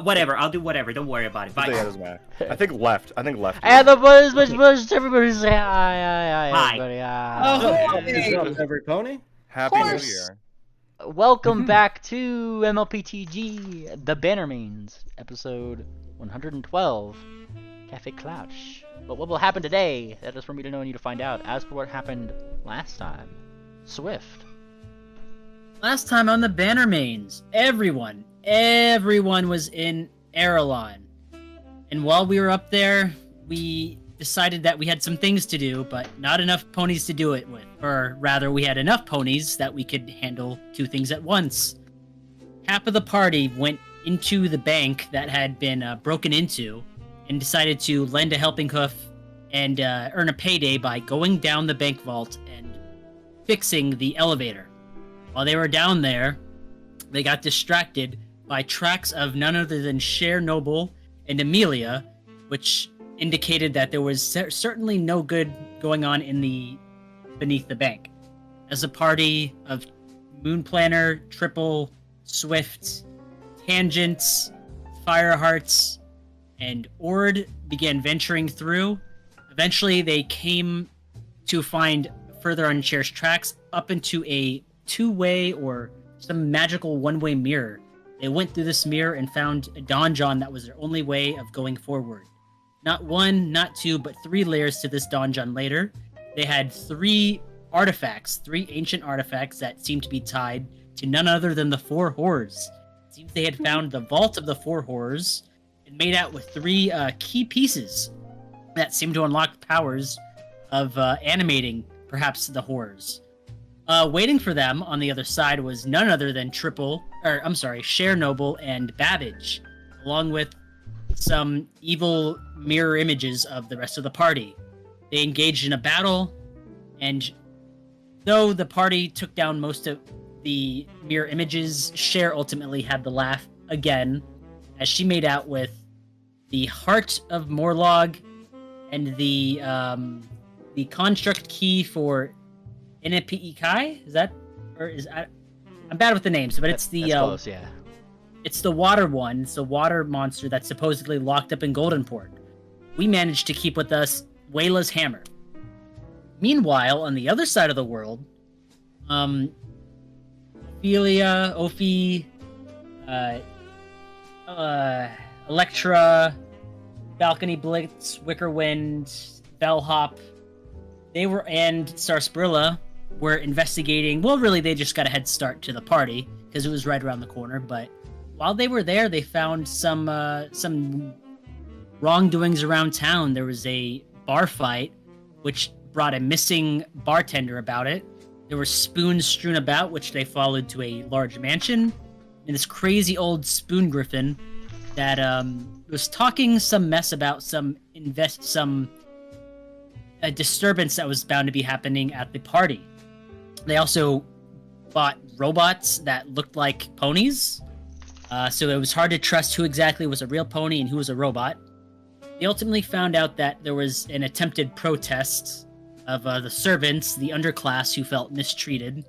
Whatever. I'll do whatever. Don't worry about it. Bye. Yeah, doesn't matter. I think left. And the bush, everybody say hi, Hi. everybody. Oh, what's up, every pony? Happy New Year. Welcome back to mlptg, the Bannermanes, episode 112, Kaffeeklatsch. But what will happen today? That is for me to know and you to find out. As for what happened last time, Swift. Last time on the Bannermanes, everyone was in Aralon. And while we were up there, we decided that we had some things to do, but not enough ponies to do it with. Or rather, we had enough ponies that we could handle two things at once. Half of the party went into the bank that had been broken into and decided to lend a helping hoof and earn a payday by going down the bank vault and fixing the elevator. While they were down there, they got distracted by tracks of none other than Cher Noble and Amelia, which indicated that there was certainly no good going on beneath the bank. As a party of Moonplanner, Triple, Swift, Tangents, Firehearts, and Ord began venturing through, eventually they came to find further on Cher's tracks up into a two-way or some magical one-way mirror. They went through this mirror and found a donjon that was their only way of going forward. Not one, not two, but 3 layers to this donjon later. They had 3 ancient artifacts that seemed to be tied to none other than the 4 horrors. It seems they had found the vault of the 4 horrors and made out with 3 key pieces that seemed to unlock powers of animating perhaps the horrors. Waiting for them on the other side was none other than Cher Noble and Babbage, along with some evil mirror images of the rest of the party. They engaged in a battle, and though the party took down most of the mirror images, Cher ultimately had the laugh again, as she made out with the Heart of Morlog and the construct key for mlptg. I'm bad with the names, but it's the close, yeah. It's the water one. It's the water monster that's supposedly locked up in Goldenport. We managed to keep with us Wayla's hammer. Meanwhile, on the other side of the world, Ophelia, Ophi, Electra, Balcony Blitz, Wickerwind, Bellhop, and Sarsprilla were investigating. Well, really, they just got a head start to the party because it was right around the corner. But while they were there, they found some wrongdoings around town. There was a bar fight, which brought a missing bartender about it. There were spoons strewn about, which they followed to a large mansion. And this crazy old spoon griffin that was talking some mess about a disturbance that was bound to be happening at the party. They also bought robots that looked like ponies, so it was hard to trust who exactly was a real pony and who was a robot. They ultimately found out that there was an attempted protest of the servants, the underclass who felt mistreated,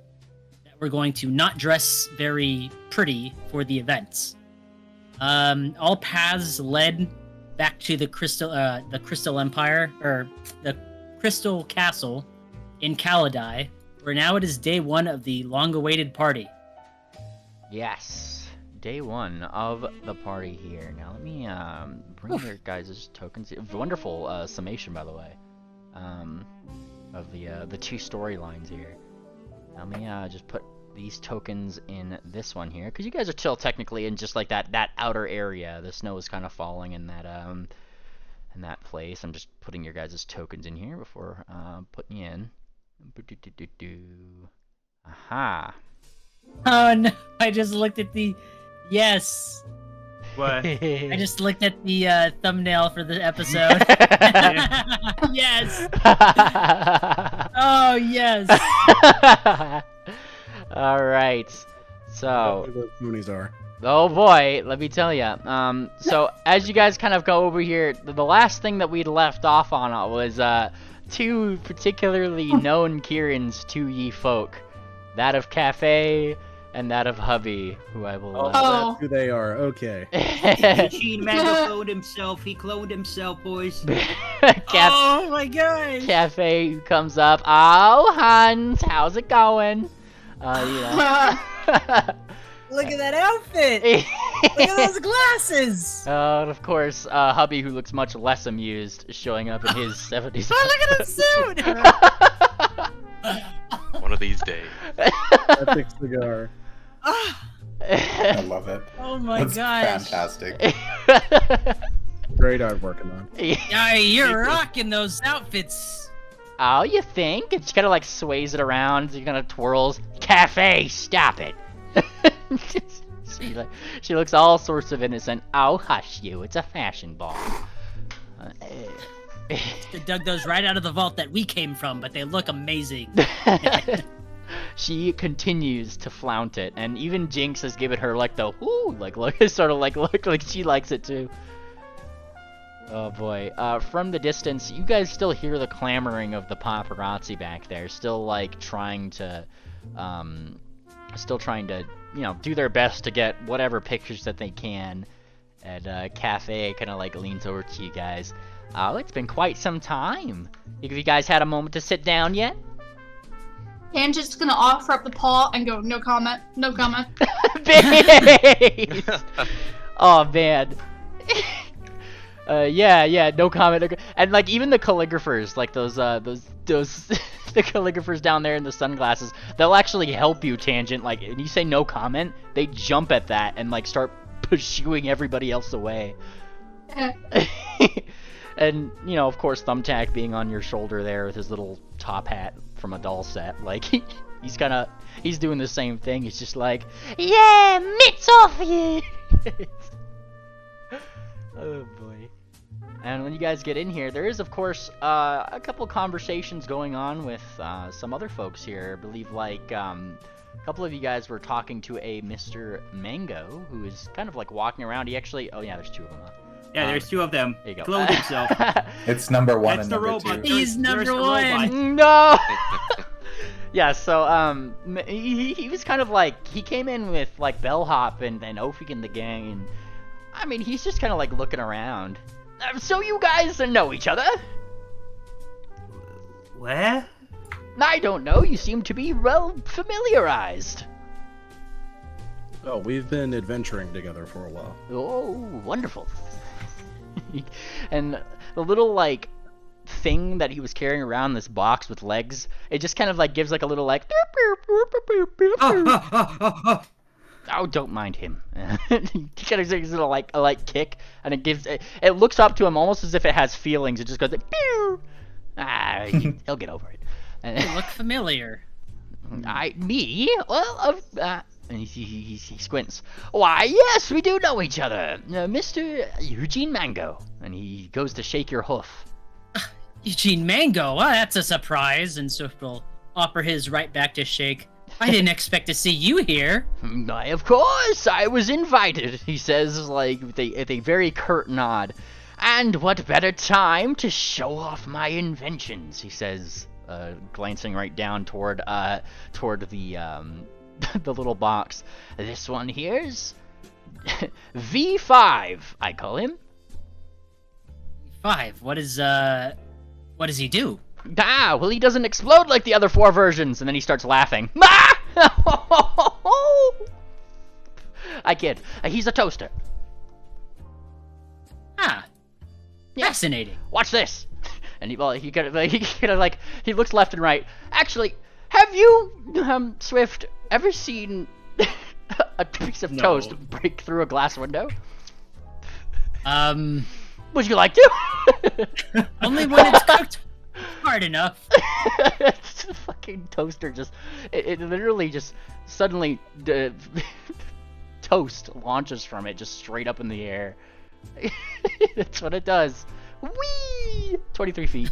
that were going to not dress very pretty for the events. All paths led back to the Crystal Empire, or the Crystal Castle in Kaladai, where now it is day 1 of the long-awaited party. Yes, day 1 of the party here. Now let me bring your guys' tokens. Wonderful summation, by the way, of the 2 storylines here. Let me just put these tokens in this one here, because you guys are still technically in just like that outer area. The snow is kind of falling in that place. I'm just putting your guys' tokens in here before putting you in. Aha. Oh no, I just looked at the... Yes. What? I just looked at the thumbnail for the episode. Yes. Oh, yes. Alright. So... Those ponies are. Oh boy, let me tell you. So as you guys kind of go over here, the last thing that we'd left off on was 2 particularly known Kirins to ye folk. That of Cafe and that of Hubby, who I will. Oh, that's who they are. Okay. Eugene Mango cloned himself. He cloned himself, boys. Oh my gosh! Cafe comes up. Oh, Hans, how's it going? You know. Look at that outfit! Look at those glasses! And of course, Hubby, who looks much less amused, showing up in his 70s. Oh, look at that suit! One of these days. Epic cigar. I love it. Oh my That's gosh! fantastic. Great art working on. Yeah, you're rocking those outfits. Oh, you think? And she kind of like sways it around. She kind of twirls. Cafe, stop it. She looks all sorts of innocent. Oh, hush you. It's a fashion ball. They dug those right out of the vault that we came from, but they look amazing. She continues to flaunt it, and even Jinx has given her like the ooh, like look, sort of like look like she likes it too. Oh boy. From the distance, you guys still hear the clamoring of the paparazzi back there, still like trying to, you know, do their best to get whatever pictures that they can. And Cafe kind of like leans over to you guys. Oh, it's been quite some time. Have you guys had a moment to sit down yet? Tangent's gonna offer up the paw and go, no comment, no comment. Base! Oh man. Yeah, no comment. And like even the calligraphers, like those the calligraphers down there in the sunglasses, they'll actually help you, Tangent. Like, and you say no comment, they jump at that and like start pursuing everybody else away. And you know, of course, Thumbtack being on your shoulder there with his little top hat from a doll set, like he's doing the same thing. He's just like, yeah, mitts off you. Oh boy. And when you guys get in here, there is, of course, a couple conversations going on with some other folks here. I believe, like, a couple of you guys were talking to a Mr. Mango, who is kind of, like, walking around. He actually... Oh, yeah, there's two of them, huh? Yeah, there's two of them. There you go. Cloned himself. It's number one That's and the number robot. two. He's number There's the one. robot. No! Yeah, so, he was kind of, like... He came in with, like, Bellhop and Ophic and the gang, and... I mean, he's just kind of, like, looking around. So you guys know each other? Where? I don't know. You seem to be well familiarized. Oh, we've been adventuring together for a while. Oh, wonderful. And the little, like, thing that he was carrying around, this box with legs, it just kind of, like, gives, like, a little, like... Oh, don't mind him. He kind of gives it a light kick, and it gives it looks up to him almost as if it has feelings. It just goes like, pew! He'll get over it. They look familiar. Me? Well, and he squints. Why, yes, we do know each other, Mr. Eugene Mango. And he goes to shake your hoof. Eugene Mango? Well, that's a surprise. And Swift will offer his right back to shake. I didn't expect to see you here. Why, of course, I was invited, he says, like, with a very curt nod. And what better time to show off my inventions, he says, glancing right down toward the the little box. This one here's V5, I call him. 5. What does he do? Ah, well, he doesn't explode like the other 4 versions, and then he starts laughing. I kid. He's a toaster. Ah, Yeah. fascinating. Watch this. And he looks left and right. Actually, have you, Swift, ever seen a piece of toast break through a glass window? Would you like to? Only when it's cooked hard enough. The fucking toaster just... It literally just suddenly... toast launches from it just straight up in the air. That's what it does. Whee! 23 feet.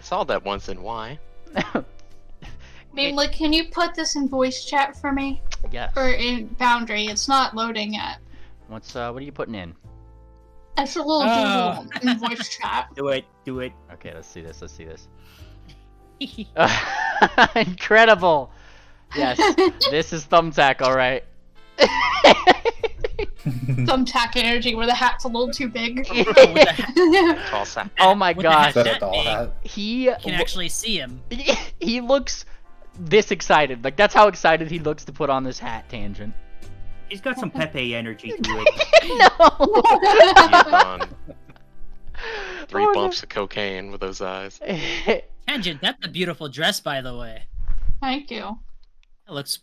Saw that once in Y. Like, can you put this in voice chat for me? Yes. Or in Boundary? It's not loading yet. What are you putting in? It's a little doodle in voice chat. Do it. Okay, let's see this. Incredible. Yes, this is Thumbtack, alright. Thumbtack energy where the hat's a little too big. Oh my With the gosh. Is that a hat doll big, hat? He can actually see him. he looks this excited. Like, that's how excited he looks to put on this hat, Tangent. He's got some Pepe energy to it. No! Three bumps of cocaine with those eyes. Tangent, that's a beautiful dress, by the way. Thank you. It looks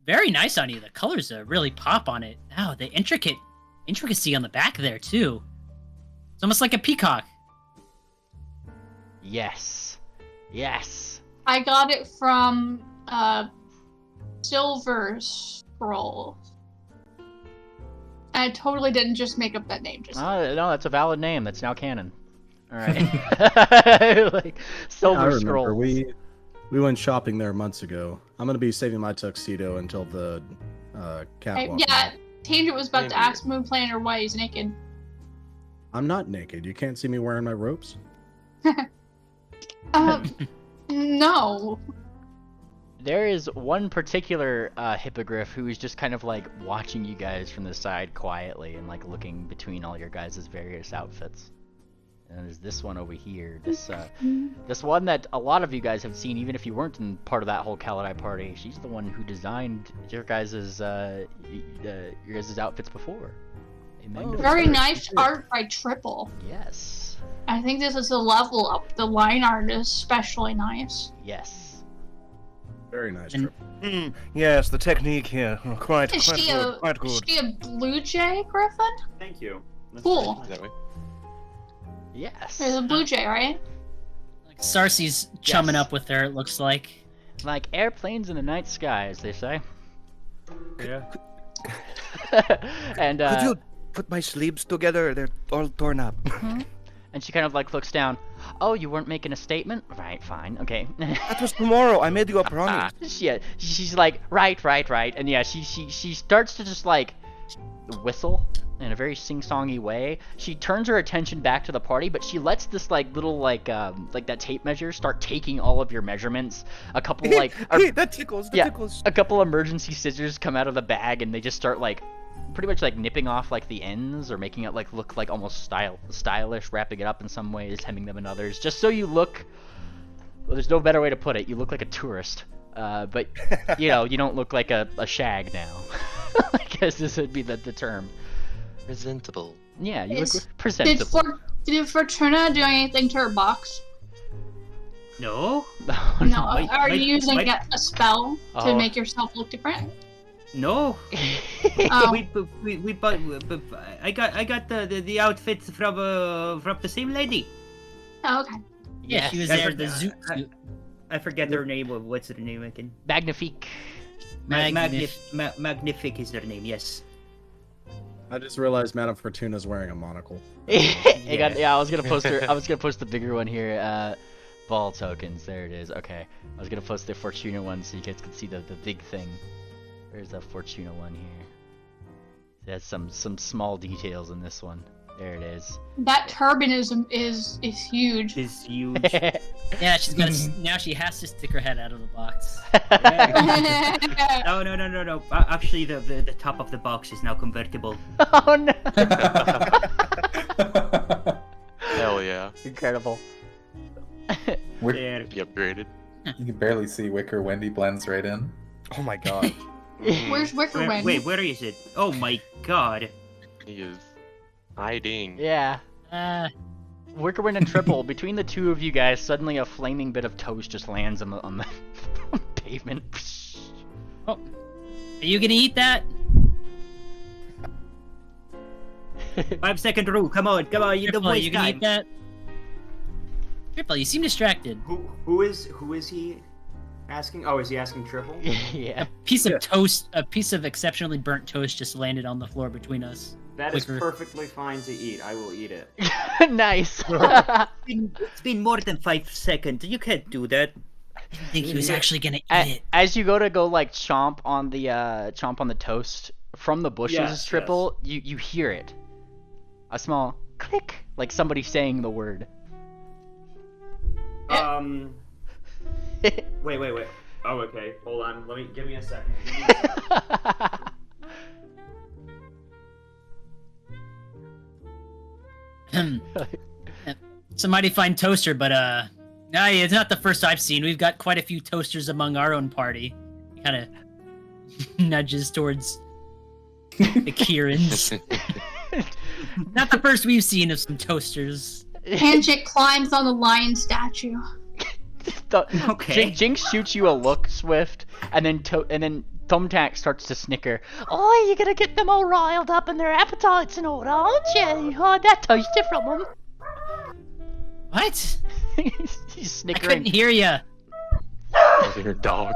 very nice on you. The colors really pop on it. Oh, the intricacy on the back there too. It's almost like a peacock. Yes. Yes. I got it from Silver Scroll. I totally didn't just make up that name. Just No, that's a valid name. That's now canon. Alright. Like, I Silver remember Scroll. we went shopping there months ago. I'm gonna be saving my tuxedo until the catwalk. yeah, Tangent was about to ask Moonplanet why he's naked. I'm not naked. You can't see me wearing my ropes. No. There is one particular hippogriff who is just kind of like watching you guys from the side quietly and like looking between all your guys' various outfits. And there's this one over here. This one that a lot of you guys have seen, even if you weren't in part of that whole Kalidai party. She's the one who designed your guys' outfits before. Amen. Very nice art by Triple. Yes. I think this is a level up. The line art is especially nice. Yes. Very nice. And- Trip. Yes, the technique here. Quite Is she a blue jay, Griffin? Thank you. Cool. Is that way? Yes. There's a blue jay, right? Like Sarcy's chumming Yes. up with her, it looks like. Like airplanes in the night sky, as they say. Yeah. And Could you put my sleeves together? They're all torn up. and she kind of like looks down. Oh, you weren't making a statement? Right, fine, okay. That was tomorrow. I made you a promise. She's like, right, and yeah, she starts to just like whistle in a very sing-songy way. She turns her attention back to the party, but she lets this like little like that tape measure start taking all of your measurements. A couple like That tickles. That yeah, tickles. a couple emergency scissors come out of the bag and they just start like pretty much like nipping off like the ends or making it like look like almost stylish, wrapping it up in some ways, hemming them in others, just so you look, well, there's no better way to put it, you look like a tourist, but you know, you don't look like a shag now. I guess this would be the term. Presentable. Yeah, you Is- look presentable. Did Fortuna do anything to her box? No, Oh, No. My- Are my- you using my- a spell to Oh. make yourself look different? no. Oh. We bought. I got the outfits from the same lady. Oh, okay. Yeah, she was I there, forgot- the zoot I- suit. I forget their name. What's her name again? Magnifique. Magnific is their name. Yes. I just realized Madame Fortuna's wearing a monocle. I was gonna post her. I was gonna post the bigger one here. Ball tokens. There it is. Okay. I was gonna post the Fortuna one so you guys can see the big thing. Where's the Fortuna one here? It has some small details in this one. There it is. That turban is huge. Is huge. Yeah, she's got now she has to stick her head out of the box. No. Actually, the top of the box is now convertible. Oh no! Hell yeah. Incredible. There. Be upgraded. You can barely see Wicker. Wendy blends right in. Oh my god. Where's Wicker Wing? Wait, where is it? Oh my god. He is hiding. Yeah. Uh, Wickerwind and Triple, between the two of you guys, suddenly a flaming bit of toast just lands on the pavement. are you gonna eat that? 5-second rule. Come on. You the Triple, are voice you gonna time. eat that? Triple, you seem distracted. Who is he asking? Oh, is he asking Triple? Yeah. A piece of toast, a piece of exceptionally burnt toast just landed on the floor between us. That is Wicker. perfectly fine to eat. I will eat it. Nice. It's been more than 5 seconds. You can't do that. I didn't think he was actually gonna eat it. As you go to like chomp on the toast from the bushes, Yes, Triple, you hear it. A small click, like somebody saying the word. Wait. Oh, okay. Hold on. Give me a second. It's a mighty fine toaster, but nah, it's not the first I've seen. We've got quite a few toasters among our own party. Kind of nudges towards the Kierans. Not the first we've seen of some toasters. Tangent climbs on the lion statue. Okay. Jinx shoots you a look, Swift, and then Thumbtack starts to snicker. Oh, you're gonna get them all riled up and their appetites and all, aren't you? Oh, that toasted from them. What? He's I couldn't snickering. hear ya. Was it your dog?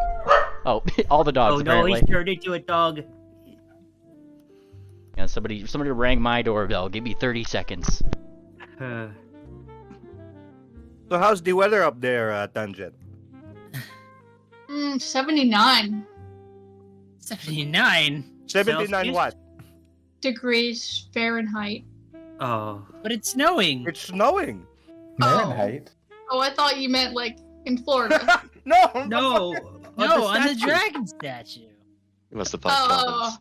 Oh, all the dogs Oh no, apparently. he's turned into a dog. Yeah, somebody rang my doorbell. Give me 30 seconds. So how's the weather up there, Tangent? 79 79? 79 Celsius? what? degrees Fahrenheit. Oh. But it's snowing. It's snowing. Fahrenheit. Oh, I thought you meant like in Florida. No. No. No, on the statue. dragon statue. You must have thought Oh.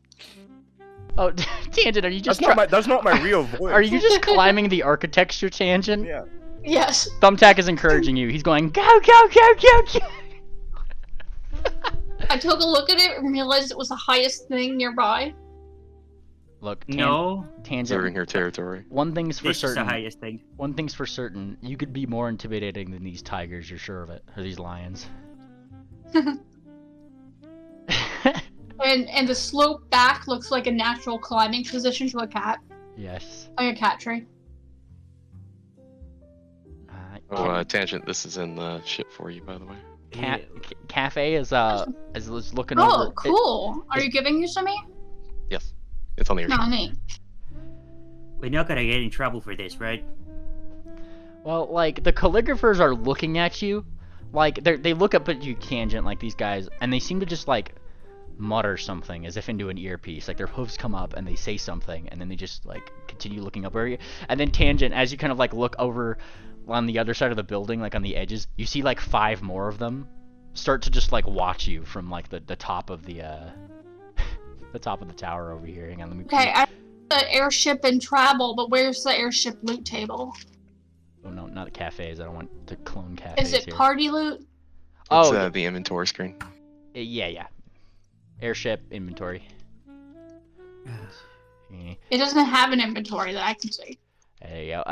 Oh, Tangent, are you just That's not my real voice. are you just climbing the architecture, Tangent? Yeah. Yes. Thumbtack is encouraging you. He's going, go, go, go, go, go. I took a look at it and realized it was the highest thing nearby. Look, No. serving Tangent. her territory. One thing's for This is the certain. highest thing. One thing's for certain. You could be more intimidating than these tigers. You're sure of it, or these lions. And the slope back looks like a natural climbing position to a cat. Yes. Like a cat tree. Tangent, this is in the ship for you, by the way. Cafe is looking Oh, over. cool. Are you giving you some? Yes. It's on the airship. No, neat. We're not gonna get in trouble for this, right? Well, like, the calligraphers are looking at you. Like, they look up at you, Tangent, like these guys, and they seem to just, like, mutter something as if into an earpiece. Like, their hooves come up and they say something, and then they just, like, continue looking up where you. And then Tangent, as you kind of, like, look over on the other side of the building, like, on the edges, you see, like, 5 more of them start to just, like, watch you from, like, the top of the, the top of the tower over here. Hang on, let me... Okay, I the airship and travel, but where's the airship loot table? Oh, no, not the cafes. I don't want to clone cafes Is it here. party loot? It's Oh, the inventory screen. yeah. Airship inventory. It doesn't have an inventory that I can see. There you go.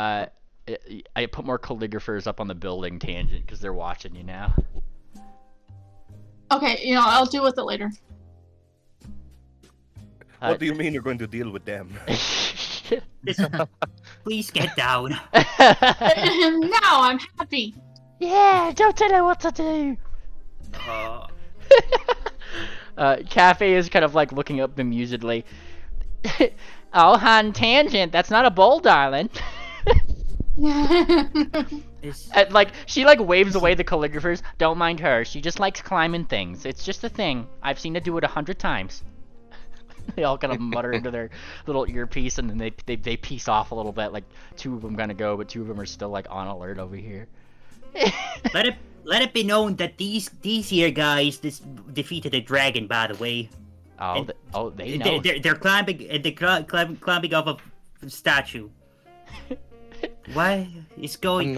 I put more calligraphers up on the building, Tangent, because they're watching you now. Okay, I'll deal with it later. What do you mean you're going to deal with them? Please get down. Now I'm happy. Yeah, don't tell her what to do. Cafe is kind of like looking up bemusedly. Oh, Han, Tangent, that's not a bowl, darling. Like, she like waves away the calligraphers. Don't mind her. She just likes climbing things. It's just a thing. I've seen her do it 100 times. They all kind of mutter into their little earpiece, and then they piece off a little bit. Like, 2 of them gonna go, but 2 of them are still like on alert over here. Let it be known that these here guys defeated a dragon, by the way. Oh, they know. They're climbing off a statue. Why is going?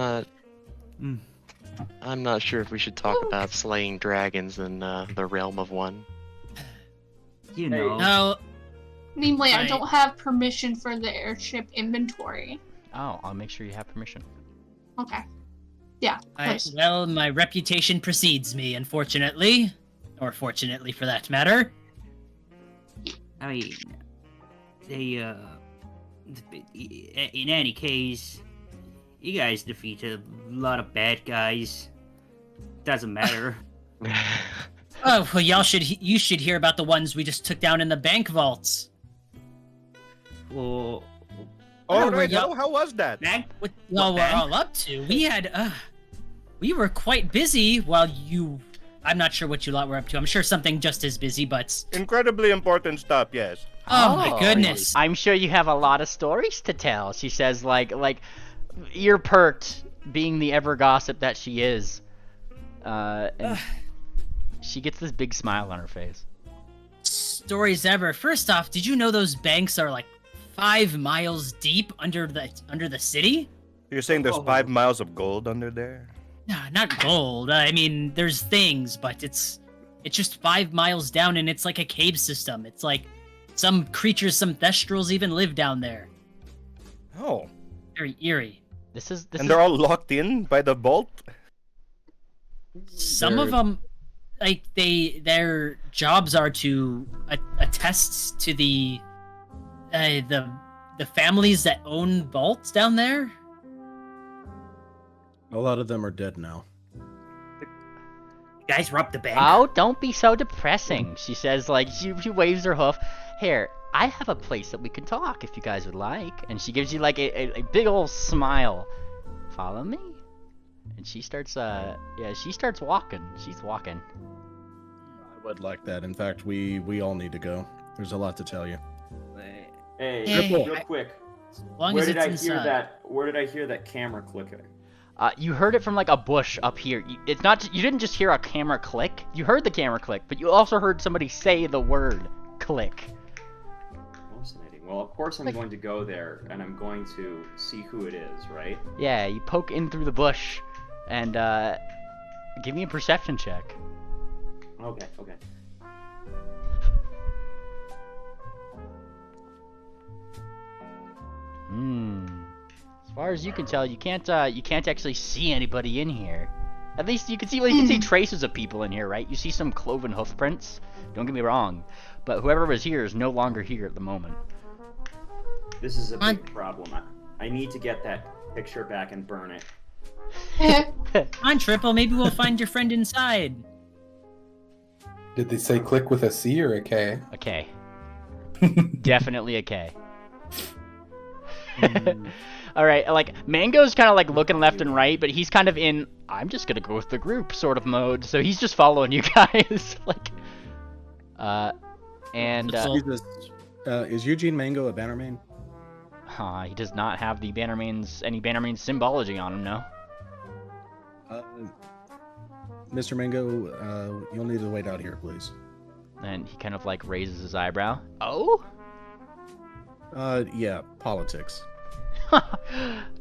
I'm not sure if we should talk about slaying dragons in the realm of one. You know. No. Namely, I Right. don't have permission for the airship inventory. Oh, I'll make sure you have permission. Okay. Yeah, please. Well, my reputation precedes me, unfortunately. Or fortunately, for that matter. I mean, in any case, you guys defeated a lot of bad guys. Doesn't matter. Oh, well, you should hear about the ones we just took down in the bank vaults. Well, Oh, we're right. go- How was that? What y'all were all up to? We were quite busy while you... I'm not sure what you lot were up to. I'm sure something just as busy, but... Incredibly important stuff, yes. Oh my goodness. I'm sure you have a lot of stories to tell, she says, like ear perked, being the ever gossip that she is. And she gets this big smile on her face. Stories ever. First off, did you know those banks are like 5 miles deep under the city? You're saying there's 5 miles of gold under there? Nah, not gold. I mean, there's things, but it's just 5 miles down, and it's like a cave system. It's like some creatures, some thestrals even live down there. Oh. Very eerie. And they're all locked in by the bolt? Some of them, like their jobs are to attest to the families that own vaults down there. A lot of them are dead now. You guys robbed the bank. Oh, don't be so depressing. She says, like, she waves her hoof. Here, I have a place that we can talk if you guys would like. And she gives you like a big old smile. Follow me. And she starts she starts walking. She's walking. I would like that. In fact, we all need to go. There's a lot to tell you. Hey, real quick. Where did I hear that camera clicking? You heard it from like a bush up here. You didn't just hear a camera click. You heard the camera click, but you also heard somebody say the word click. Fascinating. Well, of course I'm going to go there, and I'm going to see who it is, right? Yeah, you poke in through the bush, and give me a perception check. Okay. As far as you can tell, you can't actually see anybody in here. At least you can see traces of people in here, right? You see some cloven hoof prints. Don't get me wrong, but whoever was here is no longer here at the moment. This is a big problem. I need to get that picture back and burn it. Come on, Triple. Maybe we'll find your friend inside. Did they say click with a C or a K? A K. Definitely a K. All right, like Mango's kind of like looking left and right, but he's kind of in I'm just gonna go with the group sort of mode. So he's just following you guys. Like, is Eugene Mango a Bannermane? He does not have the any Bannermane symbology on him, no. Mr. Mango, you'll need to wait out here, please. And he kind of like raises his eyebrow. Oh? Yeah, politics.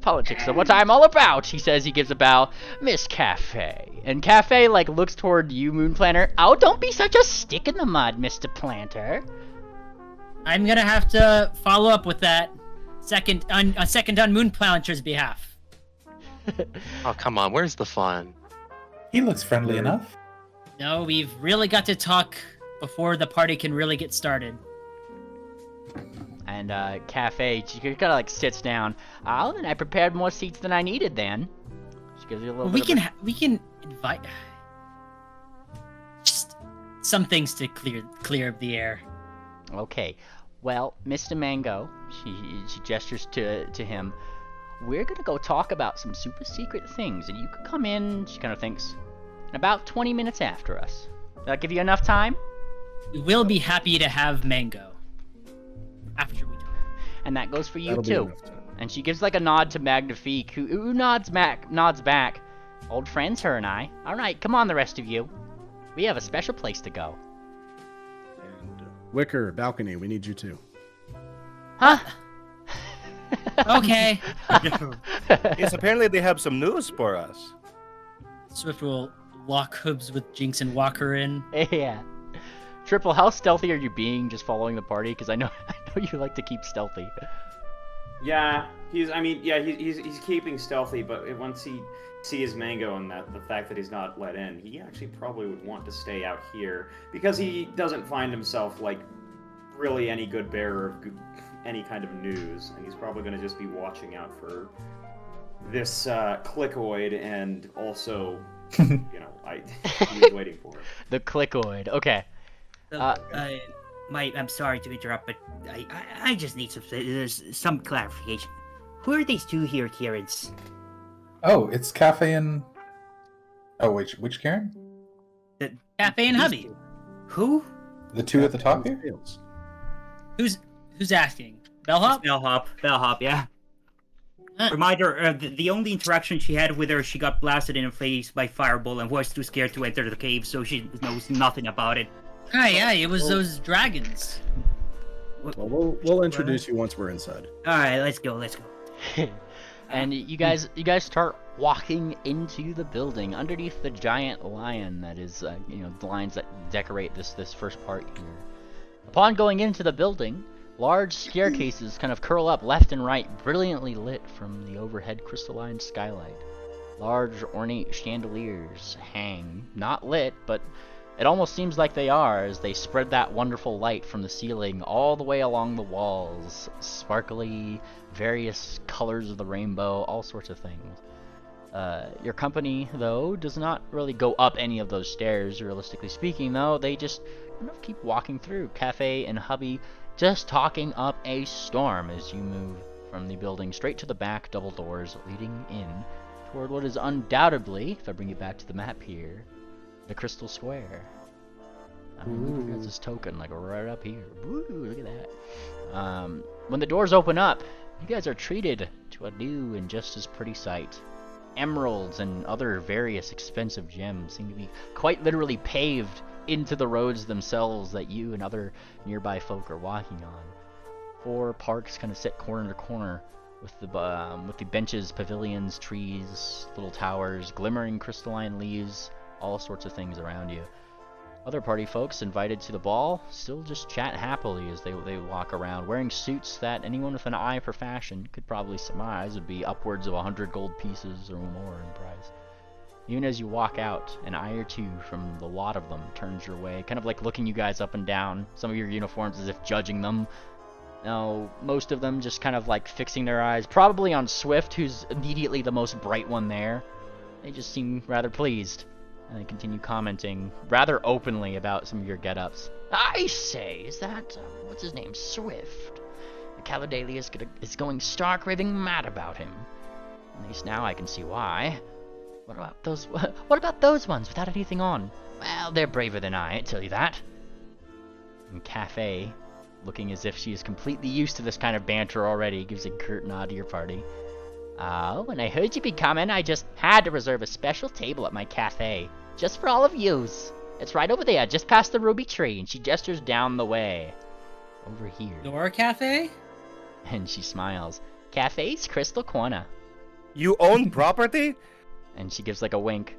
Politics are what I'm all about, he says. He gives a bow. Miss Cafe. And Cafe like looks toward you, Moon Planter. Oh, don't be such a stick in the mud, Mr. Planter. I'm gonna have to follow up with that second on Moon Planter's behalf. Oh, come on, where's the fun? He looks friendly enough. No, we've really got to talk before the party can really get started. And Cafe, she kind of like sits down. Oh, then I prepared more seats than I needed. Then she gives you a little. We can invite just some things to clear the air. Okay, well, Mr. Mango, she gestures to him. We're gonna go talk about some super secret things, and you could come in. She kind of thinks, in about 20 minutes after us. That'll give you enough time. We will be happy to have Mango after we talk. And that goes for you That'll too. And she gives like a nod to Magnifique, who nods back. Old friends, her and I. All right, come on, the rest of you. We have a special place to go. And Wicker, balcony, we need you too. Huh? Okay. Yes, apparently they have some news for us. Swift will lock hooves with Jinx and walk her in. Yeah. Triple, how stealthy are you being just following the party? Because I know you like to keep stealthy. Yeah, he's keeping stealthy, but once he sees Mango and the fact that he's not let in, he actually probably would want to stay out here because he doesn't find himself like really any good bearer of any kind of news, and he's probably going to just be watching out for this clickoid and also, he's waiting for it. The clickoid. Okay. I'm sorry to interrupt, but I just need some clarification. Who are these two here, Karens? Oh, it's Cafe and... Oh, which Karen? Cafe and Hubby. Who? The two at the top here? Who's asking? Bellhop? Bellhop, yeah. Reminder, the only interaction she had with her, she got blasted in the face by fireball and was too scared to enter the cave, so she knows nothing about it. Ah, yeah, it was those dragons. Well, we'll introduce you once we're inside. Alright, let's go. And you guys start walking into the building underneath the giant lion that is, the lions that decorate this first part here. Upon going into the building, large staircases kind of curl up left and right, brilliantly lit from the overhead crystalline skylight. Large ornate chandeliers hang, not lit, but it almost seems like they are as they spread that wonderful light from the ceiling all the way along the walls. Sparkly, various colors of the rainbow, all sorts of things. Your company, though, does not really go up any of those stairs, realistically speaking, though. They just kind of keep walking through. Cafe and Hubby just talking up a storm as you move from the building straight to the back double doors leading in toward what is undoubtedly, if I bring you back to the map here, the Crystal Square. Look at this token, like right up here. Woo, look at that. When the doors open up, you guys are treated to a new and just as pretty sight. Emeralds and other various expensive gems seem to be quite literally paved into the roads themselves that you and other nearby folk are walking on. 4 parks kind of sit corner to corner with the benches, pavilions, trees, little towers, glimmering crystalline leaves, all sorts of things around you. Other party folks invited to the ball still just chat happily as they walk around, wearing suits that anyone with an eye for fashion could probably surmise would be upwards of 100 gold pieces or more in price. Even as you walk out, an eye or two from the lot of them turns your way, kind of like looking you guys up and down, some of your uniforms as if judging them. Now, most of them just kind of like fixing their eyes, probably on Swift, who's immediately the most bright one there. They just seem rather pleased. And they continue commenting rather openly about some of your get-ups. I say, is that, what's his name, Swift? The Caladelia is going stark raving mad about him. At least now I can see why. What about those ones without anything on? Well, they're braver than I tell you that. And Cafe, looking as if she is completely used to this kind of banter already, gives a curt nod to your party. When I heard you'd be coming, I just had to reserve a special table at my cafe. Just for all of yous. It's right over there, just past the ruby tree, and she gestures down the way. Over here. Your cafe? And she smiles. Cafe's Crystal Corner. You own property? And she gives like a wink.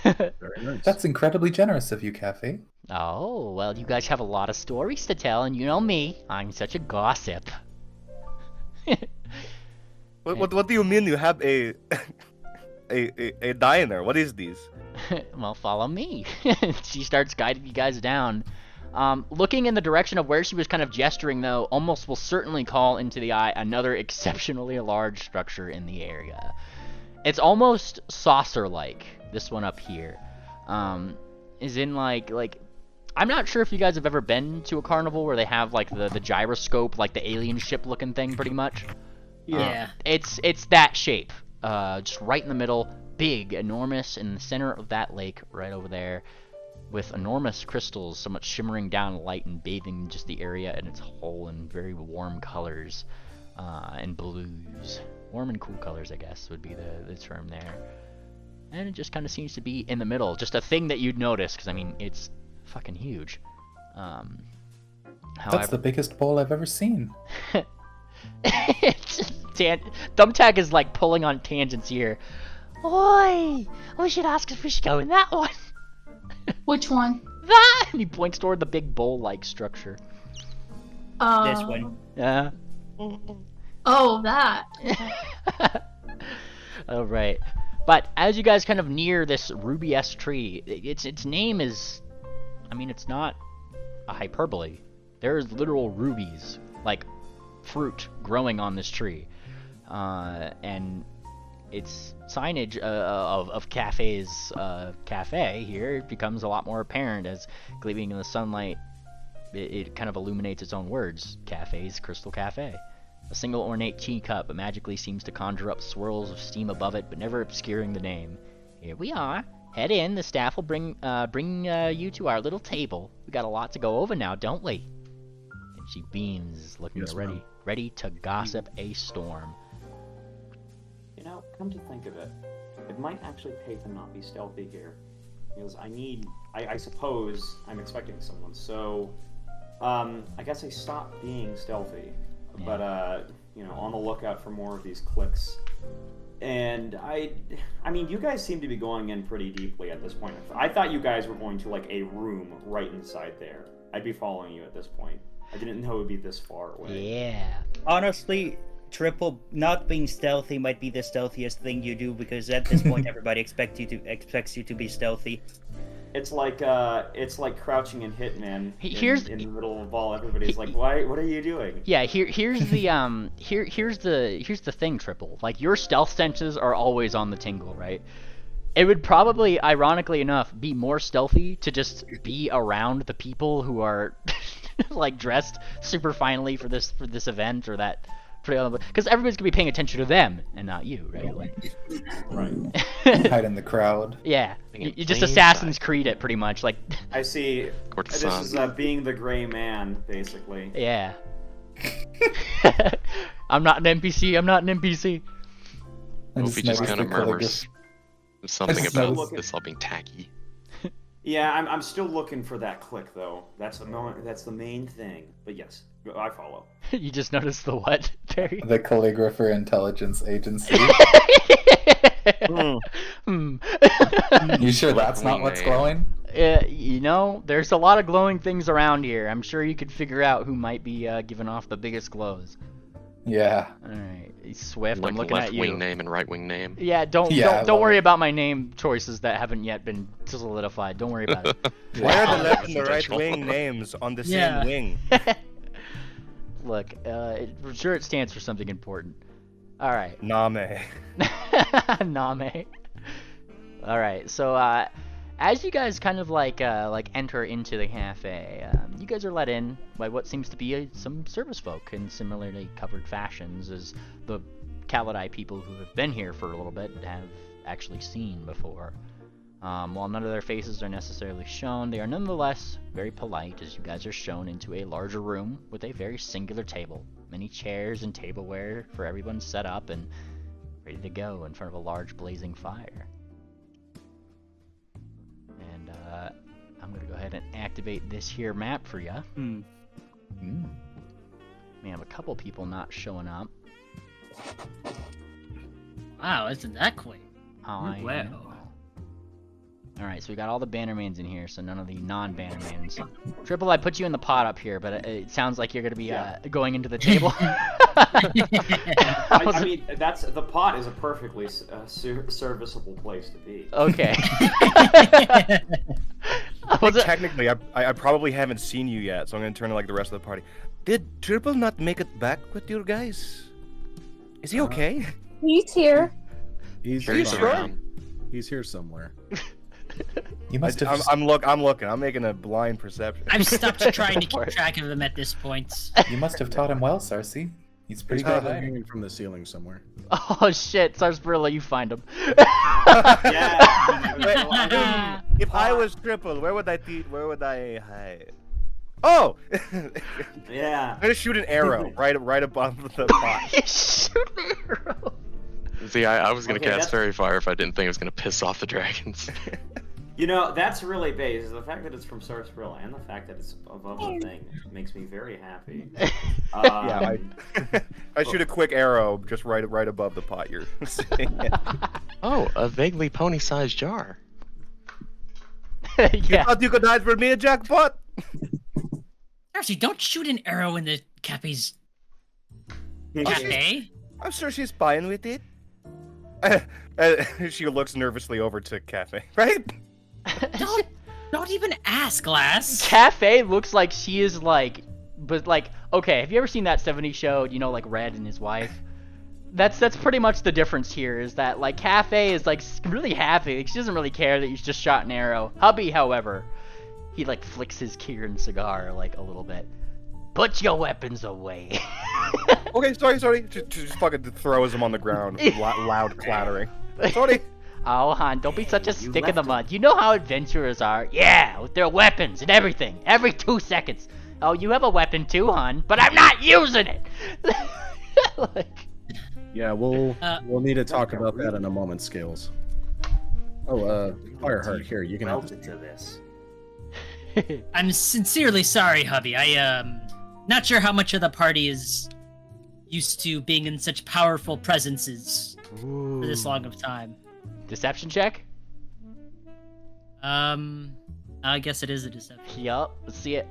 Very nice. That's incredibly generous of you, Cafe. Oh, well, you guys have a lot of stories to tell, and you know me. I'm such a gossip. What do you mean you have a a diner? What is this? Well, follow me. She starts guiding you guys down. Looking in the direction of where she was kind of gesturing, though, almost will certainly call into the eye another exceptionally large structure in the area. It's almost saucer-like, this one up here. Is in like I'm not sure if you guys have ever been to a carnival where they have like the gyroscope, like the alien ship looking thing, pretty much. Yeah. It's that shape. Just right in the middle, big, enormous, in the center of that lake, right over there, with enormous crystals, somewhat shimmering down light and bathing just the area in its whole in very warm colors, and blues. Warm and cool colors, I guess, would be the term there. And it just kind of seems to be in the middle, just a thing that you'd notice, because, I mean, it's fucking huge. However, That's the biggest bowl I've ever seen. Thumbtack is like pulling on tangents here. Oi! We should ask if we should go in that one. Which one? That! And he points toward the big bowl-like structure. This one. Yeah. Oh, that. Alright. But as you guys kind of near this ruby-esque tree, its name is... I mean, it's not a hyperbole. There's literal rubies, like fruit, growing on this tree. And its signage of Cafe's cafe here becomes a lot more apparent as gleaming in the sunlight. It kind of illuminates its own words. Cafe's Crystal Cafe. A single ornate teacup magically seems to conjure up swirls of steam above it, but never obscuring the name. Here we are. Head in. The staff will bring you to our little table. We got a lot to go over now, don't we? And She beams, looking Yes, ready, ma'am. ready to gossip a storm. You know, come to think of it, it might actually pay to not be stealthy here. Because I suppose I'm expecting someone, so, I guess I stopped being stealthy. Yeah. But, you know, on the lookout for more of these clicks. And I mean, you guys seem to be going in pretty deeply at this point. I thought you guys were going to, like, a room right inside there. I'd be following you at this point. I didn't know it would be this far away. Yeah. Honestly, Triple not being stealthy might be the stealthiest thing you do, because at this point everybody expects you to be stealthy. It's like crouching in Hitman. Here's- in the middle of the ball. Everybody's like, "Why? What are you doing?" Yeah, here's the here's the thing, Triple. Like, your stealth senses are always on the tingle, right? It would probably, ironically enough, be more stealthy to just be around the people who are like dressed super finely for this event or that, because everybody's gonna be paying attention to them and not you, right? Like, Right. Hide in the crowd. yeah, In you just plain Assassin's sight. Creed it pretty much, like. I see. Court's This son. is being the gray man, basically. Yeah. I'm not an NPC. I'm not an NPC. I Hope he just noticed kind of the calligraphy. murmurs something just about noticed- this all being tacky. Yeah, I'm still looking for that click though. That's the main thing. But yes, I follow. You just noticed the what, Perry? The Calligrapher Intelligence Agency. Hmm. You sure that's not what's glowing? You know, there's a lot of glowing things around here. I'm sure you could figure out who might be giving off the biggest glows. Yeah. All right, Swift. Like I'm looking left at you. wing name and right wing name. Yeah, don't Yeah, I don't love worry it. about my name choices that haven't yet been solidified. Don't worry about it. Why are the Wow. left and the right Intentional. wing names on the Yeah. same wing? Look, I'm sure it stands for something important. All right. Name. Name. All right. So as you guys kind of like enter into the cafe, you guys are let in by what seems to be some service folk in similarly covered fashions as the Kalidai people who have been here for a little bit have actually seen before. While none of their faces are necessarily shown, they are nonetheless very polite as you guys are shown into a larger room with a very singular table. Many chairs and tableware for everyone set up and ready to go in front of a large blazing fire. And I'm gonna go ahead and activate this here map for you. Hmm. We have a couple people not showing up. Wow, isn't that quick? I Wow. know. Alright, so we got all the Bannermanes in here, so none of the non-Bannermanes. Triple, I put you in the pot up here, but it sounds like you're gonna be going into the table. I mean, the pot is a perfectly serviceable place to be. Okay. I think Was it- technically, I probably haven't seen you yet, so I'm gonna turn to like the rest of the party. Did Triple not make it back with you guys? Is he okay? He's here. He's Sure, he's fine. around. He's here somewhere. You must have. I'm looking. I'm making a blind perception. I've stopped trying to Go for keep it. track of him at this point. You must have taught him well, Sarcy. He's pretty He's good. probably at it. hanging from the ceiling somewhere. Oh shit, Sarsparilla, you find him. Yeah. Wait, if I was Triple, where would I hide? Oh! Yeah. I'm gonna shoot an arrow right above the pot. Shoot the arrow. See, I was gonna Okay, cast that's- Fairy Fire if I didn't think it was gonna piss off the dragons. You know, that's really base. The fact that it's from Sarsaparilla and the fact that it's above the thing makes me very happy. Yeah, I shoot a quick arrow just right above the pot you're sitting in. Oh, a vaguely pony-sized jar. You Yeah. thought you could hide from me, a jackpot? Seriously, don't shoot an arrow in the Cappy's cafe. I'm sure she's fine with it. She looks nervously over to Cafe. Right? Don't even ask, Glass. Cafe looks like she is like, but like, okay, have you ever seen that 70s show, you know, like Red and his wife? That's pretty much the difference here, is that like Cafe is like really happy. Like, she doesn't really care that you just shot an arrow. Hubby, however, he like flicks his Kieran cigar like a little bit. Put your weapons away. Okay, sorry. Just fucking throws him on the ground. Loud clattering. Sorry. Oh, hon, don't be such a stick in the left mud. You know how adventurers are. Yeah, with their weapons and everything. Every 2 seconds. Oh, you have a weapon too, hon, but I'm not using it. Like, Yeah, we'll need to talk about that in a moment, Scales. Oh, Fireheart, here, you can have this. Into this. I'm sincerely sorry, hubby. Not sure how much of the party is used to being in such powerful presences for this long of time. Deception check? I guess it is a deception. Yup, let's see it.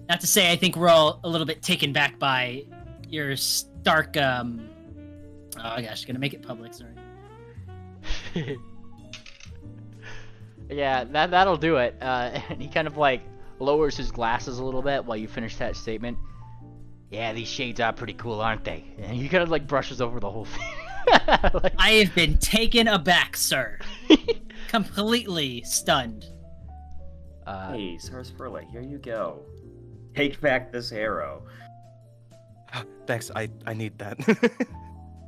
Not to say I think we're all a little bit taken back by your stark, oh gosh, gonna make it public, sorry. Yeah, that'll do it. And he kind of like lowers his glasses a little bit while you finish that statement. Yeah, these shades are pretty cool, aren't they? And he kind of like brushes over the whole thing. Like... I have been taken aback, sir. Completely stunned. Hey, Sarsaparilla, here you go. Take back this arrow. Thanks, I need that.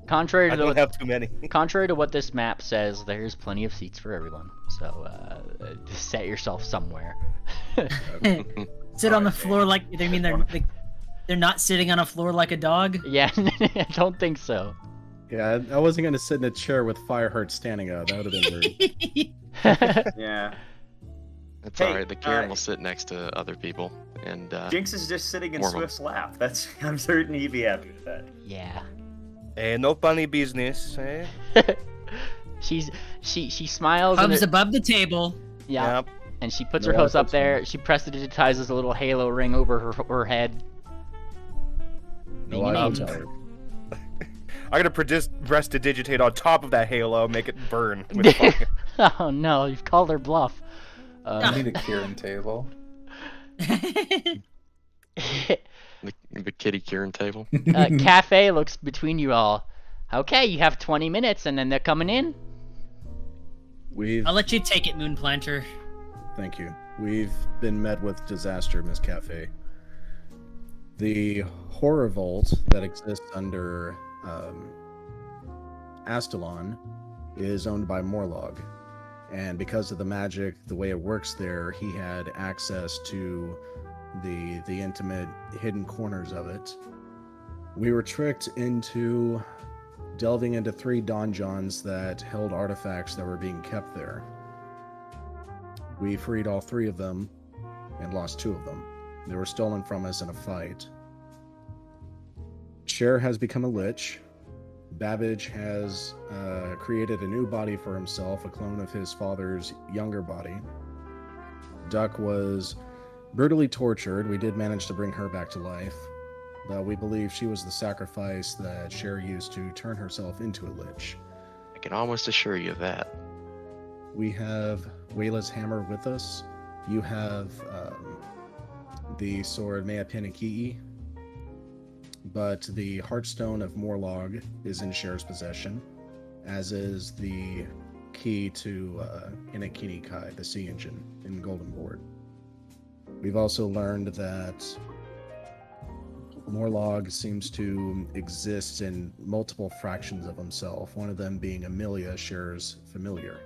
Contrary I to don't have too many. Contrary to what this map says, there's plenty of seats for everyone. So just set yourself somewhere. Sit on the floor like they mean they're not sitting on a floor like a dog? Yeah, I don't think so. Yeah, I wasn't gonna sit in a chair with Fireheart standing up. That would have been rude. Yeah. It's Hey, alright, the Kieran will sit next to other people, and Jinx is just sitting in warm 'em. Swift's lap. I'm certain he'd be happy with that. Yeah. No funny business, eh? She smiles. Hubs above the table. Yeah. Yep. And she puts No, her hose up that's there. fine. She prestidigitizes a little halo ring over her head. No, I don't tell her. I'm gonna prestidigitate on top of that halo, make it burn with fire. Oh no, you've called her bluff. I need a Kieran table. the kitty Kieran table. Cafe looks between you all. Okay, you have 20 minutes and then they're coming in. I'll let you take it, Moonplanter. Thank you. We've been met with disaster, Miss Cafe. The horror vault that exists under Astalon is owned by Morlog. And because of the magic, the way it works there, he had access to the intimate hidden corners of it. We were tricked into delving into 3 donjons that held artifacts that were being kept there. We freed all 3 of them and lost 2 of them. They were stolen from us in a fight. Cher has become a lich. Babbage has created a new body for himself, a clone of his father's younger body. Duck was brutally tortured. We did manage to bring her back to life, but we believe she was the sacrifice that Cher used to turn herself into a lich. I can almost assure you of that. We have Wayla's hammer with us. You have the sword Mea Pinakii, but the Heartstone of Morlog is in Cher's possession, as is the key to Inakini Kai, the sea engine in Golden Board. We've also learned that Morlog seems to exist in multiple fractions of himself, one of them being Amelia, Cher's familiar.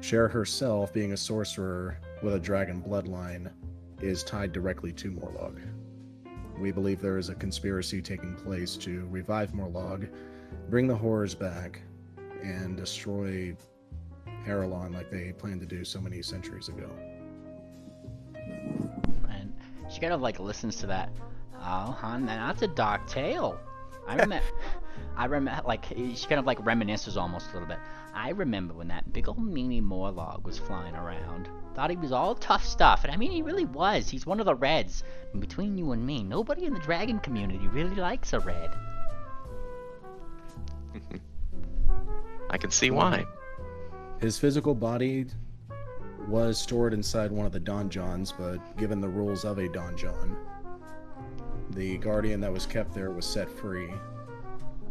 Cher herself, being a sorcerer with a dragon bloodline, is tied directly to Morlog. We believe there is a conspiracy taking place to revive Morlog, bring the horrors back, and destroy Haralon like they planned to do so many centuries ago. And she kind of like listens to that. Oh, hon, that's a dark tale. I remember, like, she kind of like reminisces almost a little bit. I remember when that big old meanie Morlog was flying around. Thought he was all tough stuff, and I mean, he really was. He's one of the Reds. And between you and me, nobody in the dragon community really likes a Red. I can see why. His physical body was stored inside one of the donjons, but given the rules of a donjon, the guardian that was kept there was set free,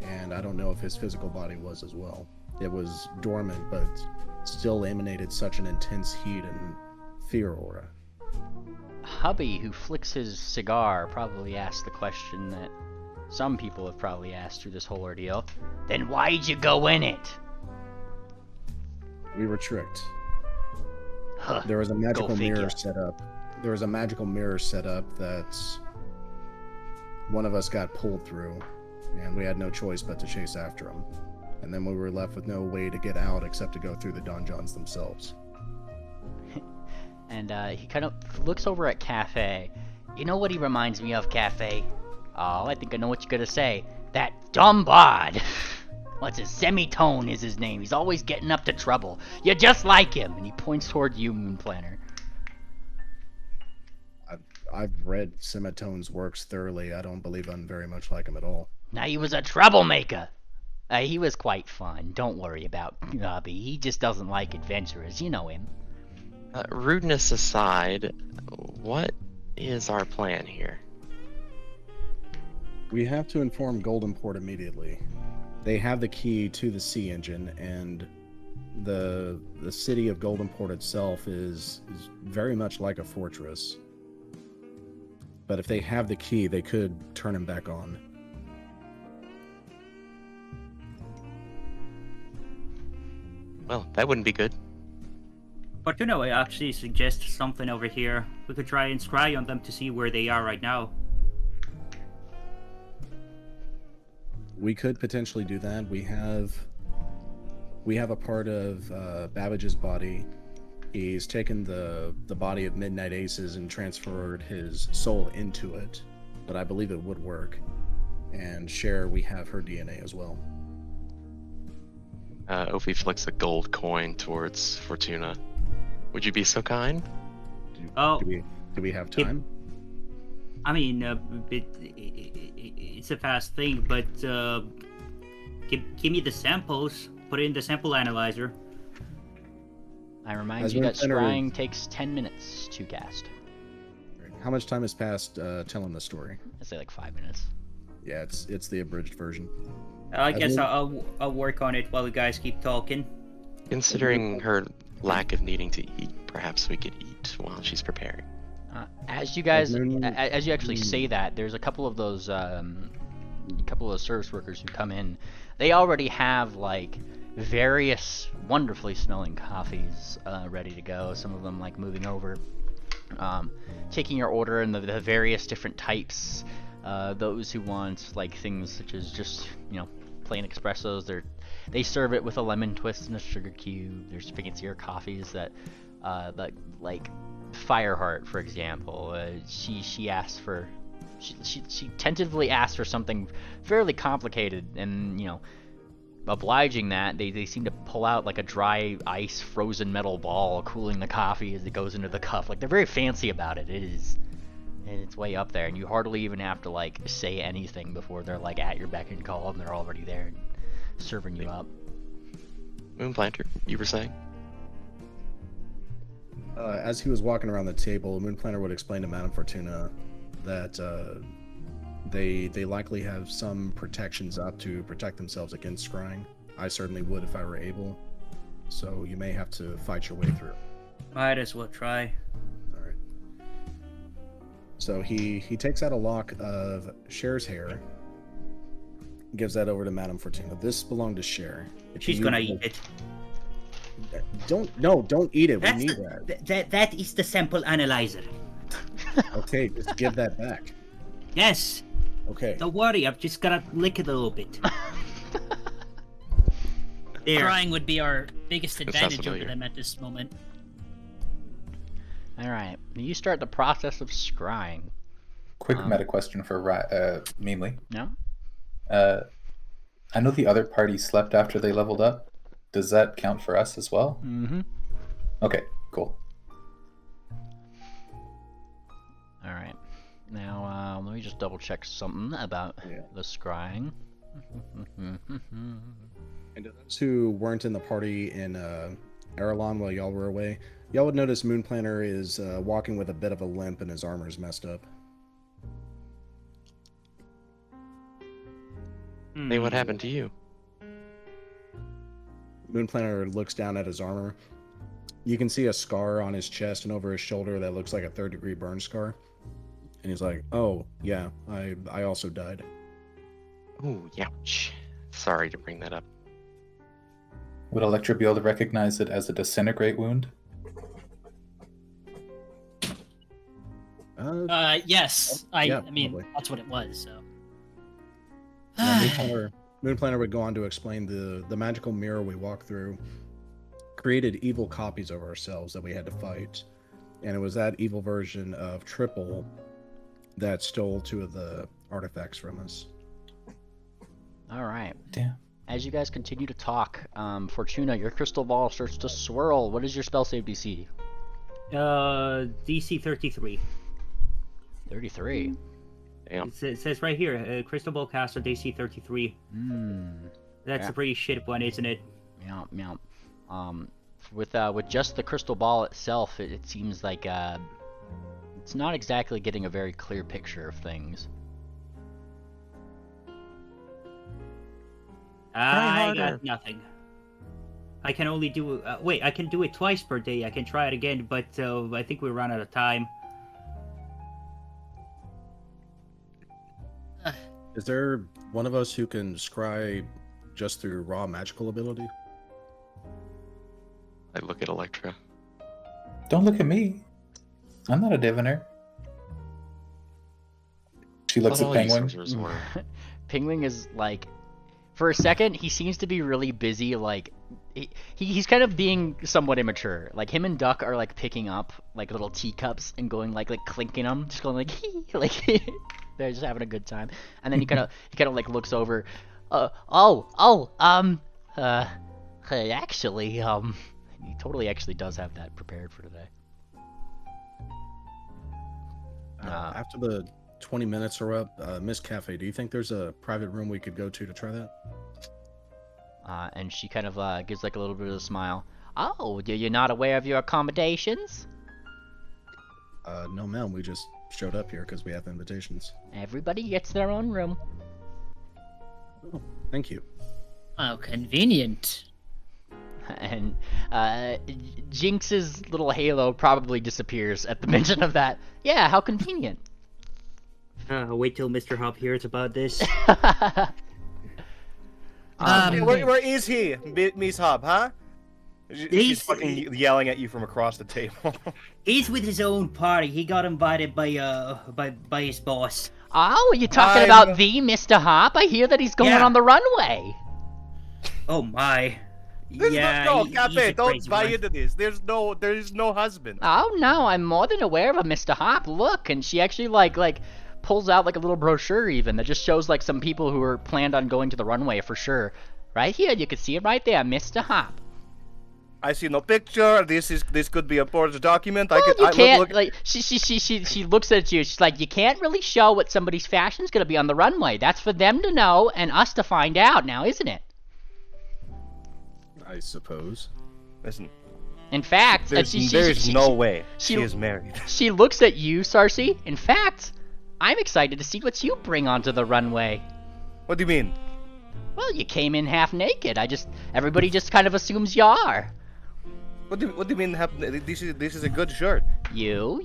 and I don't know if his physical body was as well. It was dormant, but still emanated such an intense heat and fear aura. Hubby, who flicks his cigar, probably asked the question that some people have probably asked through this whole ordeal. Then why'd you go in it? We were tricked. Huh. There was a magical figure. mirror set up. There was a magical mirror set up that one of us got pulled through, and we had no choice but to chase after him. And then we were left with no way to get out except to go through the donjons themselves. And he kind of looks over at Cafe. You know what he reminds me of, Cafe? Oh, I think I know what you're gonna say. That dumb bod. What's his Semitone is his name. He's always getting up to trouble. You're just like him. And he points toward you, Moon Planner. I've read Semitone's works thoroughly. I don't believe I'm very much like him at all. Now he was a troublemaker. He was quite fun. Don't worry about Nobby. He just doesn't like adventurers. You know him. Rudeness aside, what is our plan here? We have to inform Golden Port immediately. They have the key to the sea engine, and the city of Golden Port itself is very much like a fortress. But if they have the key, they could turn him back on. Well, that wouldn't be good. But I actually suggest something over here. We could try and scry on them to see where they are right now. We could potentially do that. We have a part of Babbage's body. He's taken the body of Midnight Aces and transferred his soul into it, but I believe it would work. And Cher, we have her DNA as well. Ophi flicks a gold coin towards Fortuna. Would you be so kind? Do we have time? I mean, it's a fast thing, but give me the samples. Put it in the sample analyzer. I remind you that scrying takes 10 minutes to cast. How much time has passed telling the story? I'd say like 5 minutes. Yeah, it's the abridged version. I guess I'll work on it while you guys keep talking. Considering her lack of needing to eat, perhaps we could eat while she's preparing. As you actually say that, there's a couple of those service workers who come in. They already have like various wonderfully smelling coffees ready to go. Some of them like moving over, taking your order and the various different types. Those who want like things such as just plain espressos, they serve it with a lemon twist and a sugar cube. There's fancier coffees that like Fireheart, for example. She asked for she tentatively asked for something fairly complicated, and obliging that they seem to pull out like a dry ice frozen metal ball, cooling the coffee as it goes into the cup. Like they're very fancy about it. It's way up there, and you hardly even have to like say anything before they're like at your beck and call, and they're already there serving you up. Moonplanter, you were saying? As he was walking around the table, Moonplanter would explain to Madame Fortuna that they likely have some protections up to protect themselves against scrying. I certainly would if I were able. So you may have to fight your way through. Might as well try. All right. So he takes out a lock of Cher's hair, gives that over to Madame Fortuna. This belonged to Cher. She's gonna eat it. Don't eat it. We need that. That is the sample analyzer. Okay, just give that back. Yes. Okay. Don't worry, I've just gotta lick it a little bit. There. Scrying would be our biggest advantage over them at this moment. Alright, you start the process of scrying. Quick meta question for Meemly. No? I know the other party slept after they leveled up. Does that count for us as well? Mm-hmm. Okay, cool. Alright. Now, let me just double check something about the scrying. And to those who weren't in the party in Erelon while y'all were away, y'all would notice Moonplanter is walking with a bit of a limp and his armor is messed up. Hey, what happened to you? Moonplanter looks down at his armor. You can see a scar on his chest and over his shoulder that looks like a 3rd-degree burn scar. And he's like, "Oh, yeah, I also died." Ooh, ouch. Sorry to bring that up. Would Electra be able to recognize it as a disintegrate wound? Yes. yeah, I mean, probably. that's what it was. So. Moon Planner would go on to explain the magical mirror we walked through created evil copies of ourselves that we had to fight. And it was that evil version of Triple that stole 2 of the artifacts from us. All right. Damn. As you guys continue to talk, Fortuna, your crystal ball starts to swirl. What is your spell save DC? DC 33. 33. Damn. It says right here, crystal ball caster DC 33. That's Yeah. a pretty shit one, isn't it? Yeah, yeah. With just the crystal ball itself, it seems like it's not exactly getting a very clear picture of things. I got nothing. I can only do wait. I can do it twice per day. I can try it again, but I think we run out of time. Is there one of us who can scry just through raw magical ability? I look at Electra. Don't look at me. I'm not a diviner. She looks at Penguin. Penguin is like, for a second, he seems to be really busy. Like, he's kind of being somewhat immature. Like, him and Duck are like picking up like little teacups and going like clinking them, just going like like they're just having a good time. And then he kind of like looks over. Actually, he totally actually does have that prepared for today. After the 20 minutes are up, Miss Cafe, do you think there's a private room we could go to try that? And she kind of gives like a little bit of a smile. Oh, you're not aware of your accommodations? No, ma'am. We just showed up here because we have invitations. Everybody gets their own room. Oh, thank you. Oh, convenient. And Jinx's little halo probably disappears at the mention of that. Yeah, how convenient. Wait till Mr. Hop hears about this. Where is he, Miss Hub, huh? She's fucking yelling at you from across the table. He's with his own party. He got invited by his boss. Oh, are you talking about the Mr. Hop? I hear that he's going on the runway. Oh my. Cafe, don't buy into this. There is no husband. Oh no, I'm more than aware of a Mr. Hop. Look, and she actually like pulls out like a little brochure even that just shows like some people who are planned on going to the runway for sure. Right here, you can see it right there, Mr. Hop. I see no picture. This could be a forged document. Well, you can't like she looks at you. She's like, you can't really show what somebody's fashion's gonna be on the runway. That's for them to know and us to find out now, isn't it? I suppose. Listen. In fact, there's no way she is married. She looks at you, Sarcy. In fact, I'm excited to see what you bring onto the runway. What do you mean? Well, you came in half naked. Everybody just kind of assumes you are. What do you mean? This is a good shirt. You,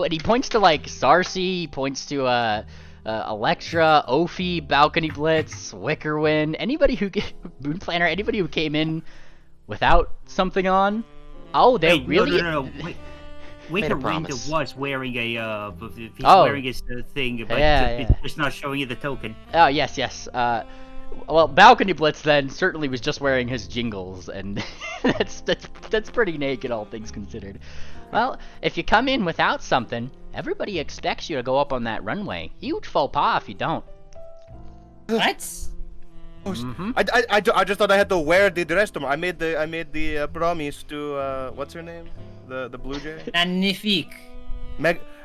and he points to like Sarcy. He points to Electra, Ophi, Balcony Blitz, Wickerwind, Moon Planner, anybody who came in without something on. Oh, they're really. No. Wait. Wickerwind was wearing wearing his thing, but it's just not showing you the token. Oh yes. Well, Balcony Blitz then certainly was just wearing his jingles, and that's pretty naked, all things considered. Well, if you come in without something, everybody expects you to go up on that runway. Huge faux pas if you don't. What? I just thought I had to wear the dress tomorrow. I made the promise to what's her name, the blue jay. Magnifique.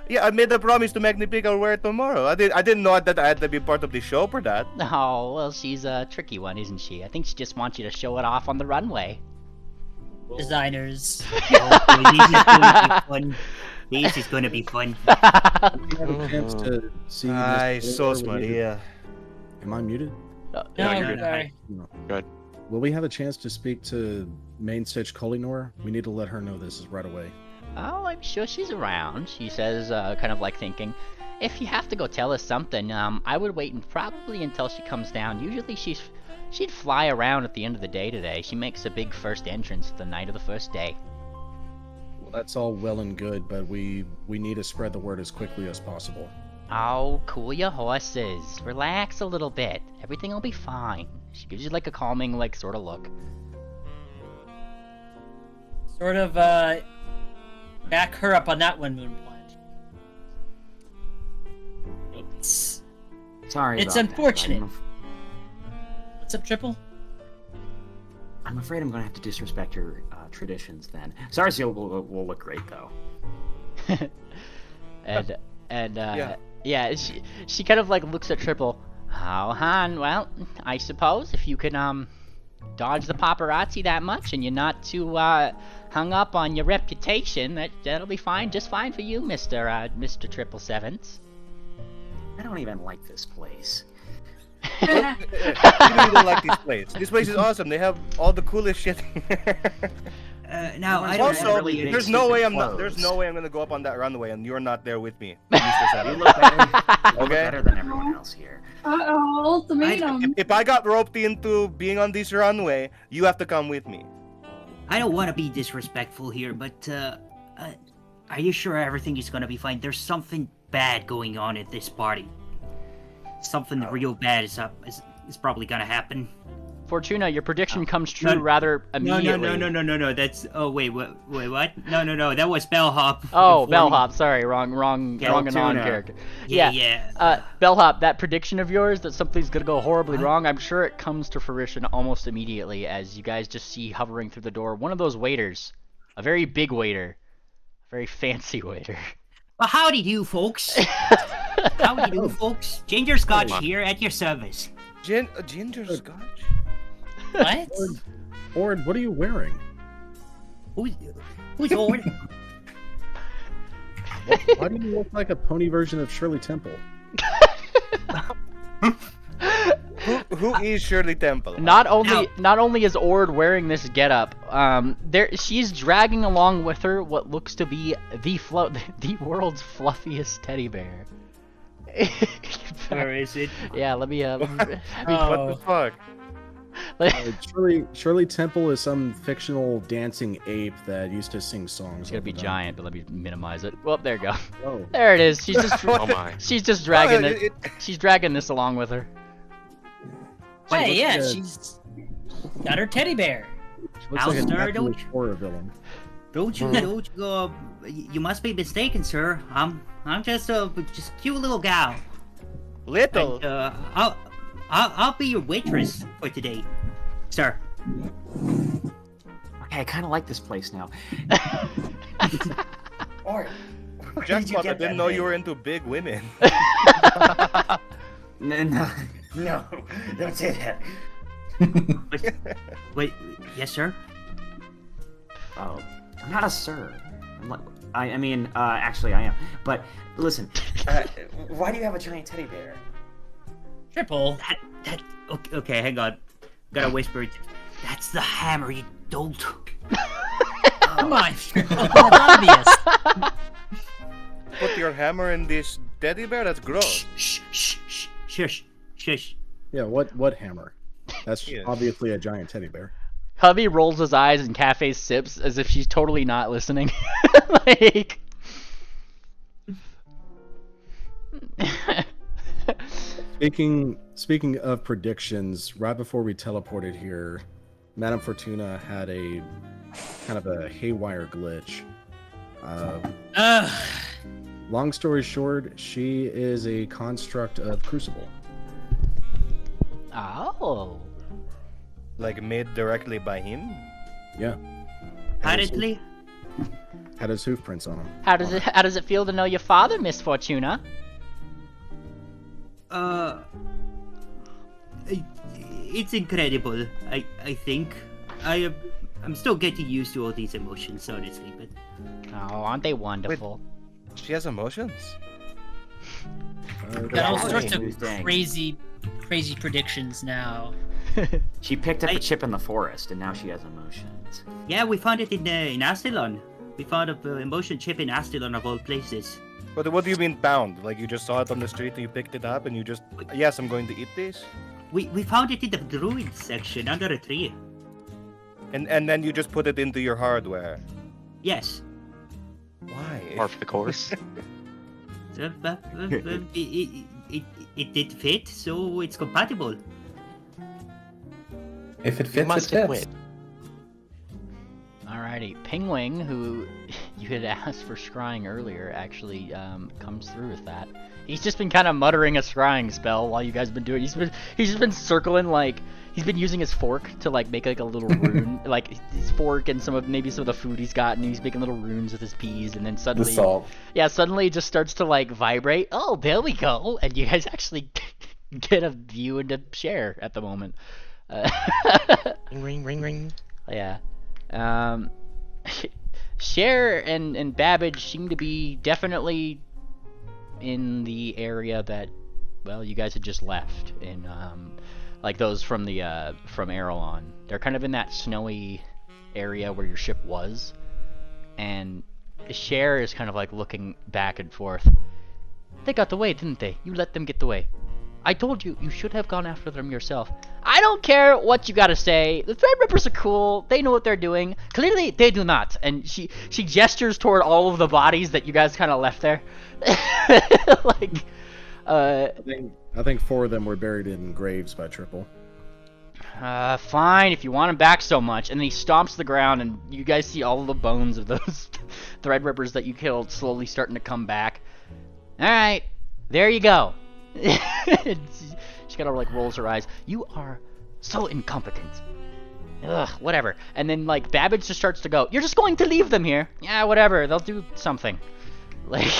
I made the promise to Magnifique. I'll wear it tomorrow. I didn't know that I had to be part of the show for that. Oh well, she's a tricky one, isn't she? I think she just wants you to show it off on the runway. Designers. This is gonna be fun. We have a chance to see. Sos Maria. Am I muted? No, Good. Will we have a chance to speak to Main Stitch Kolinor? We need to let her know this is right away. Oh, I'm sure she's around, she says, kind of like thinking. If you have to go tell her something, I would wait probably until she comes down. Usually she'd fly around at the end of the day today. She makes a big first entrance the night of the first day. That's all well and good, but we need to spread the word as quickly as possible. Oh, cool your horses. Relax a little bit. Everything will be fine. She gives you like a calming, like, sort of look. Sort of, back her up on that one, Moonplant. It's Sorry. It's about that, unfortunate. but What's up, Triple? I'm afraid I'm gonna have to disrespect your traditions then. Sorry, Seal will look great though. Yeah, she kind of like looks at Triple. Oh, Han, well, I suppose if you can dodge the paparazzi that much and you're not too hung up on your reputation, that'll be fine, just fine for you, Mr. 777s. I don't even like this place. You don't like this place. This place is awesome. They have all the coolest shit. Now I don't Also, really big there's no way I'm stupid not. There's clothes. no way I'm gonna go up on that runway and you're not there with me, Mr. You Seven. look better. You look Okay. better than everyone else here. Ultimatum. If I got roped into being on this runway, you have to come with me. I don't want to be disrespectful here, but are you sure everything is gonna be fine? There's something bad going on at this party. Something real bad is probably gonna happen. Fortuna, your prediction comes true rather immediately. No. That's wait, what? No. That was Bellhop. Oh, Bellhop. Sorry, wrong and on Fortuna. character. Yeah. Bellhop, that prediction of yours that something's gonna go horribly wrong, I'm sure it comes to fruition almost immediately as you guys just see hovering through the door one of those waiters, a very big waiter, a very fancy waiter. Well, howdy do, folks. Howdy do, folks. Ginger Scotch here at your service. Ginger Scotch? What? Ord, what are you wearing? Who's Ord? Why do you look like a pony version of Shirley Temple? Who is Shirley Temple? Not only is Ord wearing this getup, she's dragging along with her what looks to be the world's fluffiest teddy bear. Where is it? Yeah, let me What the fuck? Shirley Temple is some fictional dancing ape that used to sing songs. It's gonna be all the time. giant, but let me minimize it. Well, there you go. Oh. There it is. She's just Oh my. she's just dragging it. She's dragging this along with her. Hey, yeah, like a- she's got her teddy bear. She looks like a Alistair, Japanese horror villain. Don't you go? You must be mistaken, sir. I'm just cute little gal. Little. And, I'll be your waitress for today, sir. Okay, I kind of like this place now. Or Jackpot, I didn't know you were into big women. No, don't say that. Wait, yes, sir. Oh, I'm not a sir. I mean, actually, I am. But listen, why do you have a giant teddy bear? Triple. That. Okay, hang on. Gotta whisper it. That's the hammer, you dolt. Come on. That's obvious. Put your hammer in this teddy bear? That's gross. Shush. Yeah, what hammer? That's Yes. obviously a giant teddy bear. Hubby rolls his eyes and Cafe sips as if she's totally not listening. Like. Speaking of predictions, right before we teleported here, Madame Fortuna had a kind of a haywire glitch. Long story short, she is a construct of Crucible. Oh. Like made directly by him? Yeah. Apparently. Had his hoof prints on him. How does it feel to know your father, Miss Fortuna? It's incredible. I think I'm still getting used to all these emotions, honestly. But Oh, aren't they wonderful? She has emotions. Got all Yeah, sorts of dang. crazy predictions now. she picked up a chip in the forest, and now she has emotions. Yeah, we found it in Astilon. We found a emotion chip in Astilon of all places. What do you mean found? Like you just saw it on the street and you picked it up and you just... Yes, I'm going to eat this? We found it in the druid section under a tree. And then you just put it into your hardware. Yes. Par for the course. It did fit, so it's compatible. If it You fits, must it have fits. quit. Alrighty, Pingwing, who you had asked for scrying earlier, actually comes through with that. He's just been kind of muttering a scrying spell while you guys been doing. He's just been circling, like he's been using his fork to like make like a little rune, like his fork and maybe some of the food he's got, and he's making little runes with his peas, and then The suddenly, salt. yeah, suddenly it just starts to like vibrate. Oh, there we go, and you guys actually get a view into Share at the moment. Ring, ring, ring, ring. Yeah. Cher and Babbage seem to be definitely in the area that, well, you guys had just left. In like those from the from Erelon. They're kind of in that snowy area where your ship was, and Cher is kind of like looking back and forth. They got away, didn't they? You let them get away. I told you, you should have gone after them yourself. I don't care what you gotta say. The Threadrippers are cool. They know what they're doing. Clearly, they do not. And she gestures toward all of the bodies that you guys kind of left there. Like, I think 4 of them were buried in graves by Triple. Fine, if you want him back so much. And then he stomps the ground, and you guys see all of the bones of those Threadrippers that you killed slowly starting to come back. Alright, there you go. She kind of like rolls her eyes. You are so incompetent. Ugh, whatever. And then like Babbage just starts to go, you're just going to leave them here. Yeah, whatever. They'll do something. Like,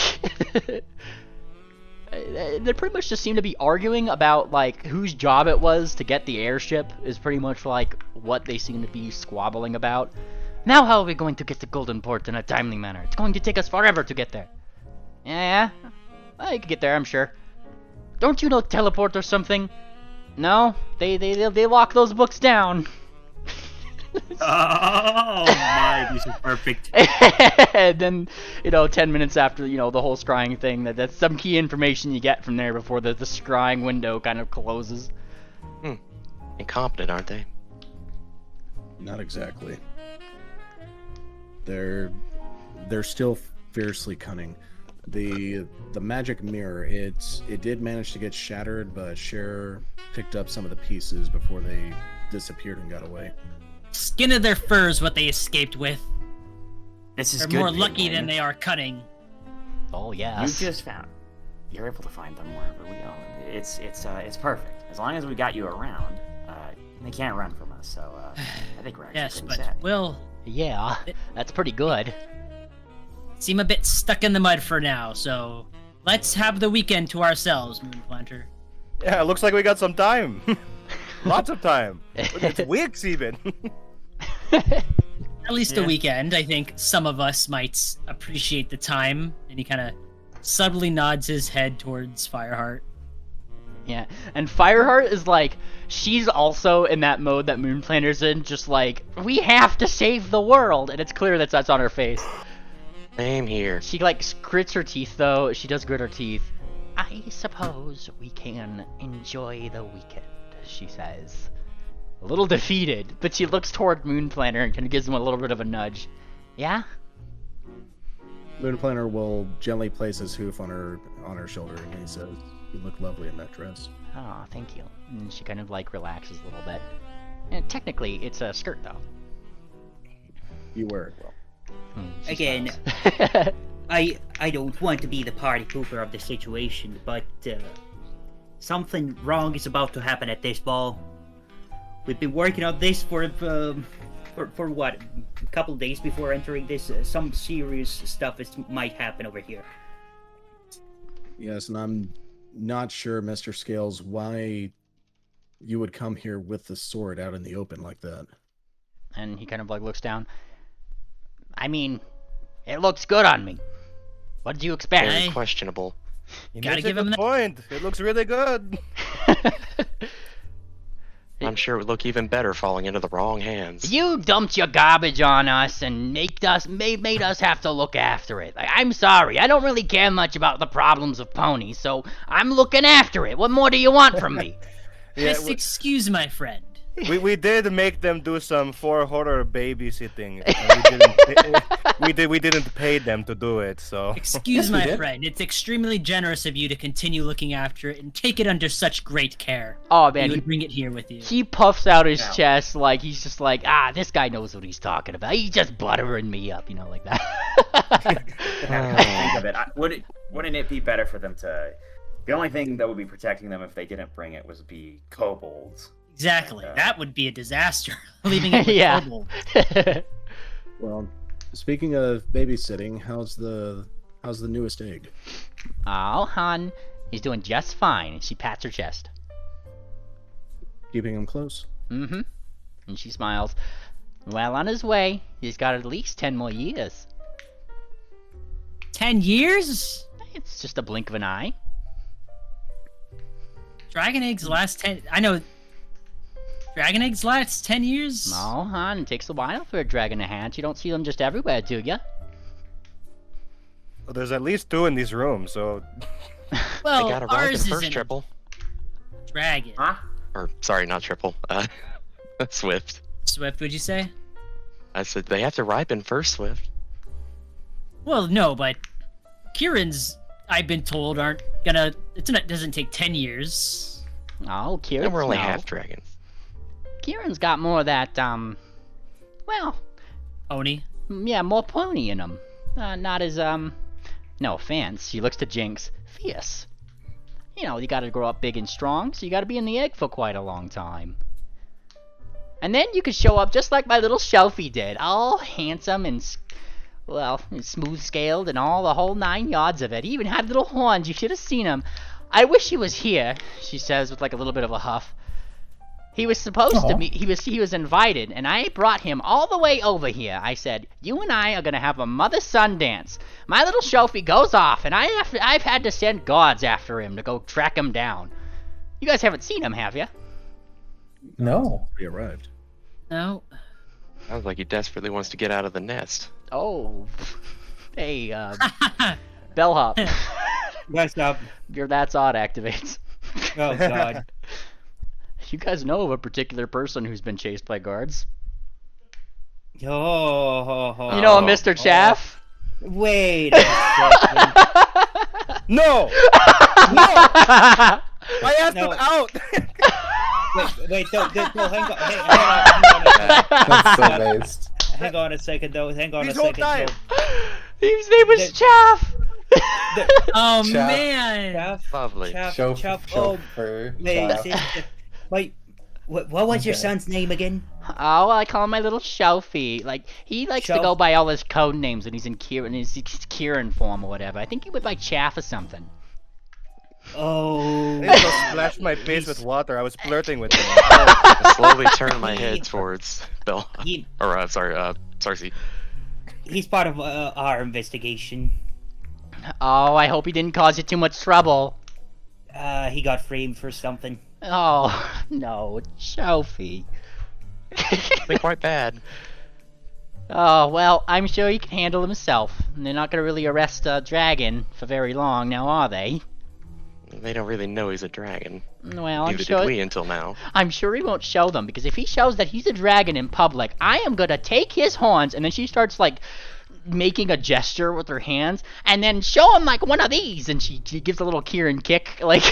they pretty much just seem to be arguing about like whose job it was to get the airship is pretty much like what they seem to be squabbling about. Now how are we going to get to Golden Port in a timely manner? It's going to take us forever to get there. Yeah, well, you can get there, I'm sure. Don't you know teleport or something? No, they lock those books down. Oh my, this is perfect. And then, 10 minutes after, the whole scrying thing, that's some key information you get from there before the scrying window kind of closes. Incompetent, aren't they? Not exactly. They're still fiercely cunning. The magic mirror, it did manage to get shattered, but Cher picked up some of the pieces before they disappeared and got away. Skin of their fur is what they escaped with. This is They're good. more lucky Pingwing. than they are cunning. Oh, You yes. just found. You're able to find them wherever we go. It's perfect. As long as we got you around, they can't run from us. So I think we're actually Yes, pretty but set. we'll Yeah, that's pretty good. seem a bit stuck in the mud for now, so let's have the weekend to ourselves, Moonplanter. Yeah, it looks like we got some time. Lots of time. It's weeks even. At least a Yeah. weekend. I think some of us might appreciate the time. And he kind of subtly nods his head towards Fireheart. Yeah, and Fireheart is like, she's also in that mode that Moonplanter's in, just like, we have to save the world, and it's clear that's on her face. Same here. She like grits her teeth though. She does grit her teeth. I suppose we can enjoy the weekend, she says. A little defeated, but she looks toward Moonplanter and kind of gives him a little bit of a nudge. Yeah? Moonplanter will gently place his hoof on her shoulder, and he says, "You look lovely in that dress." Oh, thank you. And she kind of like relaxes a little bit. And technically, it's a skirt though. You wear it well. She Again, smiles. I don't want to be the party pooper of the situation, but something wrong is about to happen at this ball. We've been working on this for what, a couple days before entering this. Some serious stuff might happen over here. Yes, and I'm not sure, Mr. Scales, why you would come here with the sword out in the open like that. And he kind of like looks down. I mean, it looks good on me. What did you expect? Very Hey. questionable. You Gotta makes give a him good that. point. It looks really good. I'm sure it would look even better falling into the wrong hands. You dumped your garbage on us and made us have to look after it. I'm sorry, I don't really care much about the problems of ponies, so I'm looking after it. What more do you want from me? Yeah, Just excuse my friend. We did make them do some horror babysitting. We didn't pay them to do it, so. Excuse my friend, it's extremely generous of you to continue looking after it and take it under such great care. Oh man, You would bring it here with you. he puffs out his chest like he's just like, this guy knows what he's talking about. He's just buttering me up, you know, like that. Think of it. Wouldn't it be better for them to? The only thing that would be protecting them if they didn't bring it would be kobolds. Exactly. That would be a disaster. Leaving it with Yeah. kobolds. Well, speaking of babysitting, how's the newest egg? Oh, hon, he's doing just fine. She pats her chest. Keeping him close? Mm-hmm. And she smiles. Well, on his way. He's got at least 10 more years. 10 years? It's just a blink of an eye. Dragon eggs last 10... I know... Dragon eggs last 10 years? No, hon, it takes a while for a dragon to hatch. You don't see them just everywhere, do ya? Well, there's at least 2 in these rooms, so. Well, They got a ripen ours first, isn't Triple. dragon. Huh? Or, sorry, not Triple. Swift. Swift, would you say? I said they have to ripen first, Swift. Well, no, but Kieran's, I've been told, aren't gonna... It doesn't take 10 years. Oh, Kieran's And we're only no. half dragons. Kieran's got more of that, well, Pony? yeah, more pony in him. Not as, no offense, she looks to Jinx, fierce. You know, you gotta grow up big and strong, so you gotta be in the egg for quite a long time. And then you could show up just like my little Shelfie did, all handsome and, well, smooth-scaled and all the whole 9 yards of it. He even had little horns, you should have seen him. I wish he was here, she says with like a little bit of a huff. He was supposed to meet, he was invited, and I brought him all the way over here. I said, you and I are gonna have a mother-son dance. My little Shelfie goes off, and I've had to send guards after him to go track him down. You guys haven't seen him, have you? No. We arrived. No. Sounds like he desperately wants to get out of the nest. Oh. Hey, Bellhop. What's up? Your That's Odd activates. Oh, God. You guys know of a particular person who's been chased by guards. Ho, ho, ho. You know a Mr. Chaff? Wait a second. No! No! I asked him out! Wait, don't, hang on. That's so based. Hang on a second, though. Hang on This a whole second. time. His name was Chaff! Oh, Chaff. man! Chaff, Lovely. Chaff, oh, Chauffeur. wait, Chaff. wait, what was your Okay. son's name again? Oh, I call him my little Shelfie. Like, he likes to Shelf- go by all his code names when he's in Kieran form or whatever. I think he went by Chaff or something. Oh. He just splashed my face with water. I was flirting with him. I slowly turn my head towards Bell. He, Or, Sarcy. he's part of our investigation. Oh, I hope he didn't cause you too much trouble. He got framed for something. Oh, no, Shelfie. They're quite bad. Oh, well, I'm sure he can handle himself. They're not gonna really arrest a dragon for very long now, are they? They don't really know he's a dragon. Well, Neither did we until now. I'm sure he won't show them, because if he shows that he's a dragon in public, I am gonna take his horns, and then she starts, like, making a gesture with her hands, and then show him, like, one of these, and she gives a little Kieran kick, like...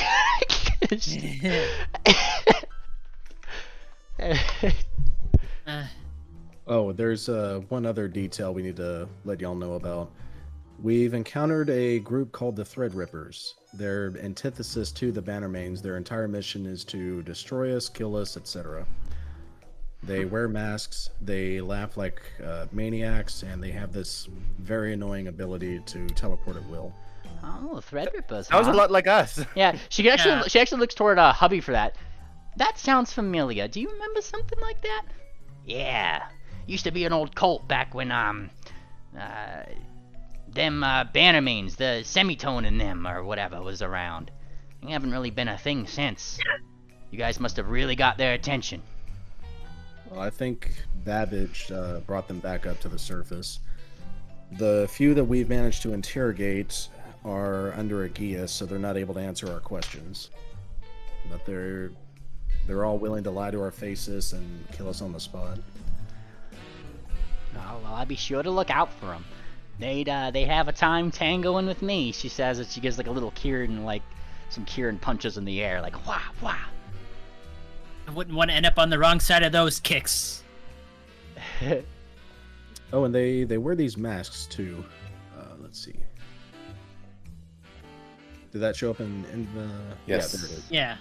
Oh, there's one other detail we need to let y'all know about. We've encountered a group called the Threadrippers. They're antithesis to the Bannermanes. Their entire mission is to destroy us, kill us, etc. They wear masks, they laugh like maniacs, and they have this very annoying ability to teleport at will. Oh, Threadrippers, Sounds huh? a lot like us. Yeah, she actually looks toward hubby for that. That sounds familiar. Do you remember something like that? Yeah, used to be an old cult back when them Bannermanes, the semitone in them or whatever was around. They haven't really been a thing since. You guys must have really got their attention. Well, I think Babbage brought them back up to the surface. The few that we've managed to interrogate are under a Gia, so they're not able to answer our questions. But they're They're all willing to lie to our faces and kill us on the spot. Oh, well, I'll be sure to look out for them. They have a time tangoing with me. She says that she gives like a little Kieran, like some Kieran punches in the air, like wah wah. I wouldn't want to end up on the wrong side of those kicks. Oh, and they wear these masks too. Let's see. Did that show up in the? Yes. Yeah, there it is. Yeah.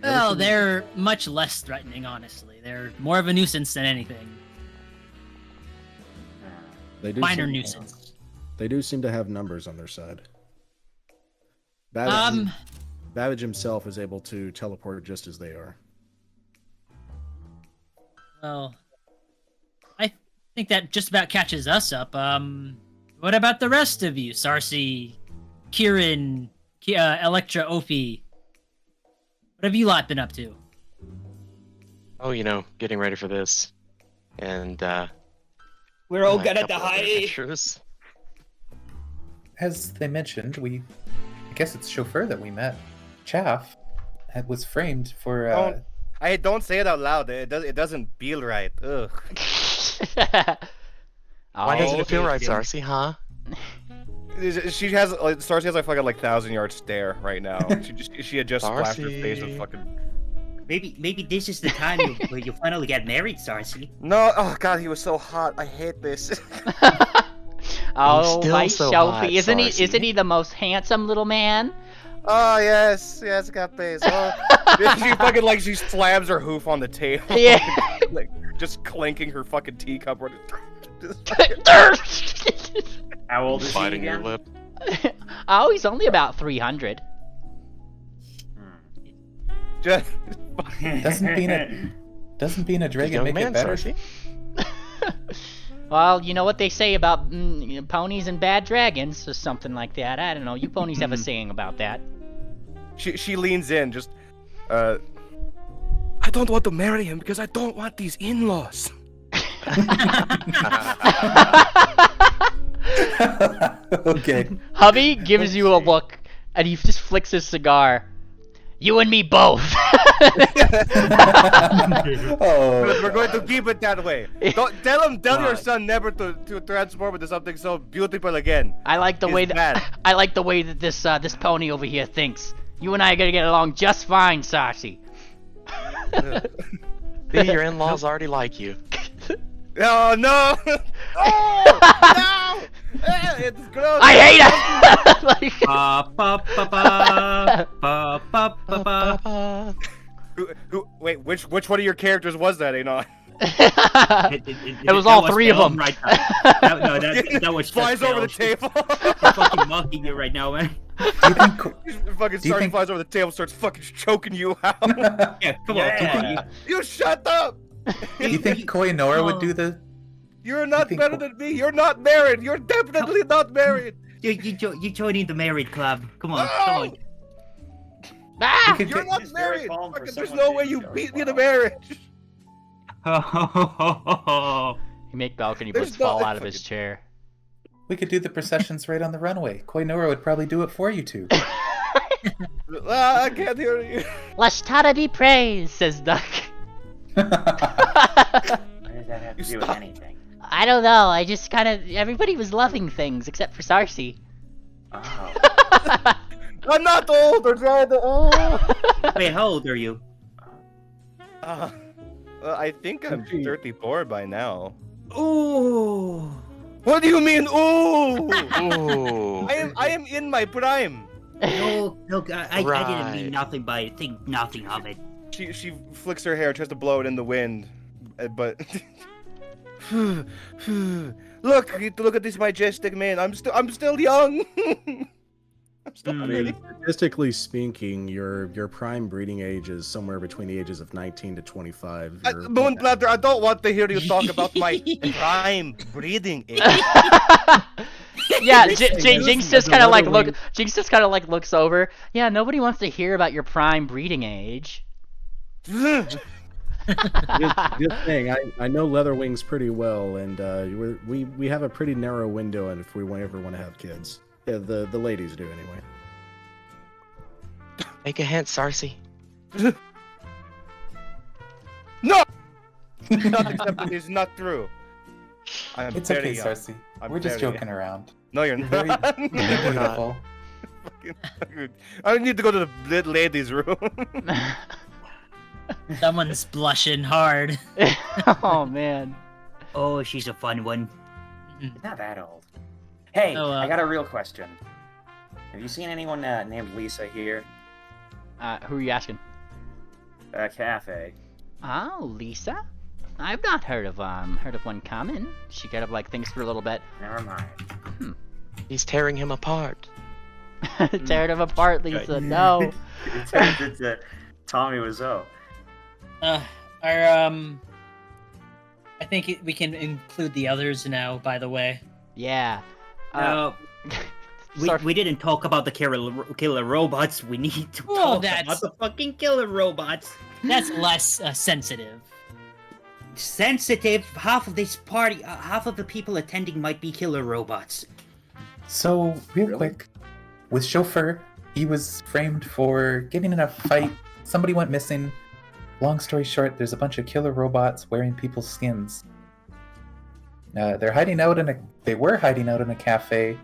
Well, they're much less threatening, honestly. They're more of a nuisance than anything. They do Minor seem- nuisance. They do seem to have numbers on their side. Babbage himself is able to teleport just as they are. Well, I think that just about catches us up. What about the rest of you? Sarsi, Kieran, Electra, Opie. What have you lot been up to? Oh, you know, getting ready for this. And, We're all a gonna couple other die. adventures. As they mentioned, I guess it's chauffeur that we met. Chaff was framed for. Don't say it out loud. It doesn't feel right. Ugh. Why doesn't it feel right, Sarsi, huh? She has Sarsi has like fucking like 1,000-yard stare right now. She had just splashed her face with fucking. Maybe this is the time where you finally get married, Sarsi. No, oh god, he was so hot. I hate this. Oh, still my so Shelby, hot, isn't he the most handsome little man? Oh yes, Capes. Oh. She fucking like she slams her hoof on the table. Yeah. Like just clinking her fucking teacup. How old is he Biting your again? lip. Oh, he's only about 300. Just Doesn't being a dragon Young make man, it better? Sarsi. Well, you know what they say about ponies and bad dragons, or something like that. I don't know. You ponies have a saying about that. She leans in, just I don't want to marry him because I don't want these in-laws. Okay. Hubby gives you a look, and he just flicks his cigar. You and me both. Oh. We're going to keep it that way. Don't tell your son never to transform into something so beautiful again. I like the way It's that bad. I like the way that this pony over here thinks. You and I are gonna get along just fine, Sashi. See, your in-laws already like you. Oh no! Oh no! It's gross. I hate it. Like, Wait, which one of your characters was that, Anon? it was all three of them. Right now. That was Flies just over the table. I'm fucking mocking you right now, man. Fucking Sarsi flies over the table, starts fucking choking you out. Yeah, come on. You shut up! Do you think Koinora would do the? You're not better than me. You're not married. You're definitely not married. You joining the married club. Come on, No! come on. Ah! You're not It's very married. calm for Fucking, there's someone no way who's you very beat me to calm. marriage. You make balcony There's Blitz no- fall out of his chair. We could do the processions right on the runway. Koinora would probably do it for you two. I can't hear you. Lashtada be praised, says Duck. What does that have to do with Stop. anything? I don't know. I just kind of everybody was loving things except for Sarsi. Oh. I'm not old. They're trying to. Oh. Wait, how old are you? I think I'm 34 by now. Ooh. What do you mean? Ooh. Ooh. I am in my prime. No, I didn't Right. mean nothing by it. Think nothing of it. She flicks her hair, tries to blow it in the wind, but. Look at this majestic man. I'm still young. I'm still I pretty. mean, statistically speaking, your prime breeding age is somewhere between the ages of 19 to 25. You're- Moonplatter, I don't want to hear you talk about my prime breeding age. Yeah, Jinx Jinx just kind of like Jinx just kind of like looks over. Yeah, nobody wants to hear about your prime breeding age. Just saying, I know Leatherwings pretty well, and we have a pretty narrow window, and if we ever want to have kids, yeah, the ladies do anyway. Make a hint, Sarcy. No! Not accepted is not true. I am It's very okay, young. Sarcy. I'm We're just very joking around. No, you're Very not. beautiful. I need to go to the ladies' room. Someone's blushing hard. Oh man. Oh, she's a fun one. Not that old. Hey, Oh, I got a real question. Have you seen anyone named Lisa here? Who are you asking? Cafe. Oh, Lisa? I've not heard of one common. She kind of like thinks for a little bit. Never mind. He's tearing him apart. Tearing him apart, Lisa. No. It's Tommy Wiseau. I think we can include the others now. By the way. Yeah. No. We didn't talk about the killer robots. We need to talk about the fucking killer robots. That's less sensitive. Sensitive? Half of this party, half of the people attending might be killer robots. So, real quick, with Chauffeur, he was framed for getting in a fight. Somebody went missing. Long story short, there's a bunch of killer robots wearing people's skins. They were hiding out in a cafe.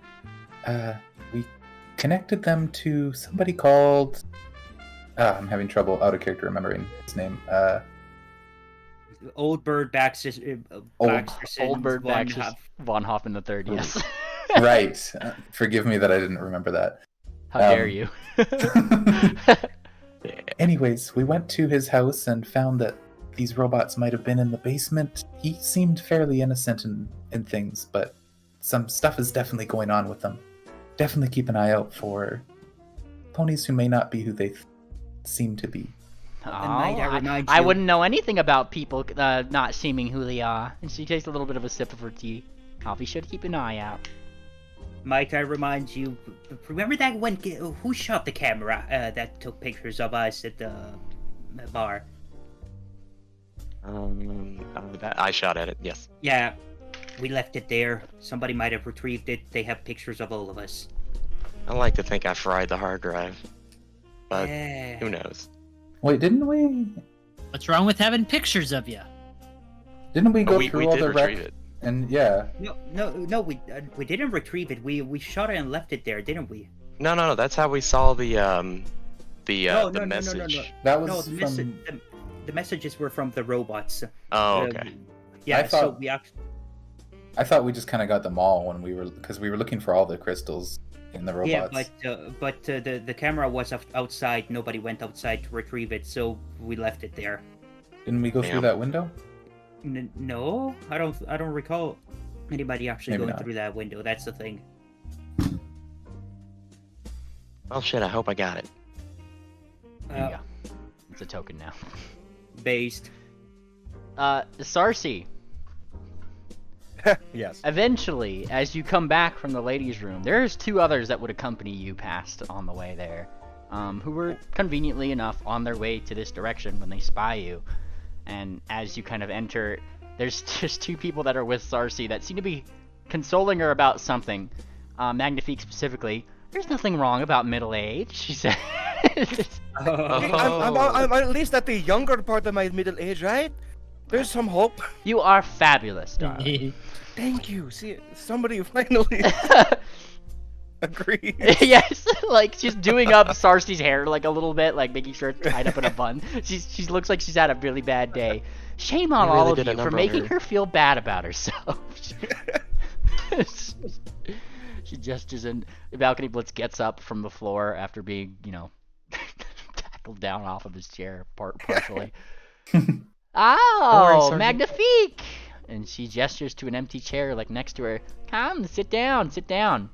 We connected them to somebody called... I'm having trouble out of character remembering his name. Old Bird Baxter. Old Bird Baxter von Hoffman III, yes. Right. Forgive me that I didn't remember that. How dare you? Anyways, we went to his house and found that these robots might have been in the basement. He seemed fairly innocent in things, but some stuff is definitely going on with them. Definitely keep an eye out for ponies who may not be who they seem to be. Oh, I wouldn't know anything about people not seeming who they are. And she takes a little bit of a sip of her tea. I'll be sure to keep an eye out. Might I remind you, remember that one, who shot the camera that took pictures of us at the bar? I shot at it, yes. Yeah, we left it there. Somebody might have retrieved it. They have pictures of all of us. I like to think I fried the hard drive. But who knows? Wait, didn't we? What's wrong with having pictures of you? Didn't we go we through all did the retrieve rec? it. And yeah. No, we didn't retrieve it. We shot it and left it there, didn't we? No, that's how we saw the message. No. That was the messages were from the robots. Oh, okay. Yeah, so we actually... I thought we just kind of got them all because we were looking for all the crystals in the robots. Yeah, but the camera was outside. Nobody went outside to retrieve it, so we left it there. Didn't we go through that window? No, I don't recall anybody actually Maybe going not. through that window. That's the thing. Well, shit, I hope I got it. There you go. It's a token now. Based. Sarcy. Yes. Eventually, as you come back from the ladies' room, there's two others that would accompany you past on the way there, who were conveniently enough on their way to this direction when they spy you. And as you kind of enter, there's just two people that are with Sarcy that seem to be consoling her about something. Magnifique specifically. There's nothing wrong about middle age, she said. I'm at least at the younger part of my middle age, right? There's some hope. You are fabulous, darling. Thank you. See, somebody finally agreed. Yes, like she's doing up Sarcy's hair like a little bit, like making sure it's tied up in a bun. She looks like she's had a really bad day. Shame on all of you for making her feel bad about herself. She gestures, and the balcony blitz gets up from the floor after being, tackled down off of his chair partially. Oh, Magnifique! And she gestures to an empty chair like next to her. Come, sit down, sit down.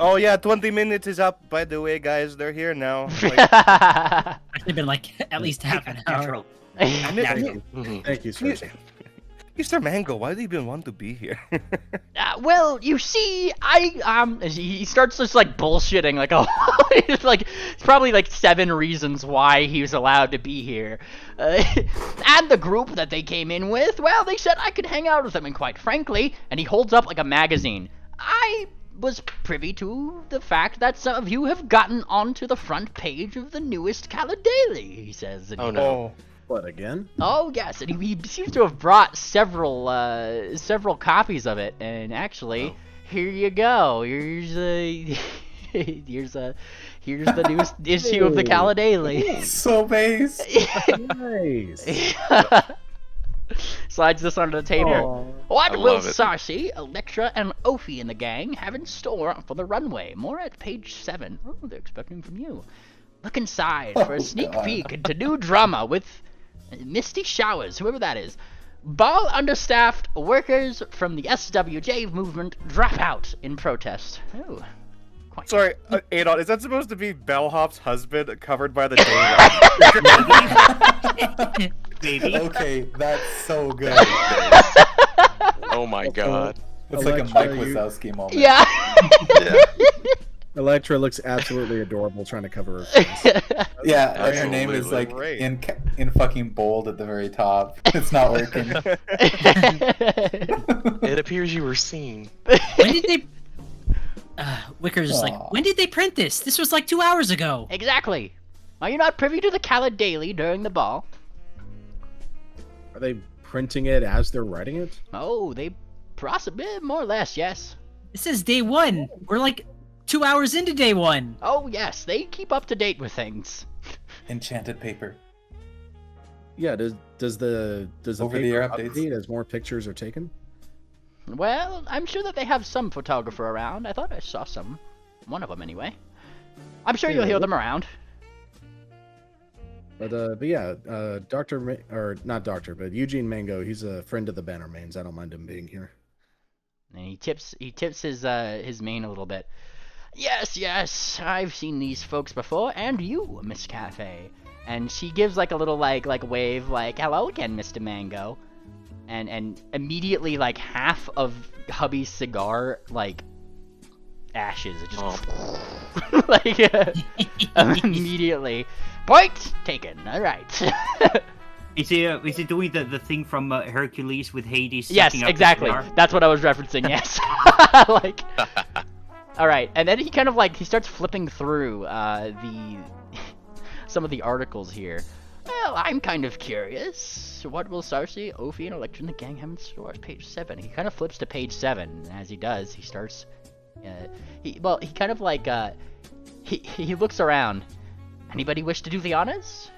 Oh yeah, 20 minutes is up, by the way, guys. They're here now. Actually been like at least half an hour. Thank you, sir. Mr. Mango, why do you even want to be here? Well, you see, he starts just like bullshitting, like, it's like, it's probably like 7 reasons why he was allowed to be here. And the group that they came in with, well, they said I could hang out with them, and quite frankly, and he holds up like a magazine. I was privy to the fact that some of you have gotten onto the front page of the newest Daily, he says. And Oh no. What, again? Oh yes, and he seems to have brought several copies of it. And actually, here you go. Here's the newest issue of the Daily. So base. Nice. Slides this under the table. What I will love it. Sarsi, Electra, and Ophi and the gang have in store for the runway? More at page 7. Oh, they're expecting from you. Look inside for a sneak peek into new drama with Misty Showers, whoever that is. Ball understaffed workers from the SWJ movement drop out in protest. Oh, quite. Sorry, Adon, is that supposed to be Bellhop's husband covered by the day? Baby. Okay, that's so good. Oh my god. It's like a Mike Wazowski moment. Yeah. Yeah. Electra looks absolutely adorable trying to cover her face. Yeah, and her name is like Great. in fucking bold at the very top. It's not working. It appears you were seen. When did they? Wicker's just like, when did they print this? This was like 2 hours ago. Exactly. Are you not privy to the Daily during the ball? Are they printing it as they're writing it? Oh, they possibly, more or less, yes. This is day 1. We're like 2 hours into day 1. Oh, yes, they keep up to date with things. Enchanted paper. Yeah, does the Over-the-air paper updates. update as more pictures are taken? Well, I'm sure that they have some photographer around. I thought I saw some. One of them, anyway. I'm sure you'll hear them around. But yeah, but Eugene Mango, he's a friend of the Bannermanes. I don't mind him being here. And he tips his mane a little bit. Yes, I've seen these folks before, and you, Miss Cafe. And she gives like a little like wave, like, hello again, Mr. Mango. And immediately like half of hubby's cigar like ashes. It just like immediately. Point taken. All right. Is he doing the thing from Hercules with Hades? Yes, sucking up exactly. the cigar? That's what I was referencing. Yes. Like. All right, and then he kind of like he starts flipping through some of the articles here. Well, I'm kind of curious. What will Sarsi, Ophi, and Electra and the gang have in store? Page 7. He kind of flips to page 7, and as he does, he starts. He kind of like he looks around. Anybody wish to do the honors?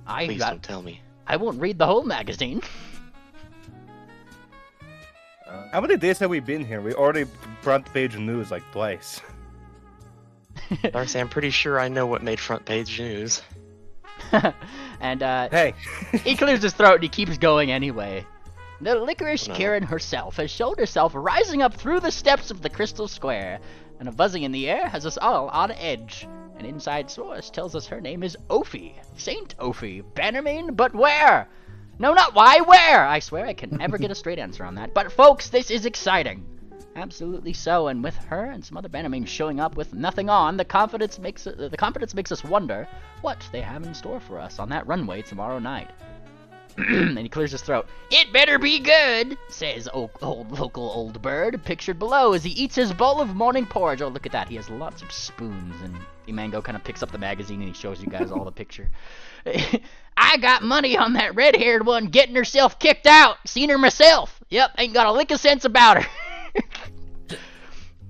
Please don't tell me. I won't read the whole magazine. How many days have we been here? We already front page news like twice. Darcy, I'm pretty sure I know what made front page news. And Hey. he clears his throat and he keeps going anyway. The licorice Karen herself has showed herself rising up through the steps of the Crystal Square, and a buzzing in the air has us all on edge. An inside source tells us her name is Ophi, Saint Ophi, Bannermane, but where? No, not why, where? I swear I can never get a straight answer on that. But folks, this is exciting. Absolutely so, and with her and some other Bannermanes showing up with nothing on, the confidence makes us wonder what they have in store for us on that runway tomorrow night. And he clears his throat. It better be good, says local old bird, pictured below as he eats his bowl of morning porridge. Oh, look at that. He has lots of spoons. And Mango kind of picks up the magazine and he shows you guys all the picture. I got money on that red-haired one getting herself kicked out. Seen her myself. Yep, ain't got a lick of sense about her.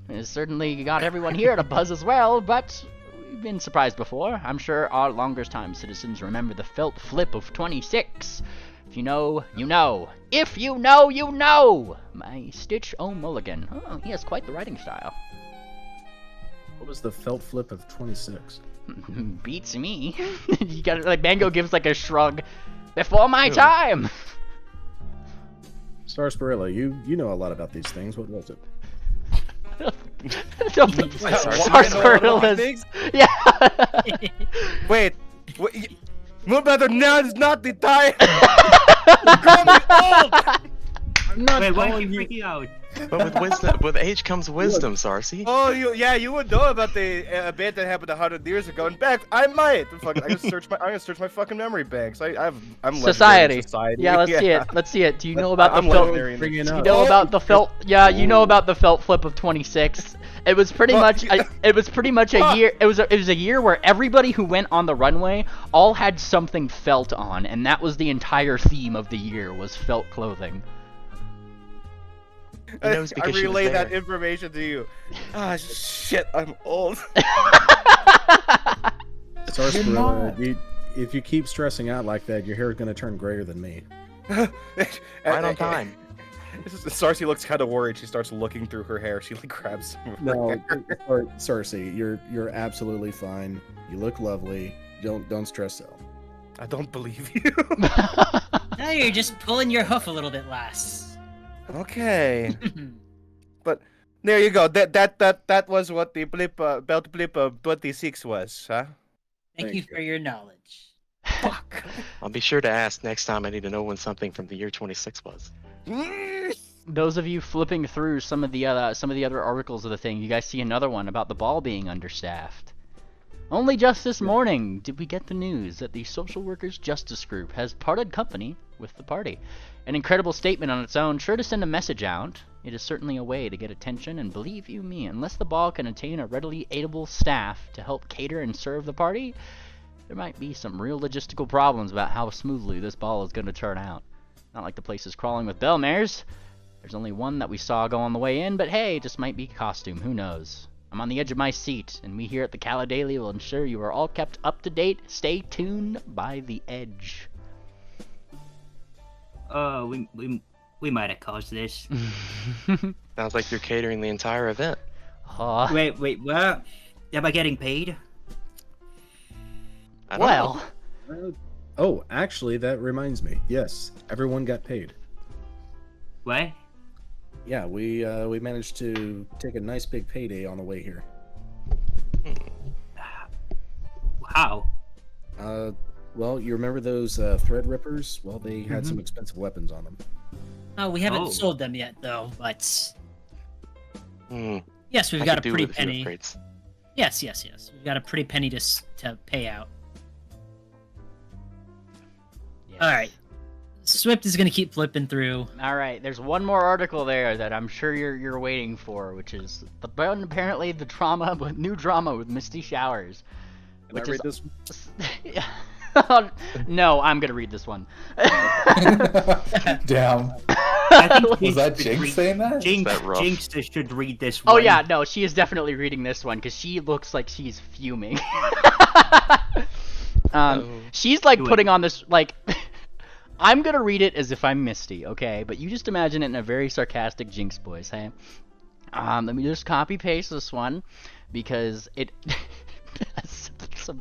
It's certainly got everyone here to buzz as well, but we've been surprised before. I'm sure our longest-time citizens remember the felt flip of 26. If you know, you know. If you know, you know. My Stitch O'Mulligan. Oh, he has quite the writing style. What was the felt flip of 26? Beats me. You got like Mango gives like a shrug. Before my time. Sarsaparilla, you know a lot about these things. What was it? Sarsaparillas. Yeah. Wait. Moonbather, now is not the time. You're growing old. I'm not Wait, why are calling you you. freaking out? But with wisdom, with age comes wisdom, Sarsi. Oh, you would know about the event that happened 100 years ago. In fact, I might. Fuck, I'm gonna search my fucking memory banks. I'm Society. Society. Yeah, let's see it. Let's see it. Do you know about I'm the felt? legendary in Do this. you know about the felt? Yeah, you know about the felt flip of 26. It was pretty Well, much. It was pretty much a year. It was a year where everybody who went on the runway all had something felt on, and that was the entire theme of the year was felt clothing. You know, it's I because she was relay that there. information to you. Ah, shit, I'm old. Sarsaparilla, if you keep stressing out like that, your hair is going to turn grayer than me. Right on time. Sarcy looks kind of worried. She starts looking through her hair. She like grabs some of her No, hair. Cersei, you're absolutely fine. You look lovely. Don't stress out. I don't believe you. Now you're just pulling your hoof a little bit, lass. Okay. But there you go. That was what the belt blip of 26 was, huh? Thank you for your knowledge. Fuck. I'll be sure to ask next time. I need to know when something from the year 26 was. Those of you flipping through some of the other articles of the thing, you guys see another one about the ball being understaffed. Only just this morning did we get the news that the Social Workers Justice Group has parted company with the party. An incredible statement on its own, sure to send a message out. It is certainly a way to get attention, and believe you me, unless the ball can attain a readily aidable staff to help cater and serve the party, there might be some real logistical problems about how smoothly this ball is going to turn out. Not like the place is crawling with bell mares. There's only one that we saw go on the way in, but hey, it just might be costume, who knows. I'm on the edge of my seat, and we here at the Cala Daily will ensure you are all kept up to date. Stay tuned by the edge. We might have caused this. Sounds like you're catering the entire event. Wait, what? Am I getting paid? I don't know. Oh, actually, that reminds me. Yes, everyone got paid. What? Yeah, we managed to take a nice big payday on the way here. How? Well, you remember those thread rippers? Well, they had some expensive weapons on them. Oh, we haven't sold them yet, though. But yes, we've I got a could do pretty with a few penny. upgrades. Yes. We've got a pretty penny to pay out. Yes. All right. Swift is gonna keep flipping through. All right, there's one more article there that I'm sure you're waiting for, which is apparently the new drama with Misty Showers. Can I read this one? No, I'm gonna read this one. Damn. I think Was that Jinx saying that? Jinx should read this one. Oh yeah, no, she is definitely reading this one because she looks like she's fuming. She's like putting on this like. I'm gonna read it as if I'm Misty, okay? But you just imagine it in a very sarcastic Jinx voice, hey? Let me just copy paste this one because it has some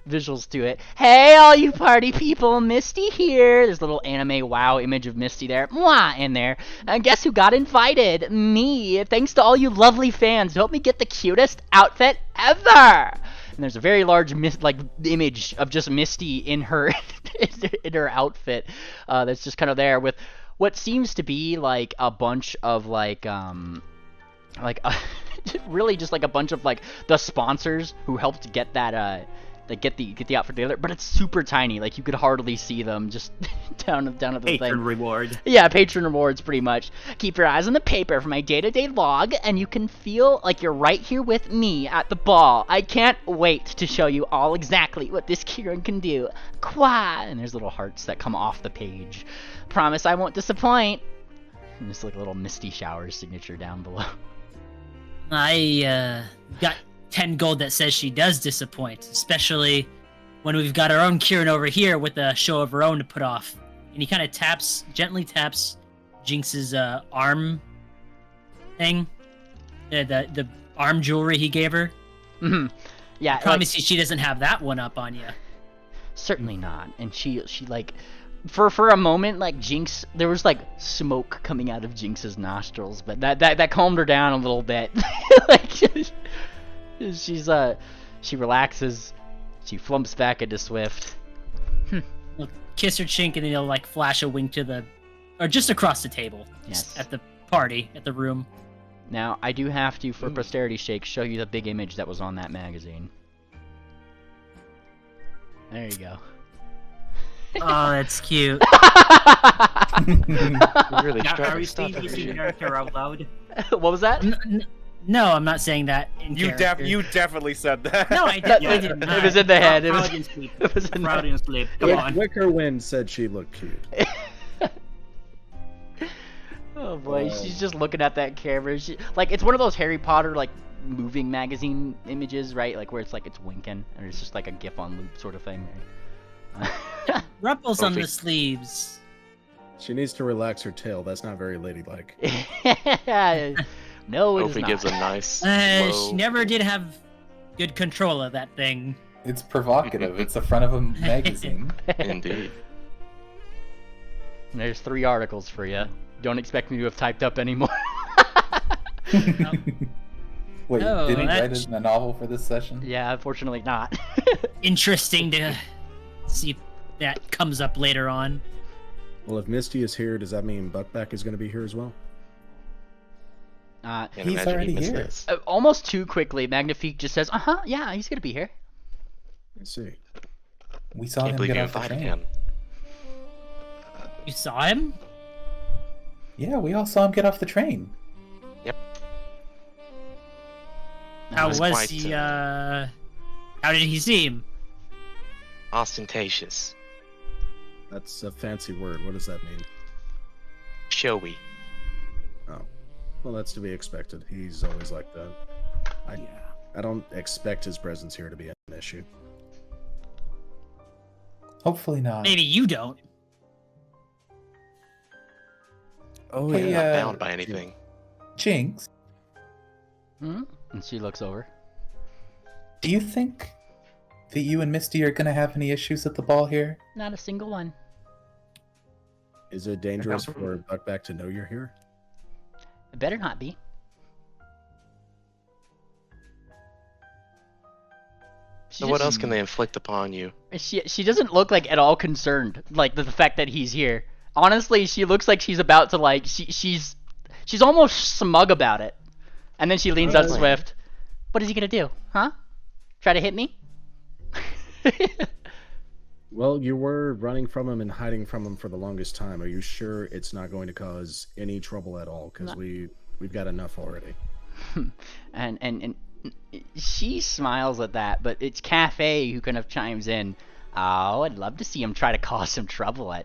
visuals to it. Hey, all you party people, Misty here. There's a little anime wow image of Misty there. Mwah, in there. And guess who got invited? Me. Thanks to all you lovely fans who helped me get the cutest outfit ever. And there's a very large image of just Misty in her in her outfit that's just kind of there with what seems to be like a bunch of really just like a bunch of like the sponsors who helped get that get the outfit together, but it's super tiny. Like you could hardly see them just down at the thing. Patron reward. Yeah, patron rewards pretty much. Keep your eyes on the paper for my day-to-day log, and you can feel like you're right here with me at the ball. I can't wait to show you all exactly what this Kieran can do. Qua! And there's little hearts that come off the page. Promise I won't disappoint. And there's like a little Misty Showers signature down below. I got 10 gold that says she does disappoint, especially when we've got our own Kieran over here with a show of her own to put off. And he kind of gently taps Jinx's arm thing, the arm jewelry he gave her. Mm-hmm. Yeah, I promise you she doesn't have that one up on you. Certainly not. And she like, for a moment, like Jinx, there was like smoke coming out of Jinx's nostrils, but that calmed her down a little bit. Like, she relaxes, she flumps back into Swift. He'll kiss her chink and then he'll like flash a wink or just across the table. Yes. At the party, at the room. Now, I do have to, for posterity's sake, show you the big image that was on that magazine. There you go. Oh, that's cute. Really Are we seeing this in character out loud? What was that? No, I'm not saying that in You character. you definitely said that. No, I did not. It was in the head. It was, Freudian sleep. it was in the Freudian sleep. Come on. Wicker Wind said she looked cute. Oh boy, she's just looking at that camera. She, like, it's one of those Harry Potter, like, moving magazine images, right? Like, where it's like, it's winking, and it's just like a GIF on loop sort of thing. Right? Ruffles on the sleeves. She needs to relax her tail. That's not very ladylike. No, it Hope is he not. gives a nice. She never did have good control of that thing. It's provocative. It's the front of a magazine. Indeed. And there's 3 articles for you. Don't expect me to have typed up anymore. Wait, Oh, did he write that's- a novel for this session? Yeah, unfortunately not. Interesting to see if that comes up later on. Well, if Misty is here, does that mean Buckback is going to be here as well? Can't He's imagine already he missed here. this. Almost too quickly, Magnifique just says, yeah, he's gonna be here. Let's see. We saw Can't him believe get you off the invited train. him. You saw him? Yeah, we all saw him get off the train. How was was quite, he, how did he seem? Ostentatious. That's a fancy word. What does that mean? Showy. Oh. Well, that's to be expected. He's always like that. I don't expect his presence here to be an issue. Hopefully not. Maybe you don't. Oh, Hey, Not bound by anything. Jinx, Hmm? And she looks over. do you think that you and Misty are gonna have any issues at the ball here? Not a single one. Is it dangerous for Buckback to know you're here? It better not be. So what else can they inflict upon you? She doesn't look like at all concerned, like the fact that he's here. Honestly, she looks like she's about to like she's almost smug about it. And then she leans out Swift. What is he gonna do? Huh? Try to hit me? Well, you were running from him and hiding from him for the longest time. Are you sure it's not going to cause any trouble at all? Because we've got enough already. and she smiles at that, but it's Cafe who kind of chimes in. Oh, I'd love to see him try to cause some trouble at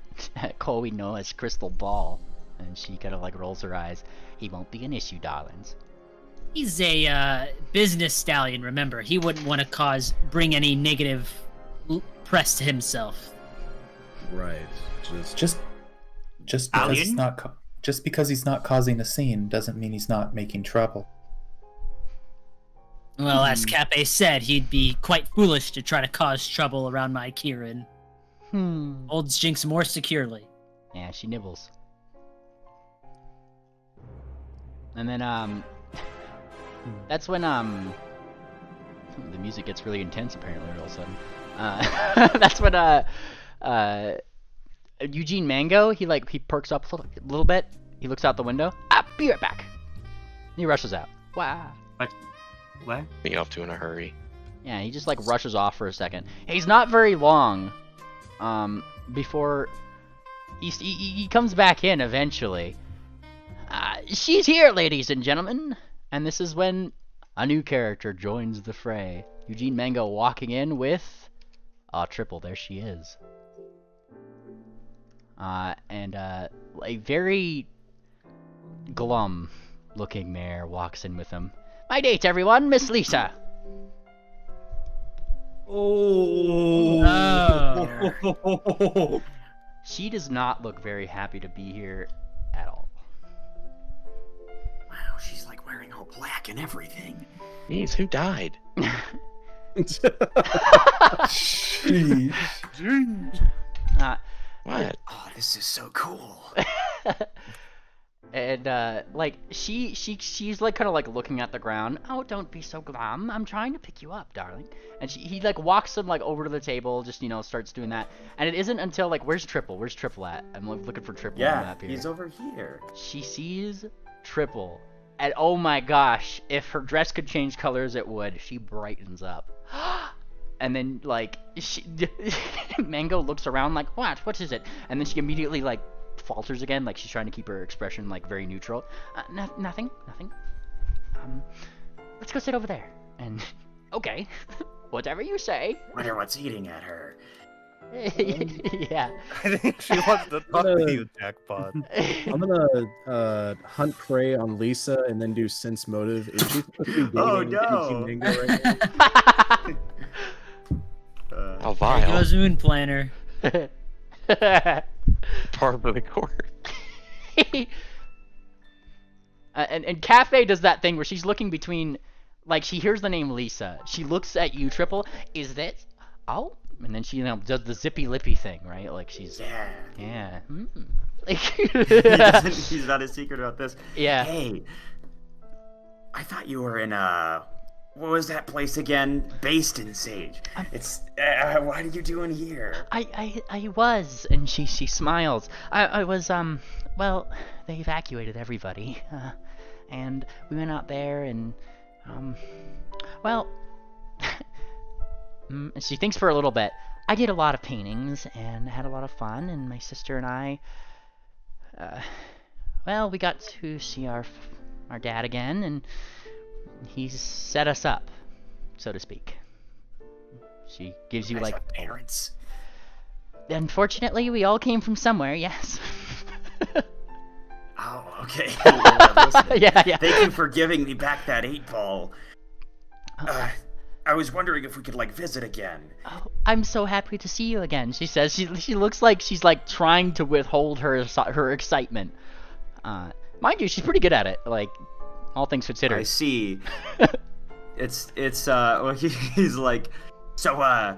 what we know as Crystal Ball. And she kind of like rolls her eyes. He won't be an issue, darlings. He's a business stallion, remember. He wouldn't want to bring any negative press to himself. Right. Just because he's not just because he's not causing a scene doesn't mean he's not making trouble. Well, as Cape said, he'd be quite foolish to try to cause trouble around my Kieran. Holds Jinx more securely. Yeah, she nibbles. And then, that's when, the music gets really intense, apparently, all of a sudden. That's when, Eugene Mango, he perks up a little bit. He looks out the window. Be right back. He rushes out. Wow. What? Be off to in a hurry. Yeah, he just rushes off for a second. He's not very long, before he comes back in eventually. She's here, ladies and gentlemen. And this is when a new character joins the fray. Eugene Mango walking in with Triple. There she is. And a very glum looking mare walks in with him. My date, everyone, Miss Lisa. Oh. She does not look very happy to be here at all. Wow, she's like wearing all black and everything. Jeez, who died? What? Oh, this is so cool. And she's kind of looking at the ground. Oh, don't be so glum. I'm trying to pick you up, darling. And he walks him over to the table, just starts doing that. And it isn't until where's Triple? Where's Triple at? I'm looking for Triple on the Yeah, map here. he's over here. She sees Triple, and oh my gosh, if her dress could change colors, it would. She brightens up. And then Mango looks around what is it? And then she immediately falters again, she's trying to keep her expression very neutral. Nothing. let's go sit over there. And okay, whatever you say. Wonder what's eating at her. Yeah. I think she wants to talk to you, Jackpot. I'm gonna hunt prey on Lisa and then do sense motive. Is she supposed to be Oh, dating no. Mango right now? Oh, There vile. goes Moon Planner. Par for the course. And Cafe does that thing where she's looking between, like, she hears the name Lisa. She looks at you, Triple. Is this? Oh. And then she, you know, does the zippy lippy thing, right? Like she's. Yeah. He's not a secret about this. Yeah. Hey, I thought you were in what was that place again? Baston Sage. It's what are you doing here? I was, and she smiles. I was well, they evacuated everybody, and we went out there and well. She thinks for a little bit. I did a lot of paintings and had a lot of fun, and my sister and I, well, we got to see our dad again, and he's set us up, so to speak. She gives you like parents. Unfortunately, we all came from somewhere. Yes. Oh, okay. Listen, yeah. Thank you for giving me back that 8-ball. I was wondering if we could like visit again. Oh, I'm so happy to see you again. She says she looks like she's like trying to withhold her excitement. Mind you, she's pretty good at it. Like all things considered. I see. it's well, he's like, so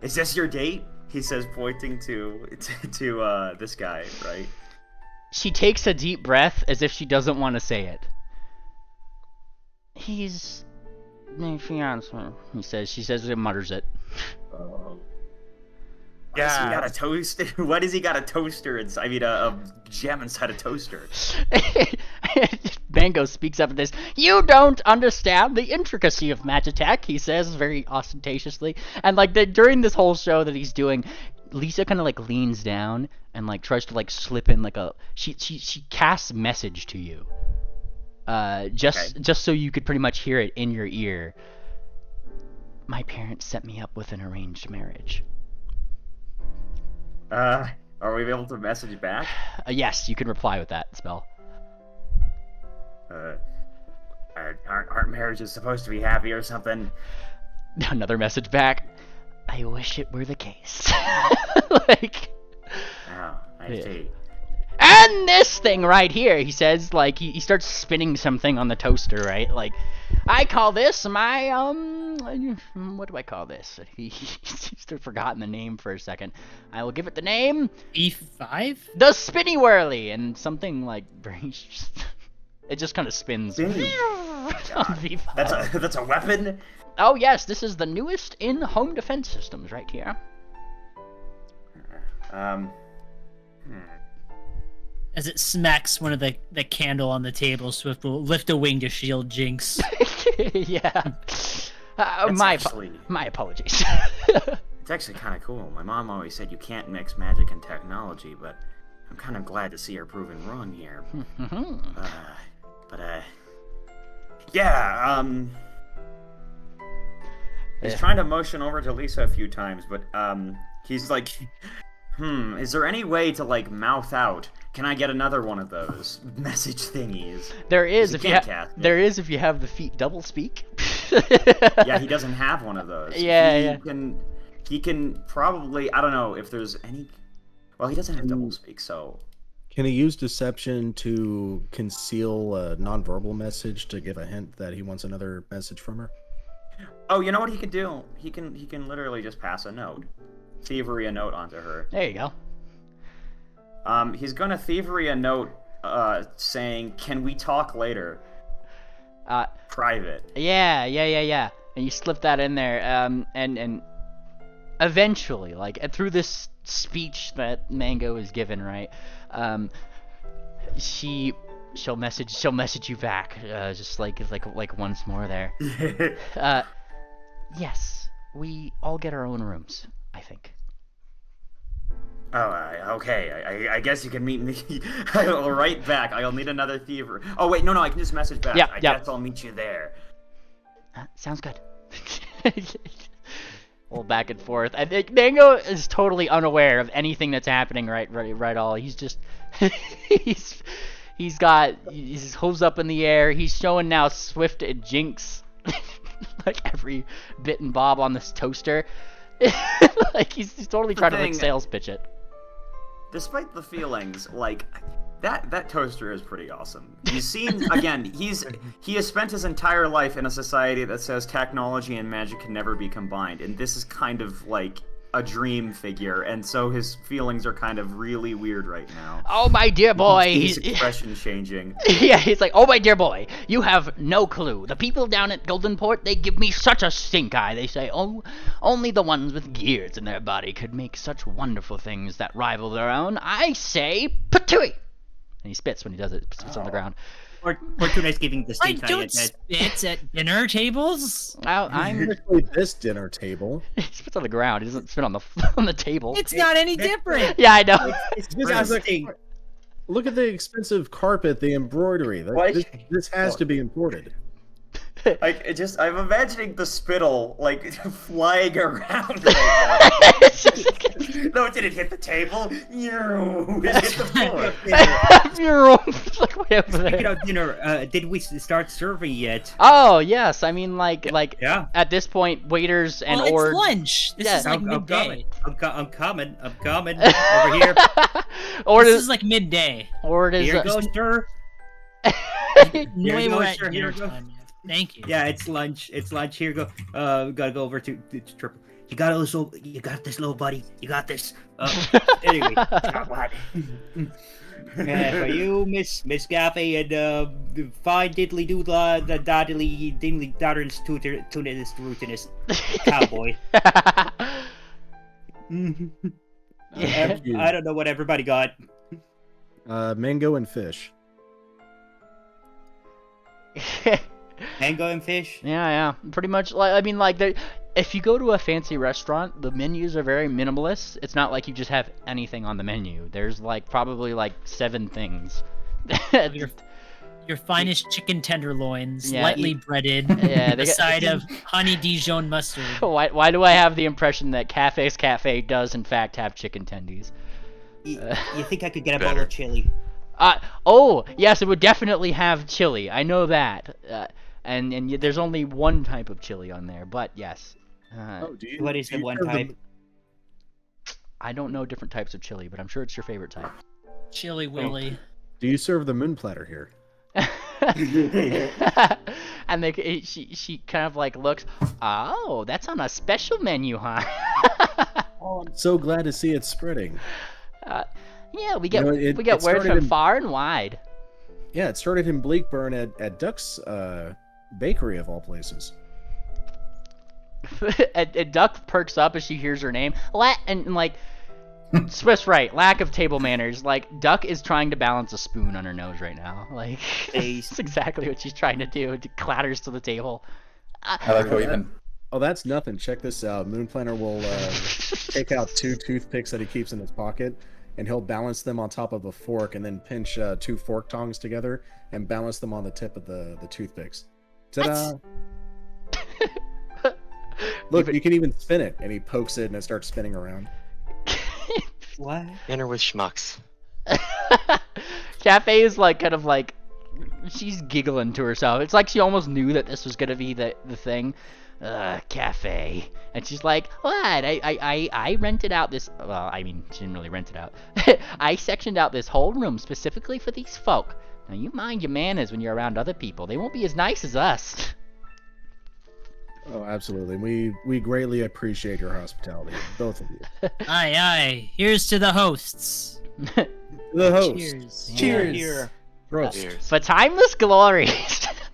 is this your date? He says, pointing to this guy, right? She takes a deep breath as if she doesn't want to say it. He's my fiance, he says. She says it, mutters it. Yeah. He got a toaster? Why does he got a toaster inside? I mean, a gem inside a toaster. Mango speaks up at this. You don't understand the intricacy of Magitech, he says very ostentatiously. And like during this whole show that he's doing, Lisa kind of like leans down and like tries to like slip in like a she casts message to you. Just so you could pretty much hear it in your ear. My parents set me up with an arranged marriage. Are we able to message back? Yes, you can reply with that spell. Aren't marriages supposed to be happy or something? Another message back. I wish it were the case. Like. Oh, I see. And this thing right here, he says, like, he starts spinning something on the toaster, right? Like, I call this my, what do I call this? He's forgotten the name for a second. I will give it the name... E5? The Spinny Whirly! And something, like, very... It just kind of spins. That's a weapon? Oh, yes, this is the newest in home defense systems right here. As it smacks one of the candle on the table, Swift will lift a wing to shield Jinx. Yeah. My apologies. It's actually kind of cool. My mom always said you can't mix magic and technology, but I'm kind of glad to see her proven wrong here. Yeah, he's trying to motion over to Lisa a few times, but he's like, is there any way to like mouth out? Can I get another one of those message thingies? There is if you have the feat double speak. Yeah, he doesn't have one of those. Yeah, He can probably, I don't know if there's any. Well, he doesn't have double speak, so. Can he use deception to conceal a nonverbal message to give a hint that he wants another message from her? Oh, you know what he can do? He can literally just pass a note. Thievery a note onto her. There you go. He's gonna thievery a note saying, "Can we talk later?" Private. Yeah. And you slip that in there, and eventually, like through this speech that Mango is given, right? She'll message you back, just like once more there. Yes, we all get our own rooms, I think. Okay. I guess you can meet me. I'll write back. I'll need another thiever. Oh wait, no, I can just message back. I guess I'll meet you there. Sounds good. Well, back and forth. I think Mango is totally unaware of anything that's happening right all. He's just he's got his hooves up in the air. He's showing now Swift and Jinx like every bit and bob on this toaster. Like he's totally trying to like sales pitch it. Despite the feelings, like that toaster is pretty awesome. He's seen again. He has spent his entire life in a society that says technology and magic can never be combined, and this is kind of like a dream figure, and so his feelings are kind of really weird right now. Oh my dear boy, his expression changing. Yeah, he's like, oh my dear boy, you have no clue. The people down at Goldenport, they give me such a stink eye. They say, oh, only the ones with gears in their body could make such wonderful things that rival their own. I say, patooey! And he spits when he does it. Spits on the ground. Fortuna's giving the stink eye. I don't spit at dinner tables. I'm Especially this dinner table. He spits on the ground. He doesn't spit on the table. It's not any different. Yeah, I know. It's This look at the expensive carpet, the embroidery. This has to be imported. Like, I'm imagining the spittle, like, flying around right now. No, it didn't hit the table. It hit the floor. Like way over there. Speaking of dinner, did we start serving yet? Oh, yes. I mean, like, yeah. At this point, waiters and Well, it's lunch. This is like midday. I'm coming over here. This is like midday. Or it is. Here goes, sir. No way we're at Here dinner goes. time yet. Thank you. Yeah, it's lunch. Here go. We gotta go over to Triple. You got this, little buddy. You got this. Anyway, what? For you, Miss Gaffey, and fine diddly doodla, the daddly dingly dadder's tuninist rootinist cowboy. I don't know what everybody got. Mango and fish. Mango and fish? Yeah. Pretty much. Like, I mean, like, if you go to a fancy restaurant, the menus are very minimalist. It's not like you just have anything on the menu. There's like probably like 7 things. Your finest chicken tenderloins, Yeah, lightly breaded, a side of honey Dijon mustard. Why do I have the impression that Cafe's Cafe does in fact have chicken tendies? You think I could get a bowl of chili? Oh, yes, it would definitely have chili. I know that. And there's only one type of chili on there, but yes. What is the one type? I don't know different types of chili, but I'm sure it's your favorite type. Chili Willy. Do you serve the moon platter here? And she kind of like looks, oh, that's on a special menu, huh? Oh, I'm so glad to see it spreading. Yeah, we get word from far and wide. Yeah, it started in Bleakburn at Duck's bakery of all places. and Duck perks up as she hears her name. And like, Swift's right. Lack of table manners. Like, Duck is trying to balance a spoon on her nose right now. Like, that's exactly what she's trying to do. It clatters to the table. I like how even. Oh, that's nothing. Check this out. Moon Planner will take out 2 toothpicks that he keeps in his pocket, and he'll balance them on top of a fork, and then pinch 2 fork tongs together and balance them on the tip of the toothpicks. Ta-da! Look, you can even spin it, and he pokes it, and it starts spinning around. What? Dinner with schmucks. Cafe is like kind of like, she's giggling to herself. It's like she almost knew that this was gonna be the thing. Cafe. And she's like, what? I rented out this, well, I mean, she didn't really rent it out. I sectioned out this whole room specifically for these folk. Now, you mind your manners when you're around other people. They won't be as nice as us. Oh, absolutely. We greatly appreciate your hospitality, both of you. Aye. Here's to the hosts. The host. Cheers. Cheers. Here. Cheers. For timeless glory.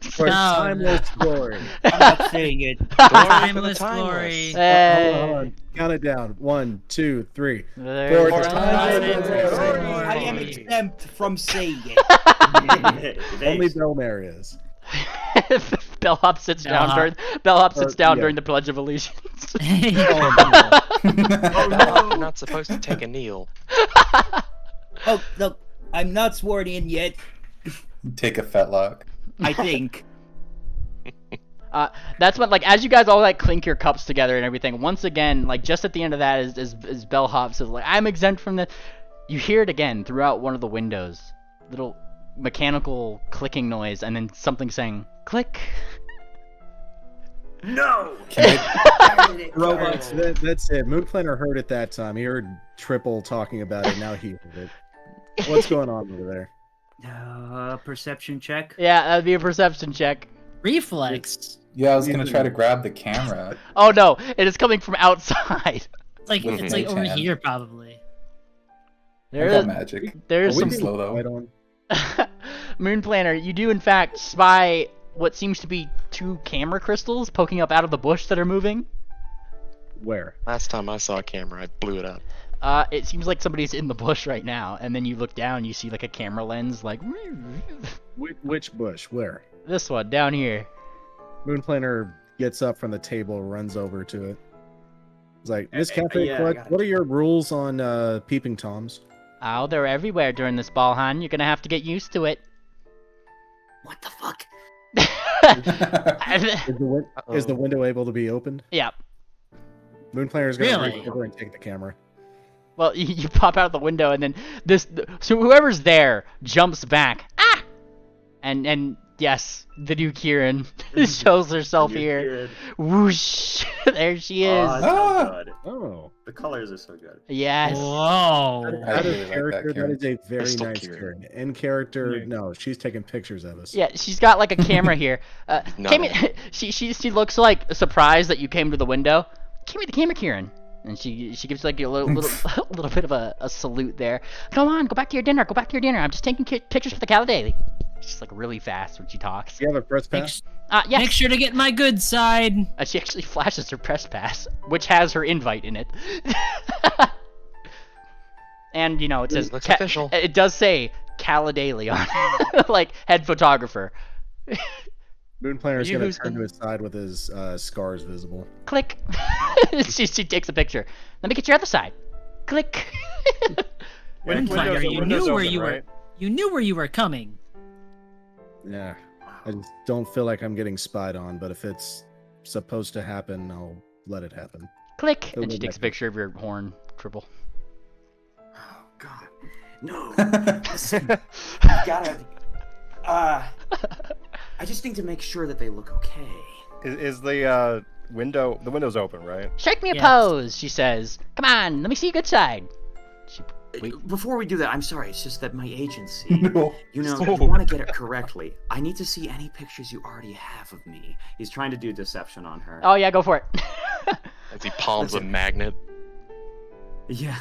For timeless glory. I'm not saying it. Timeless glory. Hold on. Count it down. 1, 2, 3. For timeless glory. I am exempt from saying it. Only Belmare is. Bellhop sits down Bellhop. during the Pledge of Allegiance. Oh, you're not supposed to take a kneel. Oh, look, I'm not sworn in yet, Take a fetlock. I think. That's what, like, as you guys all like clink your cups together and everything. Once again, like just at the end of that, is Bellhop says like, "I'm exempt from this." You hear it again throughout one of the windows, little mechanical clicking noise, and then something saying click. No! Robots, that's it. Moon Planner heard it that time. He heard Triple talking about it. Now he heard it. What's going on over there? Perception check. Yeah, that'd be a perception check. Reflex. Yeah, I was gonna try to grab the camera. Oh no, it is coming from outside. It's like With it's like over Maytan. here probably. I There got is magic. there's We some didn't slow, though. fight on- Moon Planner. You do in fact spy what seems to be 2 camera crystals poking up out of the bush that are moving. Where? Last time I saw a camera, I blew it up. It seems like somebody's in the bush right now, and then you look down, you see like a camera lens, like Which bush? Where? this one down here. Moon Planner gets up from the table, runs over to it. He's like, Miss yeah, I Kaffeeklatsch, got it. what are your rules on peeping toms? Oh, they're everywhere during this ball, hon. You're gonna have to get used to it. What the fuck? Is the window able to be opened? Yeah. Moon Planner's gonna Really? reach over and take the camera. Well, you pop out the window, and then so whoever's there jumps back. Ah! And yes, the new Kieran shows herself here. Whoosh! There she is. Oh, that's so good. Oh. The colors are so good. Yes. Whoa. I Out really of like character, that that is a very Crystal nice Kieran. Kieran. In character, no, she's taking pictures of us. Yeah, she's got like a camera here. No. She looks like surprised that you came to the window. Give me the camera, Kieran. And she gives like a little little bit of a salute there. Go on, go back to your dinner. Go back to your dinner. I'm just taking pictures for the Cala Daily. She's like really fast when she talks. Do you have a press pass? Yes. Make sure to get my good side. She actually flashes her press pass, which has her invite in it. And you know it says Looks official. It does say Cala Daily on it, like head photographer. Moon Planner's You gonna who's turn gonna- to his side with his scars visible. Click. she takes a picture. Let me get your other side. Click. Moon Planner, you Windows knew where open, you were. right? You knew where you were coming. Yeah. I just don't feel like I'm getting spied on, but if it's supposed to happen, I'll let it happen. Click. Go And she back takes a to- picture of your horn, Triple. Oh God, no! Listen, you gotta. I just need to make sure that they look okay. Is the window's open, right? Shake me a Yes. pose, she says. Come on, let me see your good side. Before we do that, I'm sorry. It's just that my agency, No. you know, if you want to get it correctly, I need to see any pictures you already have of me. He's trying to do deception on her. Oh yeah, go for it. As he palms a magnet. Yeah.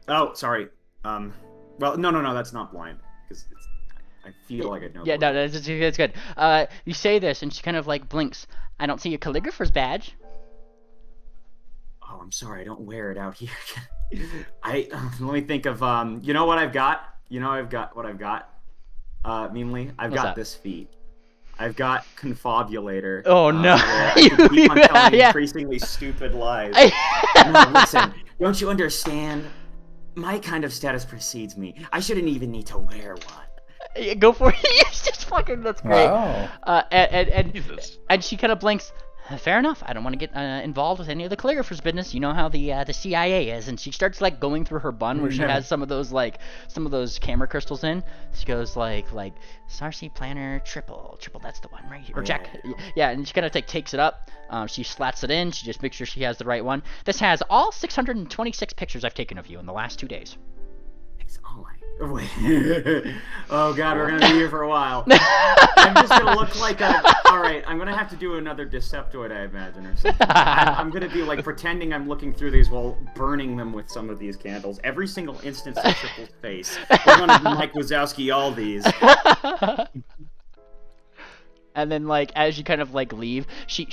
Oh, sorry. Well, no, that's not blind because I feel like I know. Yeah, no, that's good. You say this, and she kind of like blinks. I don't see your calligrapher's badge. Oh, I'm sorry. I don't wear it out here. Let me think of you know what I've got. What I've got. Meanly, I've What's got that? this feat. I've got confabulator. Oh, no. where I can keep on telling Yeah. increasingly stupid lies. No, listen, don't you understand? My kind of status precedes me. I shouldn't even need to wear one. Yeah, go for it. It's just fucking. That's great. Wow. And she kind of blinks. Fair enough. I don't want to get involved with any of the calligrapher's business. You know how the CIA is. And she starts like going through her bun where she has some of those camera crystals in. She goes like Sarcy Planner triple. That's the one right here. Or Jack. Yeah. And she kind of takes it up. She slats it in. She just makes sure she has the right one. This has all 626 pictures I've taken of you in the last 2 days. Wait. Oh God, we're gonna be here for a while. I'm just gonna look like a. All right, I'm gonna have to do another Deceptoid, I imagine, or something. I'm gonna be like pretending I'm looking through these while burning them with some of these candles. Every single instance of Triple's face. We're gonna Mike Wazowski all these. And then like as you kind of like leave, she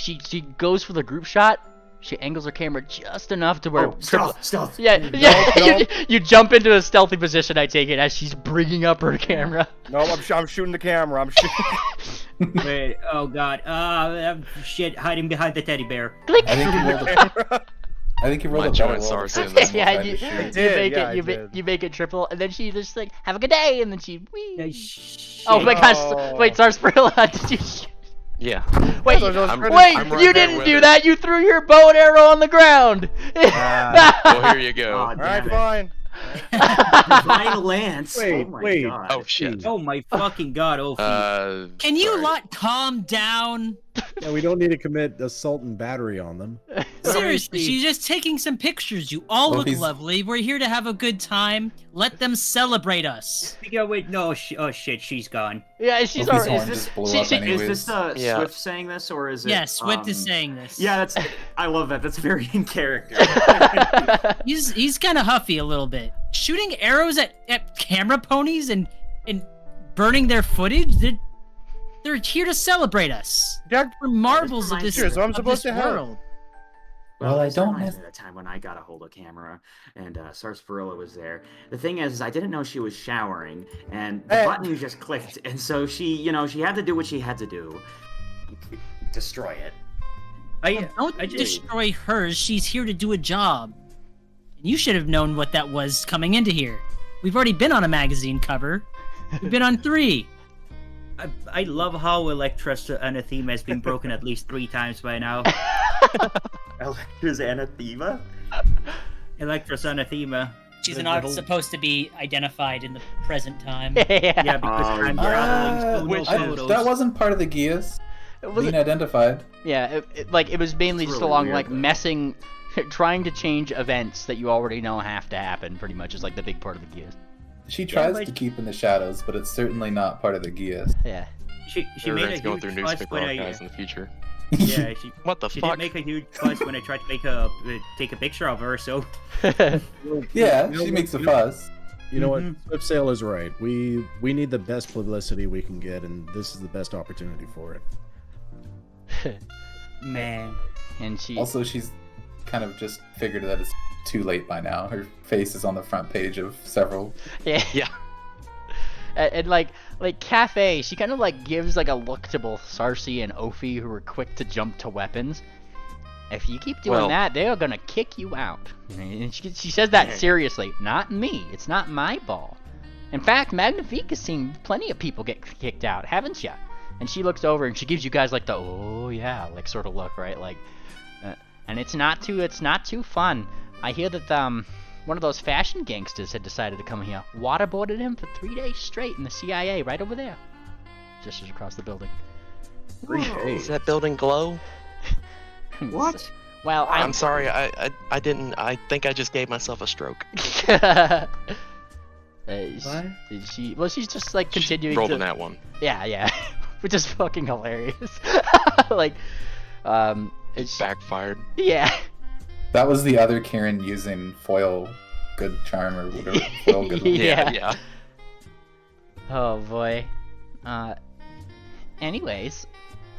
goes for the group shot, She angles her camera just enough to where Stealth. Yeah, yeah. You jump into a stealthy position. I take it as she's bringing up her camera. No, I'm shooting the camera. I'm shooting. Wait, oh god. Shit, hiding behind the teddy bear. Click. I think you rolled a better roll. Yeah, I did. you make it triple, and then she just like, have a good day, and then she. Hey, Oh my gosh! Wait, Sarsaparilla, did you? Yeah. Wait, I'm wait! right You there didn't with do her. that. You threw your bow and arrow on the ground. Well, here you go. Oh, All right, damn it. fine. Divine Lance. Wait, oh my wait. God. Oh shit. Oh my fucking god, Ophi. Can you sorry. lot calm down? Yeah, we don't need to commit assault and battery on them. Seriously, she's just taking some pictures. You all look Ophi's- lovely. We're here to have a good time. Let them celebrate us. Yeah, wait, no, oh shit, she's gone. Yeah, she's Ophi's already. horn just blew up Is anyways. this Yeah. Swift saying this, or is it? Yeah, Swift is saying this. Yeah, that's. I love that. That's very in character. He's kind of huffy a little bit. Shooting arrows at camera ponies and burning their footage. They're here to celebrate us. Jack, We're marbles of this, Here's what I'm of supposed this to have. world. Well, I this don't reminds have- me of the time when I got a hold of camera and Sarsaparilla was there. The thing is, I didn't know she was showering, and the button just clicked, and so she had to do what she had to do. Destroy it. Don't destroy hers. She's here to do a job. You should have known what that was coming into here. We've already been on a magazine cover. We've been on 3. I love how Electra's anathema has been broken at least 3 times by now. Electra's anathema? Electra's anathema. She's The not whole- supposed to be identified in the present time. Yeah, because time traveling, so no which- photos. That wasn't part of the Gias. Being identified. Yeah, it was mainly It's just really along weird, like though. messing, trying to change events that you already know have to happen. Pretty much is like the big part of the Gias. She tries but- to keep in the shadows, but it's certainly not part of the Gias. Yeah. She made a Everything's going huge through fuss newspaper when archives in the future. yeah, she What the she fuck? did make a huge fuss when I tried to take a picture of her. So Yeah, You know she what? makes a fuss. You know what? Swift Sail is right. We need the best publicity we can get, and this is the best opportunity for it. man, And she Also, she's kind of just figured that it's too late by now. Her face is on the front page of several. yeah. Yeah. And like Cafe, she kind of like gives like a look to both Sarsi and Ophi, who are quick to jump to weapons. If you keep doing Well- that, they are gonna kick you out. And she says that seriously, not me. It's not my ball. In fact, Magnifique has seen plenty of people get kicked out, haven't ya? And she looks over and she gives you guys like the oh yeah like sort of look, right? Like, and it's not too fun. I hear that one of those fashion gangsters had decided to come here. Waterboarded him for 3 days straight in the CIA right over there. Just across the building. Does that building glow? What? Well, I'm sorry, I didn't. I think I just gave myself a stroke. She's just like continuing Rolled to. in that one. Yeah, which is fucking hilarious. Like, It backfired. yeah. That was the other Kieran using foil good charm or whatever. Foil good luck. Yeah. Oh boy. Anyways,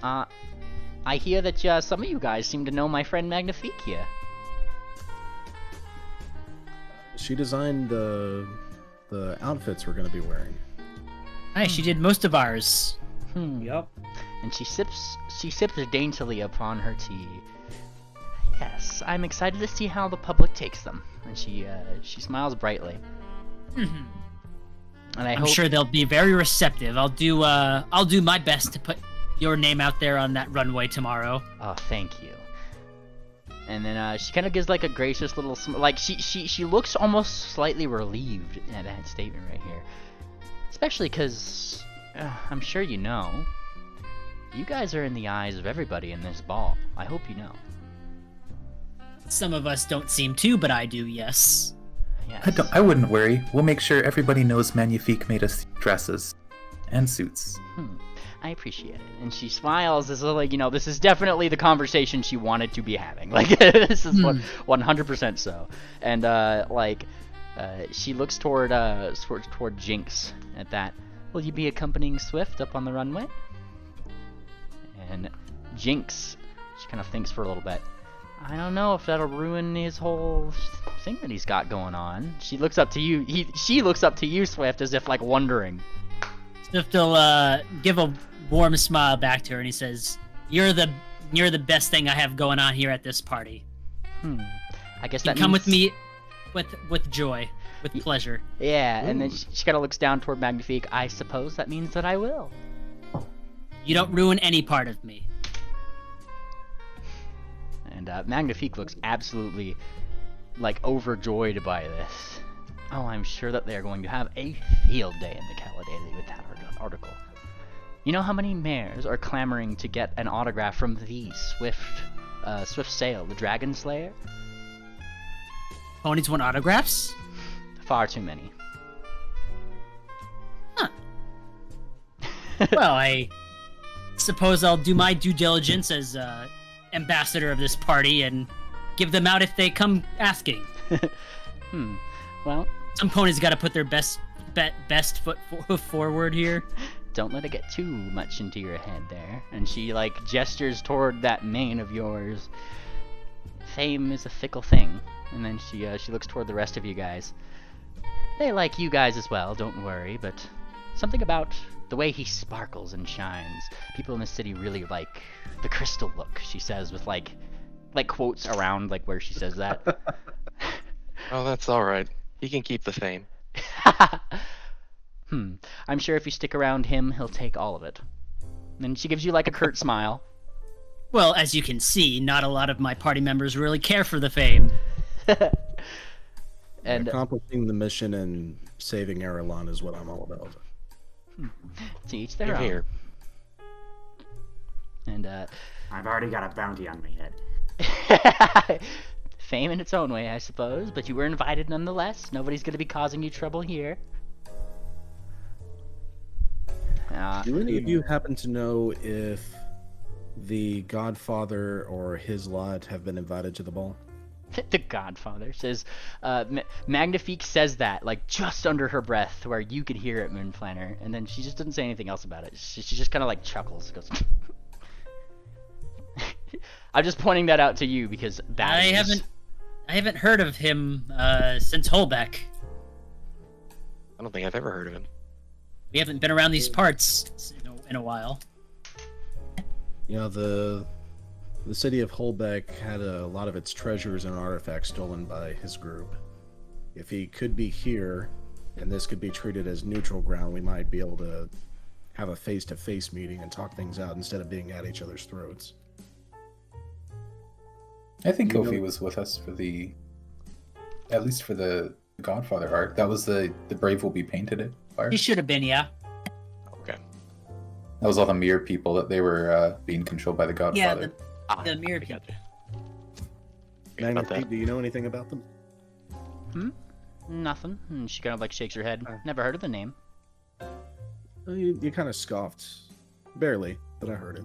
I hear that some of you guys seem to know my friend Magnifique here. She designed the outfits we're going to be wearing. Hi, she did most of ours. Yup. And she sips daintily upon her tea. Yes, I'm excited to see how the public takes them. And she smiles brightly. And I I'm hope sure they'll be very receptive. I'll do my best to put your name out there on that runway tomorrow. Oh, thank you. And then she kind of gives like a gracious little like she looks almost slightly relieved at that statement right here. Especially because I'm sure you know, you guys are in the eyes of everybody in this ball. I hope you know. Some of us don't seem to, but I do, yes. Yes. I wouldn't worry. We'll make sure everybody knows Magnifique made us dresses and suits. I appreciate it. And she smiles as though, like, you know, this is definitely the conversation she wanted to be having. Like, this is 100% so. And, she looks toward Jinx at that. Will you be accompanying Swift up on the runway? And Jinx, she kind of thinks for a little bit. I don't know if that'll ruin his whole thing that he's got going on. She looks up to you. She looks up to you, Swift, as if like wondering. Swift will give a warm smile back to her, and he says, "You're the best thing I have going on here at this party. I guess You that come means... with me, with joy, with pleasure." Yeah, and then she kind of looks down toward Magnifique. I suppose that means that I will. You don't ruin any part of me. And Magnifique looks absolutely, like, overjoyed by this. Oh, I'm sure that they are going to have a field day in the Cala Daily with that article. You know how many mares are clamoring to get an autograph from the Swift Sail, the Dragon Slayer? Ponies want autographs? Far too many. Huh. Well, I suppose I'll do my due diligence as ambassador of this party and give them out if they come asking. Well, some ponies got to put their best foot forward here. Don't let it get too much into your head there. And she like gestures toward that mane of yours. Fame is a fickle thing. And then she looks toward the rest of you guys. They like you guys as well, don't worry, but something about the way he sparkles and shines. People in the city really like the crystal look, she says, with like quotes around like where she says that. Oh, that's alright. He can keep the fame. I'm sure if you stick around him, he'll take all of it. And she gives you like a curt smile. Well, as you can see, not a lot of my party members really care for the fame. And accomplishing the mission and saving Erelon is what I'm all about. To each their own. Here. And I've already got a bounty on my head. Fame in its own way, I suppose, but you were invited nonetheless. Nobody's going to be causing you trouble here. Do any of you happen to know if the Godfather or his lot have been invited to the ball? The Godfather says, Magnifique says that, like, just under her breath, where you could hear it, Moonplanner, and then she just doesn't say anything else about it. She just kind of, like, chuckles, goes... I'm just pointing that out to you, because I haven't heard of him, since Holbeck. I don't think I've ever heard of him. We haven't been around these parts in a while. You know, the city of Holbeck had a lot of its treasures and artifacts stolen by his group. If he could be here, and this could be treated as neutral ground, we might be able to have a face-to-face meeting and talk things out instead of being at each other's throats. I think Kofi was with us for at least for the Godfather arc. That was the Brave Will Be Painted it part. He should have been, yeah. Okay. That was all the mirror people that they were being controlled by the Godfather. Yeah, the mirror people. Do you know anything about them? Nothing. And she kind of like shakes her head. Never heard of the name. You kind of scoffed. Barely, but I heard it.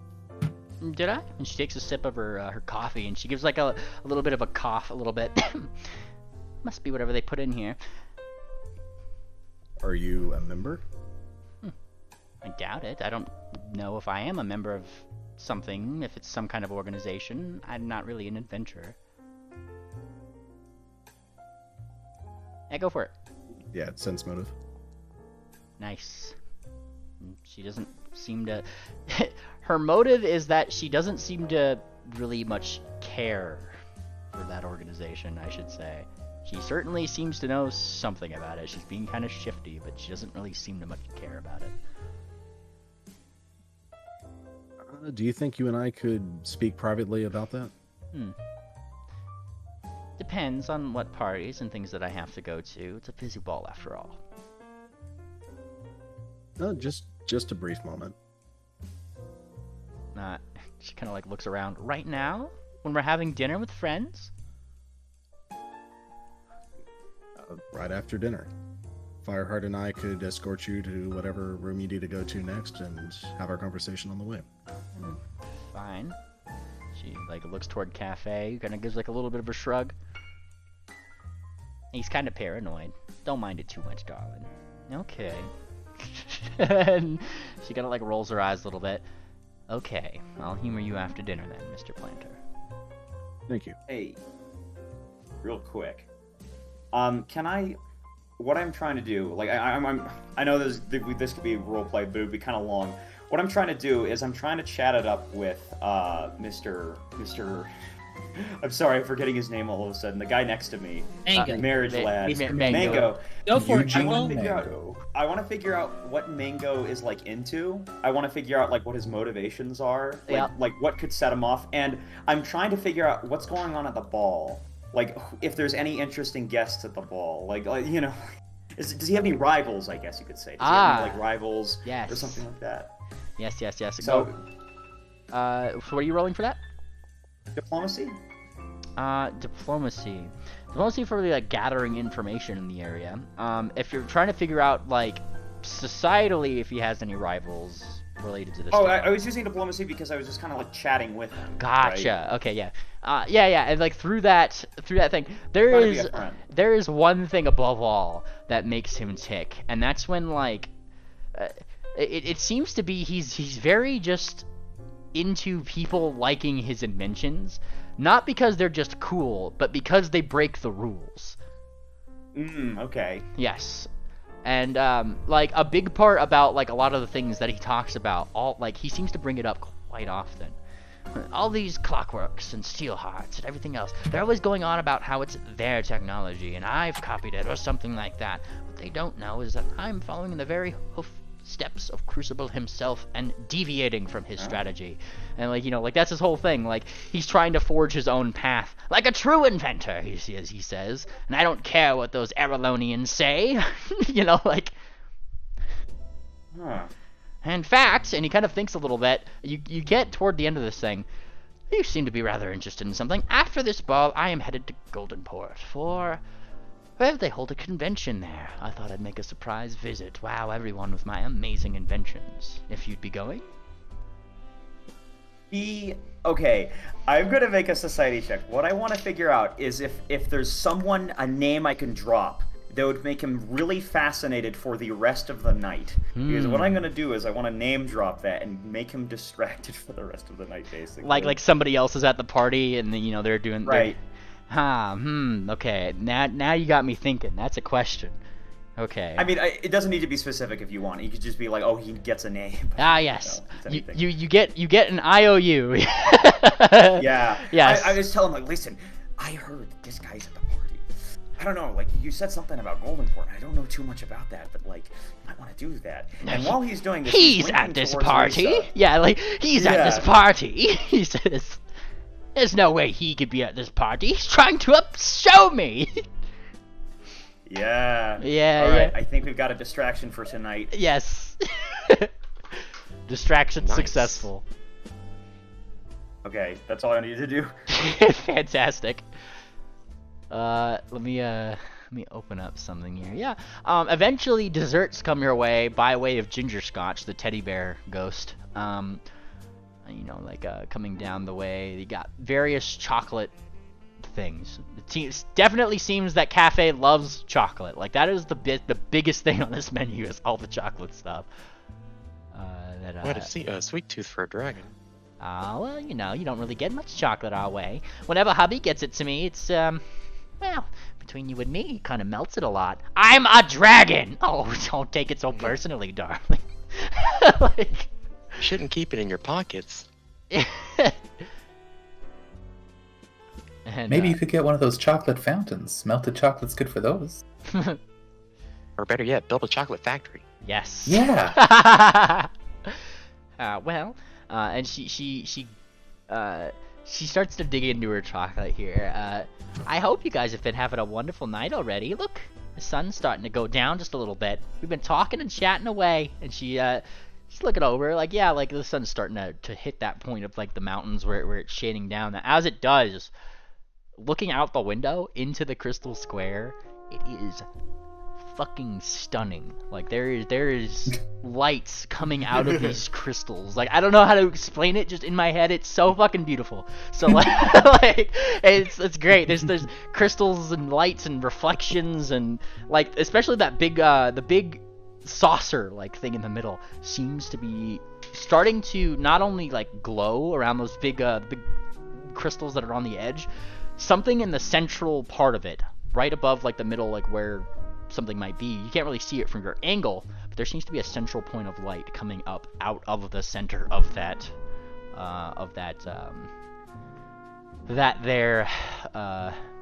Did I? And she takes a sip of her coffee, and she gives like a little bit of a cough, a little bit. Must be whatever they put in here. Are you a member? I doubt it. I don't know if I am a member of something, if it's some kind of organization. I'm not really an adventurer. Yeah, go for it. Yeah, it's sense motive. Nice. She doesn't seem to... Her motive is that she doesn't seem to really much care for that organization, I should say. She certainly seems to know something about it. She's being kind of shifty, but she doesn't really seem to much care about it. Do you think you and I could speak privately about that? Depends on what parties and things that I have to go to. It's a busy ball after all. Just a brief moment. She kind of like looks around. Right now? When we're having dinner with friends? Right after dinner. Fireheart and I could escort you to whatever room you need to go to next and have our conversation on the way. Fine. She like looks toward Cafe, kind of gives like a little bit of a shrug. He's kind of paranoid. Don't mind it too much, darling. Okay. And she kind of like rolls her eyes a little bit. Okay, I'll humor you after dinner then, Mr. Planter. Thank you. Hey, real quick. Can I? What I'm trying to do, like I know this could be roleplay, but it would be kind of long. What I'm trying to do is I'm trying to chat it up with Mr. I'm sorry, I'm forgetting his name all of a sudden. The guy next to me, Mango. marriage lad, Mango. Go for it, Eugene Mango. I want to figure out what Mango is like into. I want to figure out like what his motivations are, like what could set him off, and I'm trying to figure out what's going on at the ball. Like if there's any interesting guests at the ball, like you know, does he have any rivals? I guess you could say. Does he have any, like rivals or something like that? Yes. So, so what are you rolling for that? Diplomacy. Diplomacy. Diplomacy for like gathering information in the area. If you're trying to figure out like societally if he has any rivals related to this. Oh, I was using diplomacy because I was just kind of like chatting with him. Gotcha. Right? Okay, yeah. Yeah, and like through that thing, there is one thing above all that makes him tick, and that's when like it seems to be he's very just into people liking his inventions, not because they're just cool, but because they break the rules. Okay. Yes. And like a big part about like a lot of the things that he talks about, all like he seems to bring it up quite often. All these clockworks and steel hearts and everything else, they're always going on about how it's their technology and I've copied it or something like that. What they don't know is that I'm following in the very steps of Crucible himself and deviating from his strategy. And like, you know, like that's his whole thing. Like he's trying to forge his own path like a true inventor, he says. And I don't care what those Aralonians say. You know, like in fact, and he kind of thinks a little bit, you get toward the end of this thing, you seem to be rather interested in something. After this ball, I am headed to Goldenport for well, they hold a convention there. I thought I'd make a surprise visit. Wow, everyone with my amazing inventions. If you'd be going? Okay, I'm gonna make a society check. What I want to figure out is if there's someone, a name I can drop that would make him really fascinated for the rest of the night. Because what I'm gonna do is I want to name drop that and make him distracted for the rest of the night, basically. Like somebody else is at the party and then, you know, they're doing... Right. Okay. Now you got me thinking. That's a question. Okay. I mean, it doesn't need to be specific if you want. You could just be like, oh, he gets a name. Yes. You get an IOU. Yeah. Yes. I was telling him, like, listen, I heard that this guy's at the party. I don't know, like, you said something about Goldenport. I don't know too much about that, but, like, you might want to do that. And while he's doing this, he's at this party. Lisa. Yeah, like, he's at this party. He says... There's no way he could be at this party. He's trying to show me. Yeah. Yeah. All right. I think we've got a distraction for tonight. Yes. Distraction successful. Okay, that's all I need to do. Fantastic. Let me open up something here. Yeah. Eventually, desserts come your way by way of Ginger Scotch, the teddy bear ghost. You know, like coming down the way. You got various chocolate things. It definitely seems that Cafe loves chocolate. Like that is the biggest thing on this menu is all the chocolate stuff. What is a sweet tooth for a dragon? Well, you know, you don't really get much chocolate our way. Whenever hubby gets it to me, it's well, between you and me, he kind of melts it a lot. I'm a dragon. Oh, don't take it so personally, darling. Like. You shouldn't keep it in your pockets. And, maybe you could get one of those chocolate fountains. Melted chocolate's good for those. Or better yet, build a chocolate factory. Yes. Yeah. And she starts to dig into her chocolate here. I hope you guys have been having a wonderful night already. Look, the sun's starting to go down just a little bit. We've been talking and chatting away, and she's looking over, like, yeah, like the sun's starting to hit that point of like the mountains where it's shading down. As it does, looking out the window into the crystal square, it is fucking stunning. Like there is lights coming out of these crystals. Like I don't know how to explain it, just in my head it's so fucking beautiful. So like, like it's great. There's crystals and lights and reflections, and like especially that big the big saucer like thing in the middle seems to be starting to not only like glow around those big crystals that are on the edge. Something in the central part of it, right above like the middle, like where something might be. You can't really see it from your angle, but there seems to be a central point of light coming up out of the center of that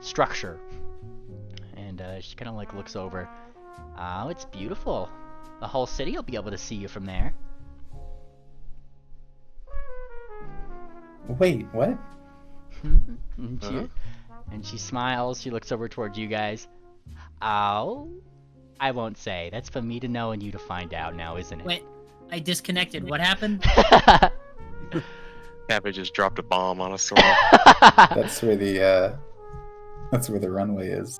structure. And she kind of like looks over. Oh, it's beautiful. The whole city will be able to see you from there. Wait, what? And she smiles. She looks over towards you guys. Oh, I won't say. That's for me to know and you to find out now, isn't it? Wait, I disconnected. What happened? Cabbage just dropped a bomb on us. Sort of. That's where the runway is.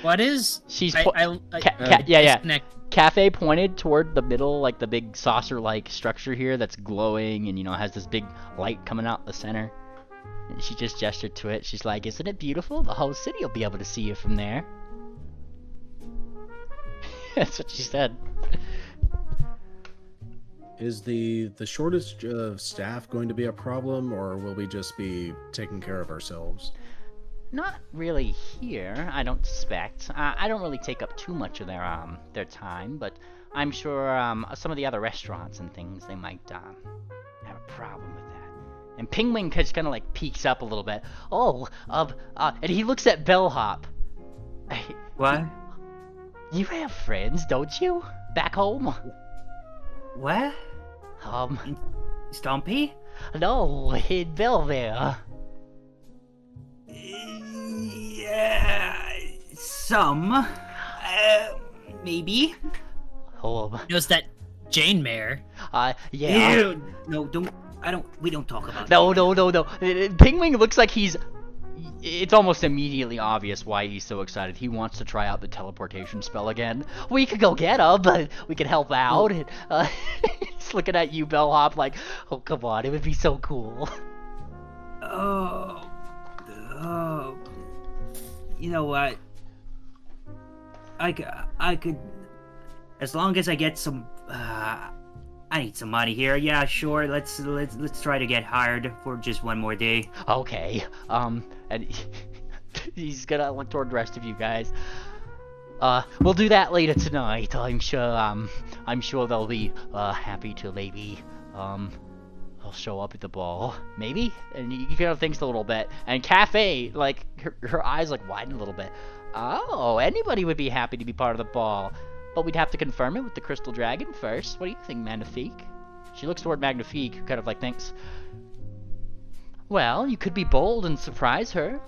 What is? She's disconnect. Cafe pointed toward the middle, like the big saucer-like structure here that's glowing and, you know, has this big light coming out the center. And she just gestured to it. She's like, isn't it beautiful? The whole city will be able to see you from there. That's what she said. Is the shortage of staff going to be a problem, or will we just be taking care of ourselves? Not really here, I don't suspect. I don't really take up too much of their time, but I'm sure some of the other restaurants and things, they might have a problem with that. And Pingwing just kind of like peeks up a little bit. And he looks at Bellhop. What? You have friends, don't you? Back home? What? Stompy? No, in Belleville. Yeah, some. Maybe. Knows that Jane Mare. Yeah. Ew, no, don't. We don't talk about No. Pingwing looks like he's... It's almost immediately obvious why he's so excited. He wants to try out the teleportation spell again. We could go get him, but we could help out. And, he's looking at you, Bellhop, like, oh, come on, it would be so cool. Oh. You know what? I could, as long as I get some, I need some money here. Yeah, sure. Let's try to get hired for just one more day. Okay. And he's gonna look toward the rest of you guys. We'll do that later tonight. I'm sure they'll be happy to maybe I'll show up at the ball. Maybe? And you kind of thinks a little bit. And Cafe, like, her eyes, like, widen a little bit. Oh, anybody would be happy to be part of the ball. But we'd have to confirm it with the Crystal Dragon first. What do you think, Magnifique? She looks toward Magnifique, who kind of, like, thinks, well, you could be bold and surprise her.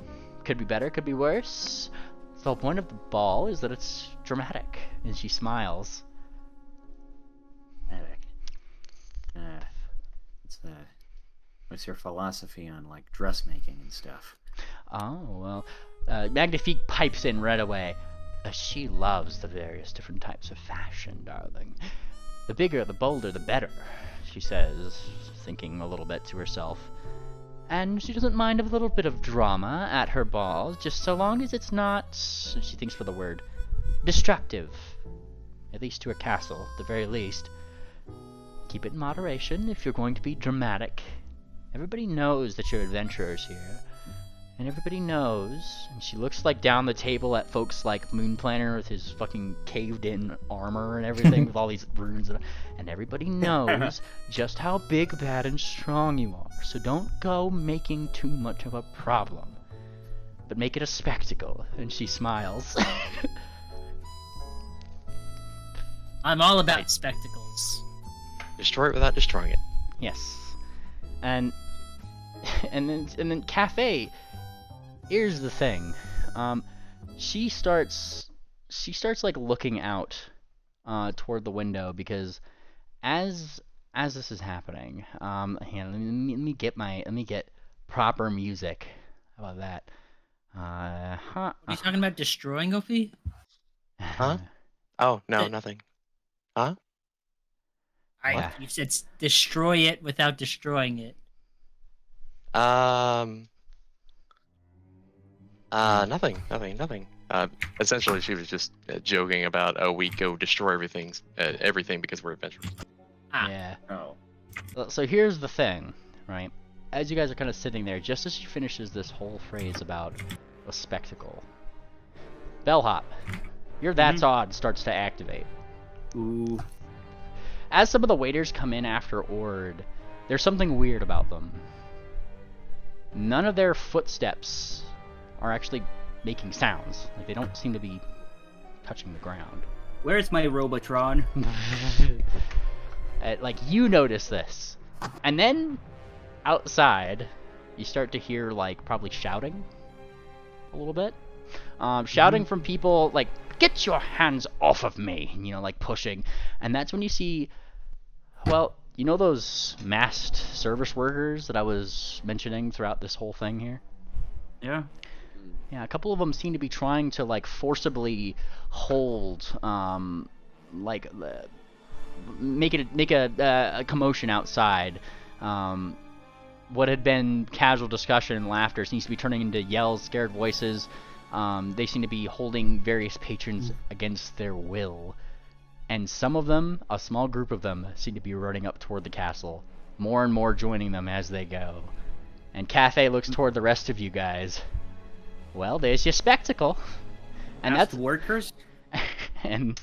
Could be better, could be worse. The whole point of the ball is that it's dramatic. And she smiles. What's your philosophy on, like, dressmaking and stuff? Oh, well, Magnifique pipes in right away. She loves the various different types of fashion, darling. The bigger, the bolder, the better, she says, thinking a little bit to herself. And she doesn't mind a little bit of drama at her balls, just so long as it's not, she thinks for the word, destructive. At least to her castle, at the very least. Keep it in moderation if you're going to be dramatic. Everybody knows that you're adventurers here. And everybody knows, and she looks like down the table at folks like Moon Planner with his fucking caved-in armor and everything with all these runes, and everybody knows just how big, bad, and strong you are. So don't go making too much of a problem, but make it a spectacle. And she smiles. I'm all about spectacles. Destroy it without destroying it. Yes. And then Cafe. Here's the thing. She starts like looking out toward the window, because as this is happening, let me get proper music. How about that? Are you talking about destroying Ophi? Huh? Oh, no, nothing. Huh? You said destroy it without destroying it. Nothing. Essentially, she was just joking about, we go destroy everything Ah. because we're adventurers. Yeah. Oh. So here's the thing, right? as you guys are kind of sitting there, just as she finishes this whole phrase about a spectacle, Bellhop, your That's Odd starts to activate. Ooh. As some of the waiters come in after Ord, there's something weird about them. None of their footsteps are actually making sounds. Like, they don't seem to be touching the ground. Where's my Robotron? Like, you notice this. And then, outside, you start to hear, like, probably shouting a little bit. Shouting from people, like, get your hands off of me, you know, like, pushing. And that's when you see, well, you know those masked service workers that I was mentioning throughout this whole thing here? Yeah. Yeah, a couple of them seem to be trying to, like, forcibly hold, make a commotion outside. What had been casual discussion and laughter seems to be turning into yells, scared voices. They seem to be holding various patrons against their will. And some of them, a small group of them, seem to be running up toward the castle. More and more joining them as they go. And Cafe looks toward the rest of you guys. Well, there's your spectacle. And that's workers. And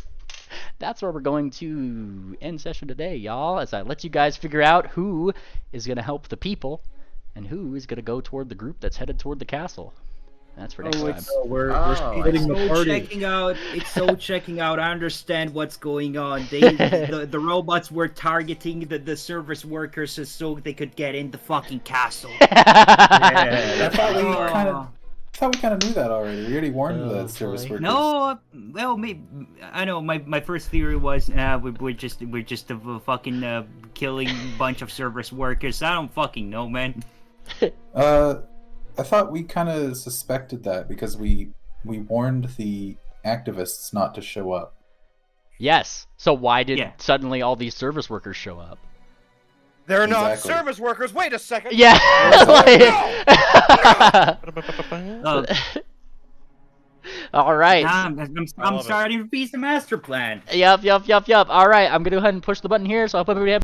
that's where we're going to end session today, y'all, as I let you guys figure out who is going to help the people and who is going to go toward the group that's headed toward the castle. That's for next time. We're It's the so party. checking out. It's so checking out. I understand what's going on. The robots were targeting the service workers so they could get in the fucking castle. I thought we kind of knew that already. We already warned the service workers. No, well, maybe, I know. My first theory was we're just a fucking killing bunch of service workers. I don't fucking know, man. I thought we kind of suspected that because we warned the activists not to show up. Yes. So why did suddenly all these service workers show up? They're not service workers. Wait a second. Yeah. All right. I'm starting to piece the master plan. Yep. All right. I'm gonna go ahead and push the button here. So I hope everybody